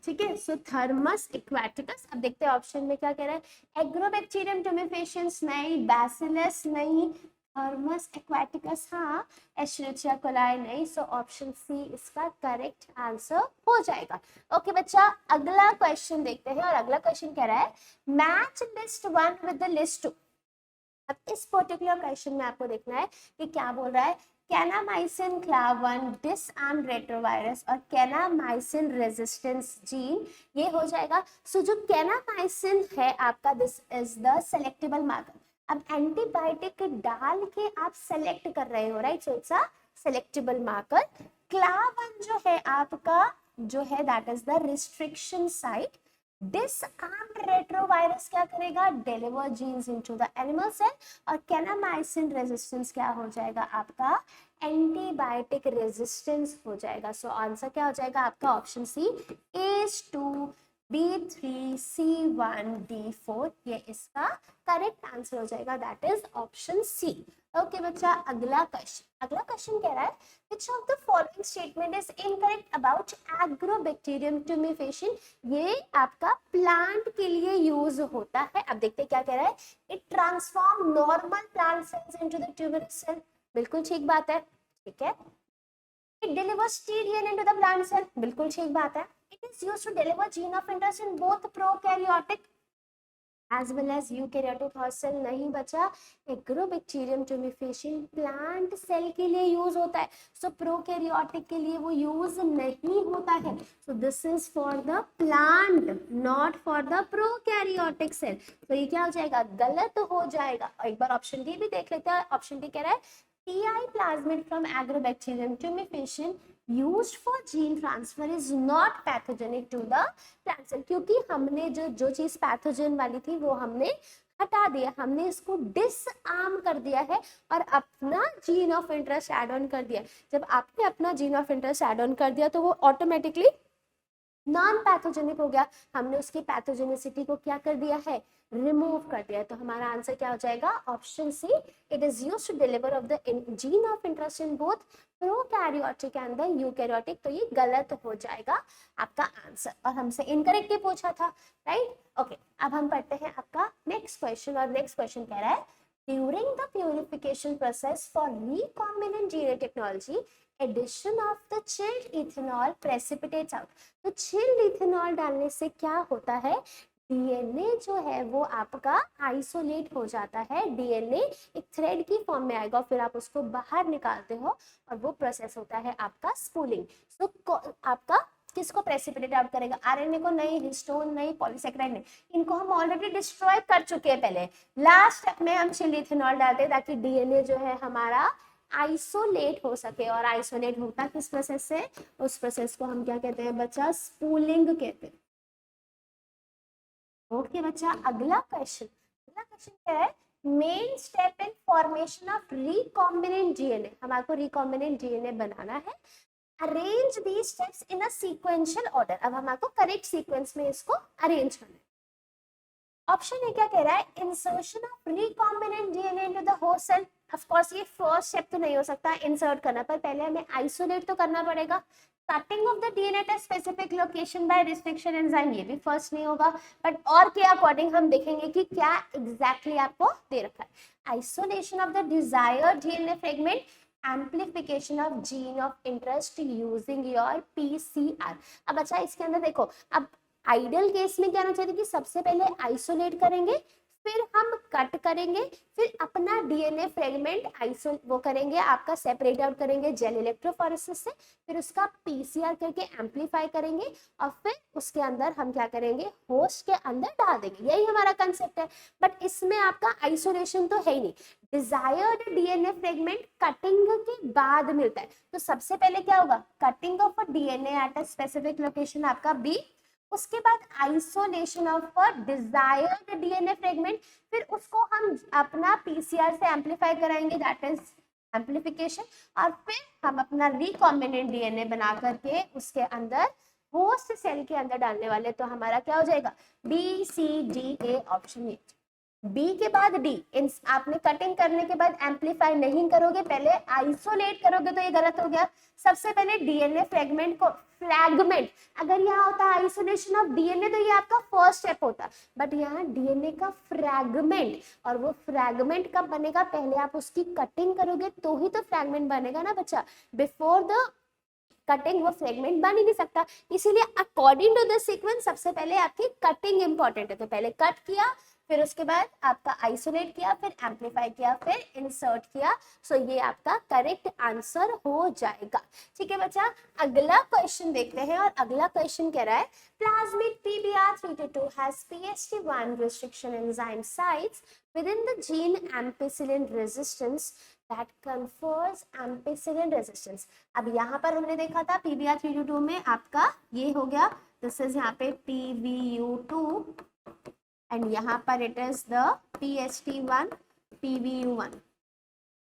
ठीक है, सो थर्मस एक्वाटिकस। अब देखते हैं ऑप्शन में क्या कह रहा है। एग्रोबैक्टीरियम टुमेफिशियंस नहीं, बैसिलस नहीं, थर्मस एक्वाटिकस हाँ, एशेरिचिया कोलाई नहीं। सो ऑप्शन सी इसका करेक्ट आंसर हो जाएगा। ओके बच्चा, अगला क्वेश्चन देखते हैं और अगला क्वेश्चन कह रहा है match list 1 with the list 2। अब इस पर्टिकुलर क्वेश्चन में आपको देखना है कि क्या बोल रहा है। कैनामाइसिन क्लाव1 डिसआर्म रेट्रोवायरस और कैनामाइसिन रेजिस्टेंस जीन, ये हो जाएगा। सो जो कैनामाइसिन है आपका, this is the selectable marker. अब एंटीबायोटिक डाल के आप सेलेक्ट कर रहे हो, right, so it's a selectable marker. क्लाव1 जो है आपका जो है that is the restriction site. Disarmed retrovirus क्या करेगा, deliver genes into the animal cell. और कैनामाइसिन रेजिस्टेंस क्या हो जाएगा आपका, एंटीबायोटिक रेजिस्टेंस हो जाएगा। सो आंसर क्या हो जाएगा आपका option C, A2 B3 C1 D4, ये इसका करेक्ट आंसर हो जाएगा, that is option C. Okay बच्चा, अगला क्वेश्चन कह रहा है which of the following statement is incorrect about agrobacterium tumefaciens। ये आपका प्लांट के लिए यूज होता है। अब देखते हैं क्या कह रहा है। It transform normal plant cells into the tuberous cell, बिल्कुल ठीक बात है, ठीक है। It delivers TDN into the plant cell, बिल्कुल ठीक बात है। It is used to deliver gene of interest in both prokaryotic as well as eukaryotic host cell, नहीं बचा। एग्रोबैक्टीरियम टुमेफिशियन प्लांट सेल के लिए यूज होता है, सो प्रोकैरियोटिक के लिए वो यूज नहीं होता है। So this is for the plant, not for the prokaryotic cell. तो ये क्या हो जाएगा, गलत हो जाएगा। एक बार ऑप्शन डी भी देख लेते हैं। ऑप्शन डी कह रहा है TI plasmid from agrobacterium tumefaciens used for gene transfer is not pathogenic to the plant cell। क्योंकि हमने जो चीज पैथोजन वाली थी वो हमने हटा दिया, हमने इसको डिसआर्म कर दिया है और अपना gene of interest add on कर दिया। जब आपने अपना gene of interest add on कर दिया तो वो ऑटोमेटिकली नॉन पैथोजेनिक हो गया। हमने उसकी पैथोजेनिसिटी को क्या कर दिया है, रिमूव कर दिया है। तो हमारा आंसर क्या हो जाएगा, option C. It is used to deliver of the gene of interest in both prokaryotic and the eukaryotic. तो ये गलत हो जाएगा आपका आंसर, और हमसे इनकरेक्ट पूछा था, राइट। ओके, अब हम पढ़ते हैं आपका नेक्स्ट क्वेश्चन, और नेक्स्ट क्वेश्चन कह रहा है during the purification process for recombinant DNA technology addition of the chilled ethanol precipitates out. तो चिल्ड इथेनॉल डालने से क्या होता है, डीएनए जो है वो आपका आइसोलेट हो जाता है। डीएनए एक थ्रेड की फॉर्म में आएगा, फिर आप उसको बाहर निकालते हो और वो प्रोसेस होता है आपका स्पूलिंग। सो आपका किसको प्रेसिपिटेट आउट करेगा, आरएनए को नहीं, हिस्टोन नहीं, पॉलीसेकेराइड नहीं, इनको हम ऑलरेडी डिस्ट्रॉय कर चुके हैं पहले। लास्ट स्टेप में हम चिल्ड इथेनॉल डालते हैं ताकि डीएनए जो है हमारा आइसोलेट हो सके। और आइसोलेट होता किस प्रोसेस से, उस प्रोसेस को हम क्या कहते हैं बच्चा, स्पूलिंग कहते हैं। ओके बच्चा, अगला क्वेश्चन क्या है, main step in formation of recombinant DNA. हमारे रिकॉम्बिनेंट डीएनए बनाना है। Arrange these steps in a sequential order. अब हमारे करेक्ट सीक्वेंस में इसको अरेंज करना है। ऑप्शन ए क्या कह रहा है, insertion of recombinant DNA into the host cell. Of course ये फर्स्ट स्टेप तो नहीं हो सकता इंसर्ट करना, पर पहले हमें आइसोलेट तो करना पड़ेगा। Cutting of the DNA at specific location bye restriction enzyme, ये भी फर्स्ट नहीं होगा, बट और के अकॉर्डिंग हम देखेंगे कि क्या एग्जैक्टली आपको दे रखा है। Isolation of the desired DNA fragment, amplification of gene of interest using your PCR। अब अच्छा इसके अंदर देखो, अब आइडियल केस में क्या होना चाहिए कि सबसे पहले आइसोलेट करेंगे, फिर हम कट करेंगे, फिर अपना डीएनए फ्रेगमेंट वो करेंगे, आपका सेपरेट आउट करेंगे जेल इलेक्ट्रोफोरेसिस से, फिर उसका पीसीआर करके एम्पलीफाई करेंगे और फिर उसके अंदर हम क्या करेंगे, होस्ट के अंदर डाल देंगे। यही हमारा कंसेप्ट है। बट इसमें आपका आइसोलेशन तो है ही नहीं। डिजायर्ड डीएनए फ्रेगमेंट कटिंग के बाद मिलता है। तो सबसे पहले क्या होगा, cutting of a DNA at a specific location आपका बी, उसके बाद isolation of a desired DNA fragment, फिर उसको हम अपना पीसीआर से एम्पलीफाई कराएंगे, दैट इज एम्पलीफिकेशन, और फिर हम अपना रिकॉम्बिनेंट डीएनए बना करके उसके अंदर होस्ट सेल के अंदर डालने वाले। तो हमारा क्या हो जाएगा, B C D A, option A. B के बाद डी, आपने कटिंग करने के बाद एम्पलीफाई नहीं करोगे, पहले आइसोलेट करोगे, तो ये गलत हो गया। सबसे पहले डीएनए फ्रेगमेंट को, फ्रैगमेंट, अगर यहाँ होता आइसोलेशन ऑफ डीएनए तो ये आपका फर्स्ट स्टेप होता, बट यहाँ डीएनए का फ्रैगमेंट, और वो फ्रैगमेंट कब बनेगा, पहले आप उसकी कटिंग करोगे तो ही तो फ्रैगमेंट बनेगा ना बच्चा। बिफोर द कटिंग वो फ्रेगमेंट बन ही नहीं सकता। इसीलिए अकॉर्डिंग टू द सीक्वेंस सबसे पहले आपकी कटिंग इंपॉर्टेंट है। तो पहले कट किया, फिर उसके बाद आपका आइसोलेट किया, फिर एम्पलीफाई किया, फिर इंसर्ट किया। सो ये आपका करेक्ट आंसर हो जाएगा। ठीक है बच्चा, अगला क्वेश्चन देखते हैं। और अगला क्वेश्चन कह रहा है, plasmid PBR322 has PST1 restriction enzyme sites within the gene ampicillin resistance that confers ampicillin resistance। अब यहाँ पर हमने देखा था PBR322 में आपका ये हो गया, दिस इज यहाँ पे PVU2 एंड यहाँ पर it is the PST1 PVU1,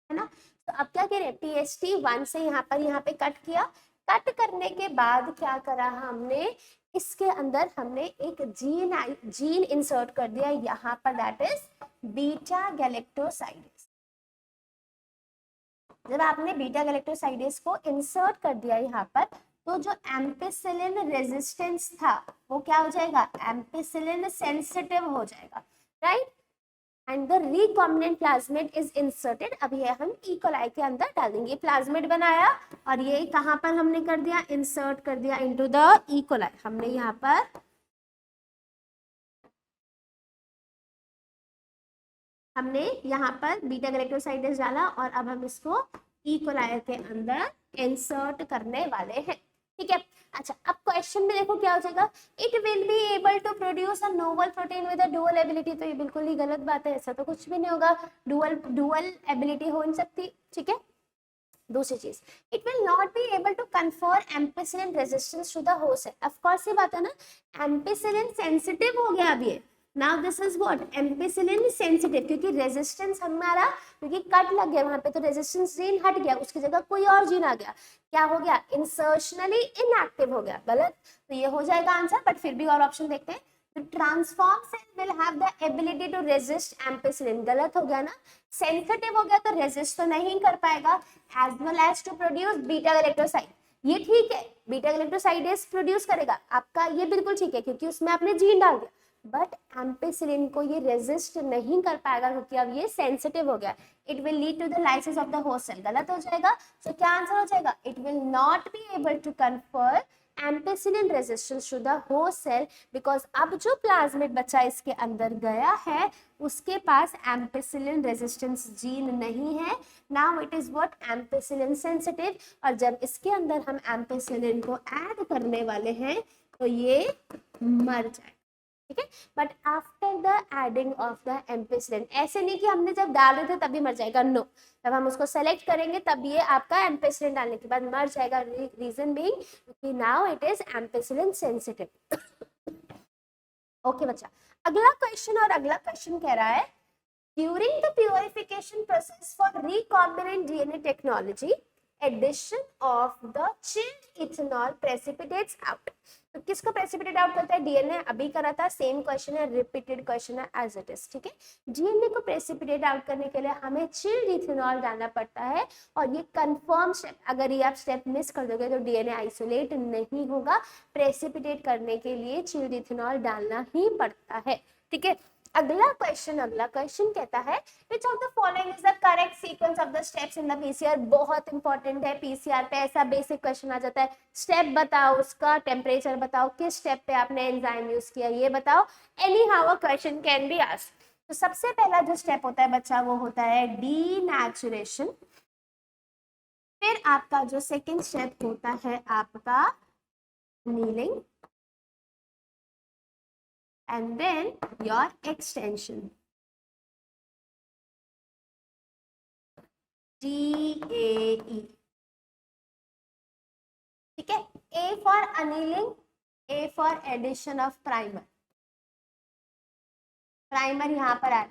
है ना। तो अब क्या कह रहे हैं, PST1 से यहाँ पे कट किया, कट करने के बाद क्या करा हमने, इसके अंदर हमने एक जीन इंसर्ट कर दिया यहाँ पर, दैट इज बीटा गैलेक्टोसाइडेस। जब आपने बीटा गैलेक्टोसाइडेस को इंसर्ट कर दिया यहाँ पर, तो जो एम्पिसिलिन रेजिस्टेंस था वो क्या हो जाएगा, एम्पिसिलिन सेंसिटिव हो जाएगा, right. And the recombinant plasmid is inserted. अब ये हम ई कोलाई के अंदर डाल देंगे। प्लाज्मिड बनाया और ये कहाँ पर हमने कर दिया, इंसर्ट कर दिया इनटू द ई कोलाई। हमने यहाँ पर बीटा गैलेक्टोसाइडेस डाला और अब हम इसको ई कोलाई के अंदर इंसर्ट करने वाले हैं। ठीक है, अच्छा अब क्वेश्चन में देखो क्या हो जाएगा, it will be able to produce a novel protein with a dual ability. तो ये बिल्कुल ही गलत बात है, ऐसा तो कुछ भी नहीं होगा, डुअल एबिलिटी हो नहीं सकती। ठीक है, दूसरी चीज, it will not be able to confer ampicillin resistance to the host cell. Of course ये बात है ना, एम्पिसिलिन सेंसिटिव हो गया अब ये। Now this is what, ampicillin sensitive, क्योंकि रेजिस्टेंस हमारा, क्योंकि कट लग गया वहां पे तो रेजिस्टेंस जीन हट गया, उसकी जगह कोई और जीन आ गया, क्या हो गया, इंसर्शनली इनएक्टिव हो गया, गलत। तो ये हो जाएगा आंसर, बट फिर भी और ऑप्शन देखते हैं। The transformed cell will have the ability to resist ampicillin, गलत हो गया ना, सेंसिटिव हो गया तो रेजिस्ट तो नहीं कर पाएगा, as well as to produce beta galactoside. ये ठीक है, बीटा गैलेक्टोसाइडेस प्रोड्यूस करेगा आपका, ये बिल्कुल ठीक है क्योंकि उसमें आपने जीन डाल दिया, बट एम्पिसिलिन को ये रेजिस्ट नहीं कर पाएगा क्योंकि अब ये सेंसिटिव हो गया। It will lead to the lysis of the host cell, गलत हो जाएगा। तो क्या आंसर हो जाएगा, it will not be able to confer ampicillin resistance to the host cell, because अब जो प्लाज्मिड बच्चा इसके अंदर गया है उसके पास एम्पिसिलिन रेजिस्टेंस जीन नहीं है। Now it is what, ampicillin sensitive, और जब इसके अंदर हम एम्पिसिलिन को ऐड करने वाले हैं तो ये मर जाए। ठीक है, but after the adding of the ampicillin, ऐसे नहीं कि हमने जब डाले थे तभी मर जाएगा, नो, जब हम उसको सेलेक्ट करेंगे तब ये आपका एम्पिसिलिन डालने के बाद मर जाएगा। रीजन बीइंग कि now it is ampicillin sensitive. Okay बच्चा, अगला क्वेश्चन, और अगला क्वेश्चन कह रहा है, during the purification process for recombinant DNA technology, addition of the chilled ethanol precipitates out. तो किसको प्रेसिपिटेट आउट करता है, डीएनए। अभी करा था, सेम क्वेश्चन है, रिपीटेड क्वेश्चन है एज इट इज। ठीक है, डीएनए को प्रेसिपिटेट आउट करने के लिए हमें चिल्ड इथेनॉल डालना पड़ता है, और ये कंफर्म स्टेप, अगर ये आप स्टेप मिस कर दोगे तो डीएनए आइसोलेट नहीं होगा। प्रेसिपिटेट करने के लिए चिल्ड इथेनॉल डालना ही पड़ता है। ठीक है, अगला क्वेश्चन कहता है, which of the following is the correct sequence of the steps in the PCR। बहुत इंपॉर्टेंट है, पीसीआर पे ऐसा बेसिक क्वेश्चन आ जाता है, स्टेप बताओ, उसका टेम्परेचर बताओ, किस स्टेप पे आपने एंजाइम यूज किया ये बताओ, any how a question can be asked. तो सबसे पहला जो स्टेप होता है बच्चा वो होता है डीनेचुरेशन। फिर आपका जो सेकेंड स्टेप होता है आपका annealing and then your extension, DAE। ठीक है, A for annealing, A for addition of primer. Primer यहां पर आया,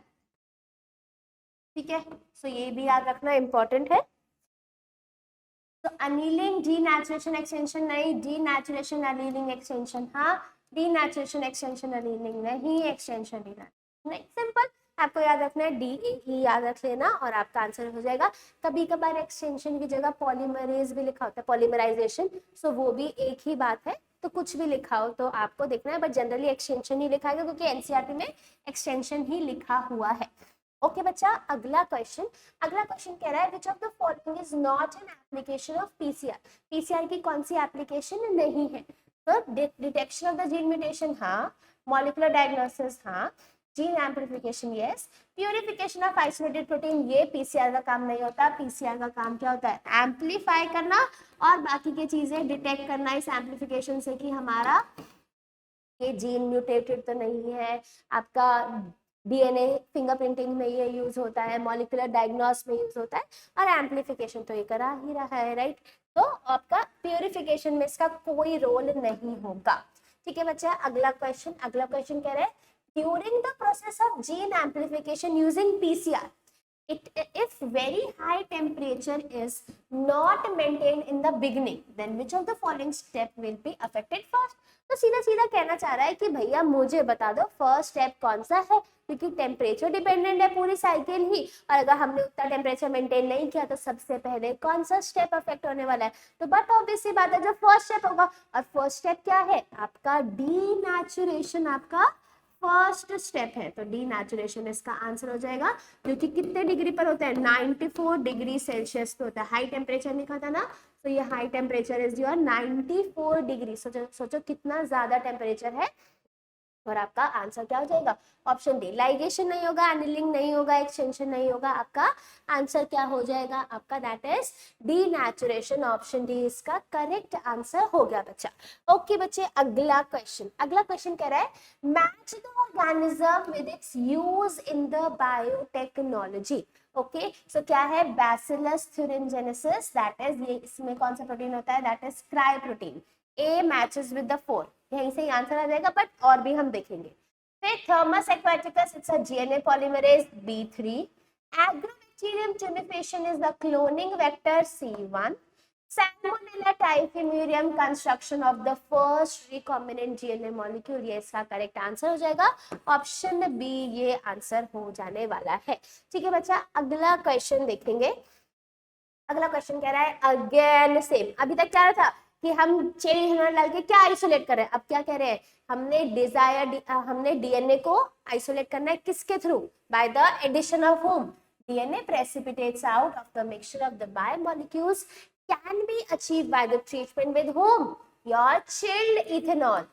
ठीक है, सो ये भी याद रखना इंपॉर्टेंट है। तो अनीलिंग डीनेचुरेशन एक्सटेंशन नहीं, डीनेचुरेशन अनीलिंग एक्सटेंशन हाँ, डीनेचुरेशन एक्सटेंशन अनीलिंग नहीं, एक्सटेंशन डीनेचुरेशन नहीं। सिंपल, आपको याद रखना है DAE याद रख लेना और आपका आंसर हो जाएगा। कभी कभार एक्सटेंशन की जगह पॉलीमरेज भी लिखा होता है, पॉलीमराइजेशन, सो वो भी एक ही बात है, तो कुछ भी लिखा हो तो आपको देखना है, बट जनरली एक्सटेंशन ही लिखा है क्योंकि एनसीईआरटी में एक्सटेंशन ही लिखा हुआ है। ओके बच्चा, अगला क्वेश्चन कह रहा है which of the following is not an application of PCR. PCR की कौन सी एप्लीकेशन नहीं है? तो detection of the gene mutation हाँ, मॉलिक्यूलर डायग्नोसिस हाँ, gene amplification yes, purification of isolated protein ये पीसीआर का काम नहीं होता। पीसीआर का काम क्या होता है? एम्प्लीफाई करना और बाकी की चीजें डिटेक्ट करना इस एम्प्लीफिकेशन से कि हमारा ये जीन म्यूटेटेड तो नहीं है। आपका डीएनए फिंगरप्रिंटिंग में ये यूज होता है, मॉलिक्यूलर डायग्नोस में यूज होता है, और एम्प्लीफिकेशन तो ये करा ही रहा है, राइट। तो आपका प्यूरिफिकेशन में इसका कोई रोल नहीं होगा। ठीक है बच्चा, अगला क्वेश्चन कह रहे हैं during the process of gene amplification using PCR if very high temperature is not maintained in the beginning, then which of the following step will be affected first? तो सीधा सीधा कहना चाह रहा है कि भैया मुझे बता दो फर्स्ट स्टेप कौन सा है, क्योंकि टेम्परेचर डिपेंडेंट है पूरी साइकिल ही, और अगर हमने उतना टेम्परेचर मेंटेन नहीं किया तो सबसे पहले कौन सा स्टेप अफेक्ट होने वाला है? तो बट ऑब्वियस सी बात है जो फर्स्ट स्टेप होगा, और फर्स्ट स्टेप क्या है आपका? डीनेचुरेशन आपका फर्स्ट स्टेप है, तो डीनेचुरेशन इसका आंसर हो जाएगा, जो कि कितने डिग्री पर होता है? 94 डिग्री सेल्सियस पे होता है। हाई टेम्परेचर लिखा था ना, तो ये high temperature is your 94 degree. सोचो कितना ज्यादा टेम्परेचर है, और आपका आंसर क्या हो जाएगा? ऑप्शन डी, लाइगेशन नहीं होगा, एनिलिंग नहीं होगा, एक्सटेंशन नहीं होगा, आपका आंसर क्या हो जाएगा? आपका that is denaturation. Option D इसका करेक्ट आंसर हो गया बच्चा। ओके बच्चे, अगला क्वेश्चन कह रहा है match the organism with its use in the biotechnology. Okay, so क्या है? बैसिलस thuringiensis, दैट इज ये, इसमें कौन सा प्रोटीन होता है? That is cry protein. A matches with the 4, यहीं से ही आंसर आ जाएगा, बट और भी हम देखेंगे। फिर thermus aquaticus, it's a DNA polymerase B3। Agrobacterium tumefaciens is the cloning vector C1। Salmonella typhimurium construction of the first recombinant DNA molecule, ये इसका करेक्ट आंसर हो जाएगा। ऑप्शन बी ये आंसर हो जाने वाला है। ठीक है बच्चा, अगला क्वेश्चन देखेंगे। अगला क्वेश्चन कह रहा है अगेन सेम, अभी तक क्या था कि हम चेन इथेनॉल डाल के क्या आइसोलेट कर रहे हैं, अब क्या कह रहे हैं? हमने डीएनए को आइसोलेट करना है, किसके through? By the addition of hmm, DNA precipitates out of the mixture of the biomolecules can be achieved by the treatment with hmm, your chilled ethanol.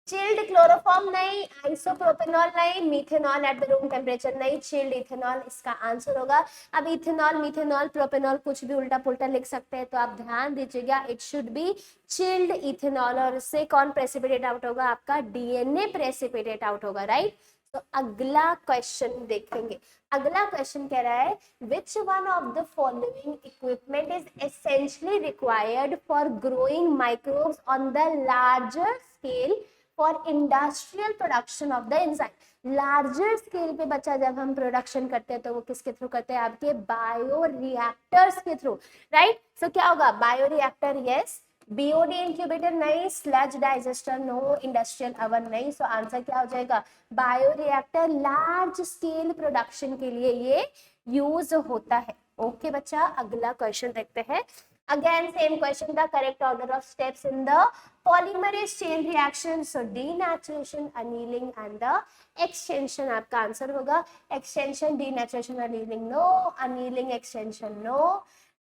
Chilled chloroform नहीं, आइसोप्रोपेनॉल नहीं, methanol at the room temperature नहीं, chilled ethanol इसका answer होगा। अब ethanol, methanol, propanol कुछ भी उल्टा पुल्टा लिख सकते हैं, तो आप ध्यान दीजिएगा, it should be chilled ethanol, और इससे कौन प्रेसिपिटेट आउट होगा? आपका डीएनए प्रेसिपिटेट आउट होगा, राइट। तो अगला क्वेश्चन देखेंगे। अगला क्वेश्चन कह रहा है which one of the following equipment is essentially required for growing microbes on the larger scale for industrial production of the enzyme. Larger scale पे बच्चा जब हम प्रोडक्शन करते हैं तो वो किसके थ्रू करते हैं? आपके बायो रिएक्टर्स के थ्रू, राइट। सो क्या होगा? Bio reactor yes, BOD incubator नहीं, sludge digester no, industrial oven नहीं। सो आंसर क्या हो जाएगा? Bio reactor large scale production के लिए ये यूज होता है। ओके बच्चा, अगला क्वेश्चन देखते हैं। Again same question, the correct order of steps in the polymerase chain reaction, so denaturation, annealing and the extension आपका आंसर होगा। extension, denaturation, annealing no, annealing, extension no,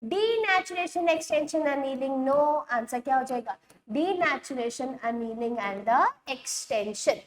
denaturation, extension, annealing no, answer क्या हो जाएगा? denaturation, annealing and the extension।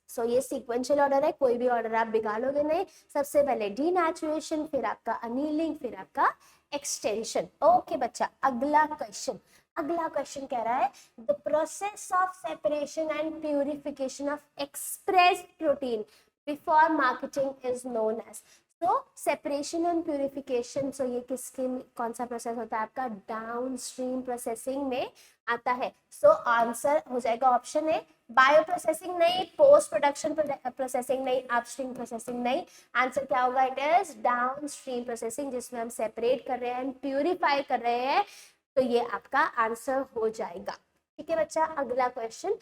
सो ये sequential order है, कोई भी order आप बिगाड़ोगे नहीं, सबसे पहले डीनेचुरेशन, फिर आपका अनीलिंग, फिर आपका एक्सटेंशन। ओके बच्चा, अगला क्वेश्चन कह रहा है the process of separation and purification of express protein before marketing is known as. तो सेपरेशन एंड प्यूरिफिकेशन, सो ये किसके कौन सा प्रोसेस होता है आपका, डाउनस्ट्रीम प्रोसेसिंग में आता है। सो आंसर हो जाएगा ऑप्शन ए, बायो प्रोसेसिंग नहीं, पोस्ट प्रोडक्शन प्रोसेसिंग नहीं, अपस्ट्रीम प्रोसेसिंग नहीं। आंसर क्या होगा, इट इज डाउनस्ट्रीम प्रोसेसिंग, जिसमें हम सेपरेट कर रहे हैं, प्यूरिफाई कर रहे हैं, तो ये आपका आंसर हो जाएगा। ठीक है बच्चा, अगला क्वेश्चन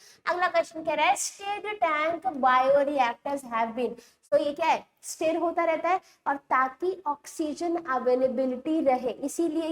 कह रहा है stirred tank bioreactors have been. तो ये क्या है, स्टिर होता रहता है और ताकि ऑक्सीजन अवेलेबिलिटी रहे, इसीलिए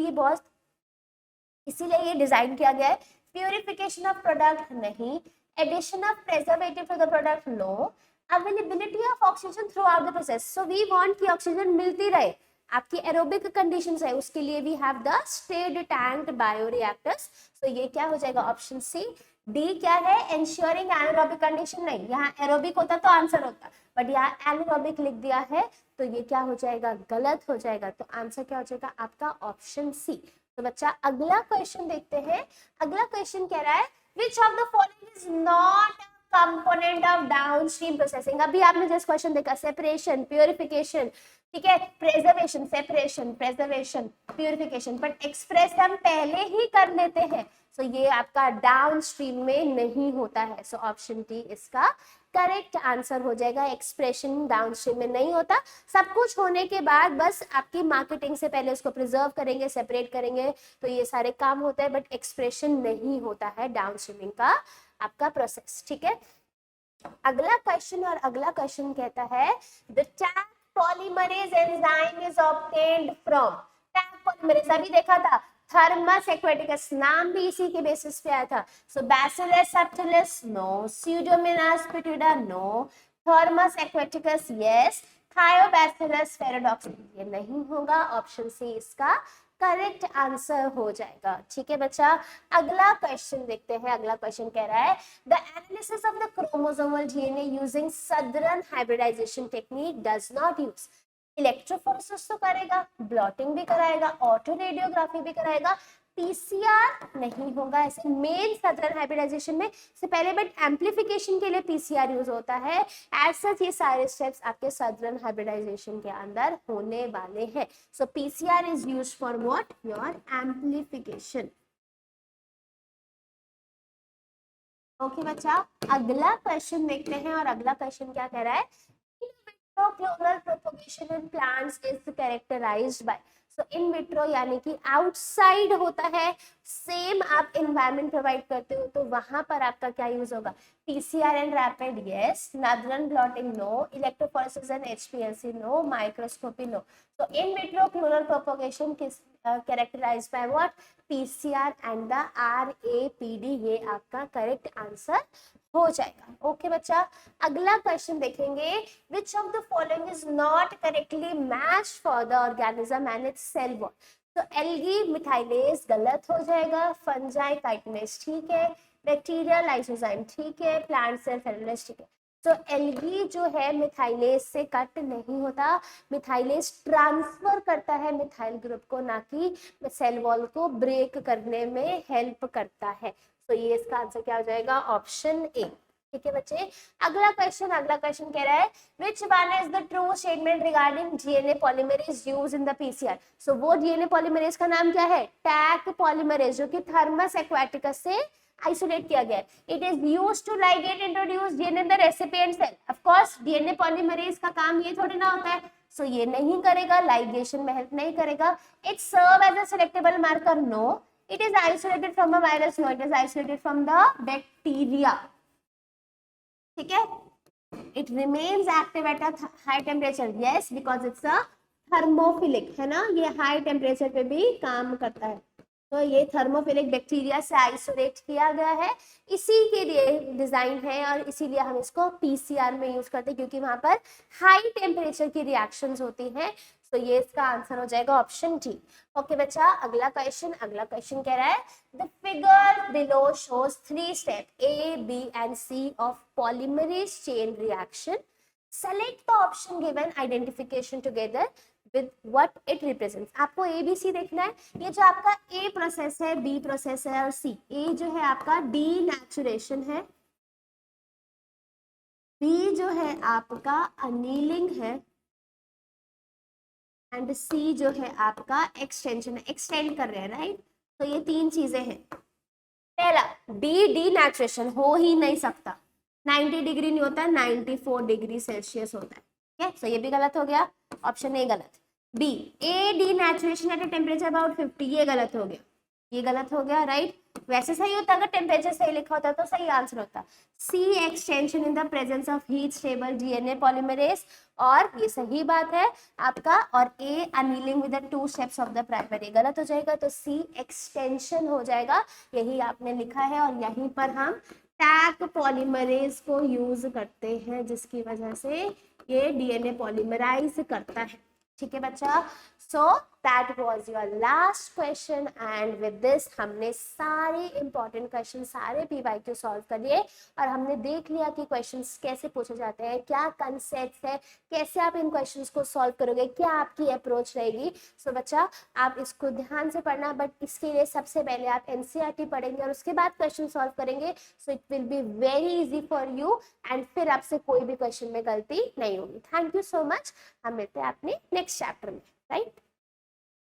ये डिजाइन किया गया है। प्यूरिफिकेशन ऑफ प्रोडक्ट नहीं, addition of preservative to the product no, availability of oxygen throughout the process. So we want कि ऑक्सीजन मिलती रहे, आपकी एरोबिक कंडीशंस है, उसके लिए we have the stirred tank bioreactors. तो ये क्या हो जाएगा, ऑप्शन सी। डी क्या है, एंश्योरिंग एनारोबिक कंडीशन नहीं, यहाँ एरोबिक होता तो आंसर होता, बट यहाँ एनारोबिक लिख दिया है, तो ये क्या हो जाएगा, गलत हो जाएगा। तो आंसर क्या हो जाएगा आपका, ऑप्शन सी। तो बच्चा अगला क्वेश्चन देखते हैं। अगला क्वेश्चन कह रहा है which of the following is not a component of downstream processing। अभी आपने जस्ट क्वेश्चन देखा, सेपरेशन, प्यूरिफिकेशन, ठीक है, preservation, separation, preservation, purification, but express हम पहले ही कर लेते हैं, सो ये आपका डाउनस्ट्रीम में नहीं होता है। सो ऑप्शन डी इसका करेक्ट आंसर हो जाएगा। एक्सप्रेशन डाउनस्ट्रीम में नहीं होता, सब कुछ होने के बाद बस आपकी मार्केटिंग से पहले उसको प्रिजर्व करेंगे, सेपरेट करेंगे, तो ये सारे काम होते हैं, बट एक्सप्रेशन नहीं होता है डाउनस्ट्रीमिंग का आपका प्रोसेस। ठीक है, अगला क्वेश्चन कहता है the tag polymerase enzyme is obtained from. Tag polymerase अभी देखा था, थर्मस एक्वेटिकस, नाम भी इसी के बेसिस पे आया था। So bacillus subtilis no, pseudomonas putida no, thermus aquaticus yes, thiobacillus ferrooxidans ये नहीं होगा, ऑप्शन सी इसका करेक्ट आंसर हो जाएगा। ठीक है बच्चा, अगला क्वेश्चन देखते हैं। अगला क्वेश्चन कह रहा है the analysis of the chromosomal DNA using southern hybridization technique does not use. Electrophoresis तो करेगा, ब्लॉटिंग भी कराएगा, ऑटो रेडियोग्राफी भी कराएगा, पीसीआर नहीं होगा ऐसे मेन सदर्न हाइब्रिडाइजेशन में से पहले, बट एम्प्लीफिकेशन के लिए पीसीआर यूज होता है। एज सच ये सारे स्टेप्स आपके सदर्न हाइब्रिडाइजेशन के अंदर होने वाले हैं। So PCR is used for what, your amplification. Okay बच्चा, अगला क्वेश्चन देखते हैं, और अगला क्वेश्चन क्या कह रहा है, clonal propagation in plants is characterized by। So in vitro यानी कि आउटसाइड होता है, सेम आप एनवायरनमेंट प्रोवाइड करते हो, तो वहां पर आपका क्या यूज होगा, PCR and rapid yes, northern blotting no, electrophoresis and HPLC no, microscopy no. तो इन विट्रो क्लोनल प्रोपगेशन किस characterized by what, PCR and the RAPD, ये आपका करेक्ट आंसर हो जाएगा। ओके बच्चा, अगला क्वेश्चन देखेंगे which of the following is not correctly match for the organism and its cell wall. तो एल्गी मिथाइलेज गलत हो जाएगा, फंजाई काइटनेस ठीक है, बैक्टीरिया लाइसोजाइम ठीक है, प्लांट सेल फेरुलेज ठीक है। तो एल्गी जो है मिथाइलेज से कट नहीं होता, मिथाइलेज ट्रांसफर करता है मिथाइल ग्रुप को, ना कि सेल वॉल को ब्रेक करने में हेल्प करता है। तो ये इसका आंसर क्या हो जाएगा, ऑप्शन ए। ठीक है बच्चे, अगला क्वेश्चन कह रहा है which one is the true statement regarding DNA polymerase used in the PCR। सो वो DNA polymerase का नाम क्या है, टैग पॉलीमरेज, जो कि थर्मस एक्वाटिकस से आइसोलेट किया गया है। It is used to ligate introduce DNA in the recipient cell. Of course DNA polymerase का काम ये थोड़ी ना होता है, सो ये नहीं करेगा, लाइगेशन में हेल्प नहीं करेगा। It serve as a selectable marker no, it is isolated from a virus no, it is isolated from the bacteria। ठीक है, it remains active at a high temperature yes because it's a thermophilic है ना, ये high temperature पे भी काम करता है। तो ये थर्मोफिलिक बैक्टीरिया से आइसोलेट किया गया है, इसी के लिए डिजाइन है, और इसीलिए हम इसको पीसीआर में यूज करते हैं, क्योंकि वहां पर हाई टेम्परेचर की रिएक्शंस होती हैं। तो ये इसका आंसर हो जाएगा ऑप्शन डी। ओके बच्चा, अगला क्वेश्चन कह रहा है the figure below shows 3 step A, B and C of polymerase chain reaction. Select the option given identification together with what it represents. आपको A, B, C देखना है। ये जो आपका A प्रोसेस है, B प्रोसेस है और C, A जो है आपका डीनेचुरेशन है, B जो है आपका अनीलिंग है एंड C जो है आपका एक्सटेंशन है, एक्सटेंड कर रहे हैं, राइट। तो ये 3 चीजें हैं। पहला डीनेचुरेशन हो ही नहीं सकता, 90 डिग्री नहीं होता, 94 डिग्री सेल्सियस होता है, ठीक है। सो ये भी गलत हो गया, ऑप्शन ए गलत। B A denaturation at a temperature about 50, ये गलत हो गया, ये गलत हो गया, राइट। वैसे सही होता, अगर टेम्परेचर सही लिखा होता तो सही आंसर होता। C extension in the presence of heat stable DNA polymerase, और ये सही बात है आपका। और A annealing with the 2 steps of the primary, गलत हो जाएगा। तो सी एक्सटेंशन हो जाएगा, यही आपने लिखा है। और यहीं पर हम टैक पॉलीमरेज को यूज करते हैं, जिसकी वजह से ये डीएनए पॉलीमराइज करता है, ठीक है बच्चा। So that was your last question and with this हमने सारे इंपॉर्टेंट क्वेश्चन, सारे पीवाईक्यू सॉल्व कर लिए और हमने देख लिया कि क्वेश्चंस कैसे पूछे जाते हैं, क्या कंसेप्ट है, कैसे आप इन क्वेश्चंस को सॉल्व करोगे, क्या आपकी अप्रोच रहेगी। सो बच्चा आप इसको ध्यान से पढ़ना, बट इसके लिए सबसे पहले आप एनसीईआरटी पढ़ेंगे और उसके बाद क्वेश्चन सॉल्व करेंगे। So it will be very easy for you and फिर आपसे कोई भी क्वेश्चन में गलती नहीं होगी। थैंक यू सो मच, हम मिलते हैं अपने नेक्स्ट चैप्टर में।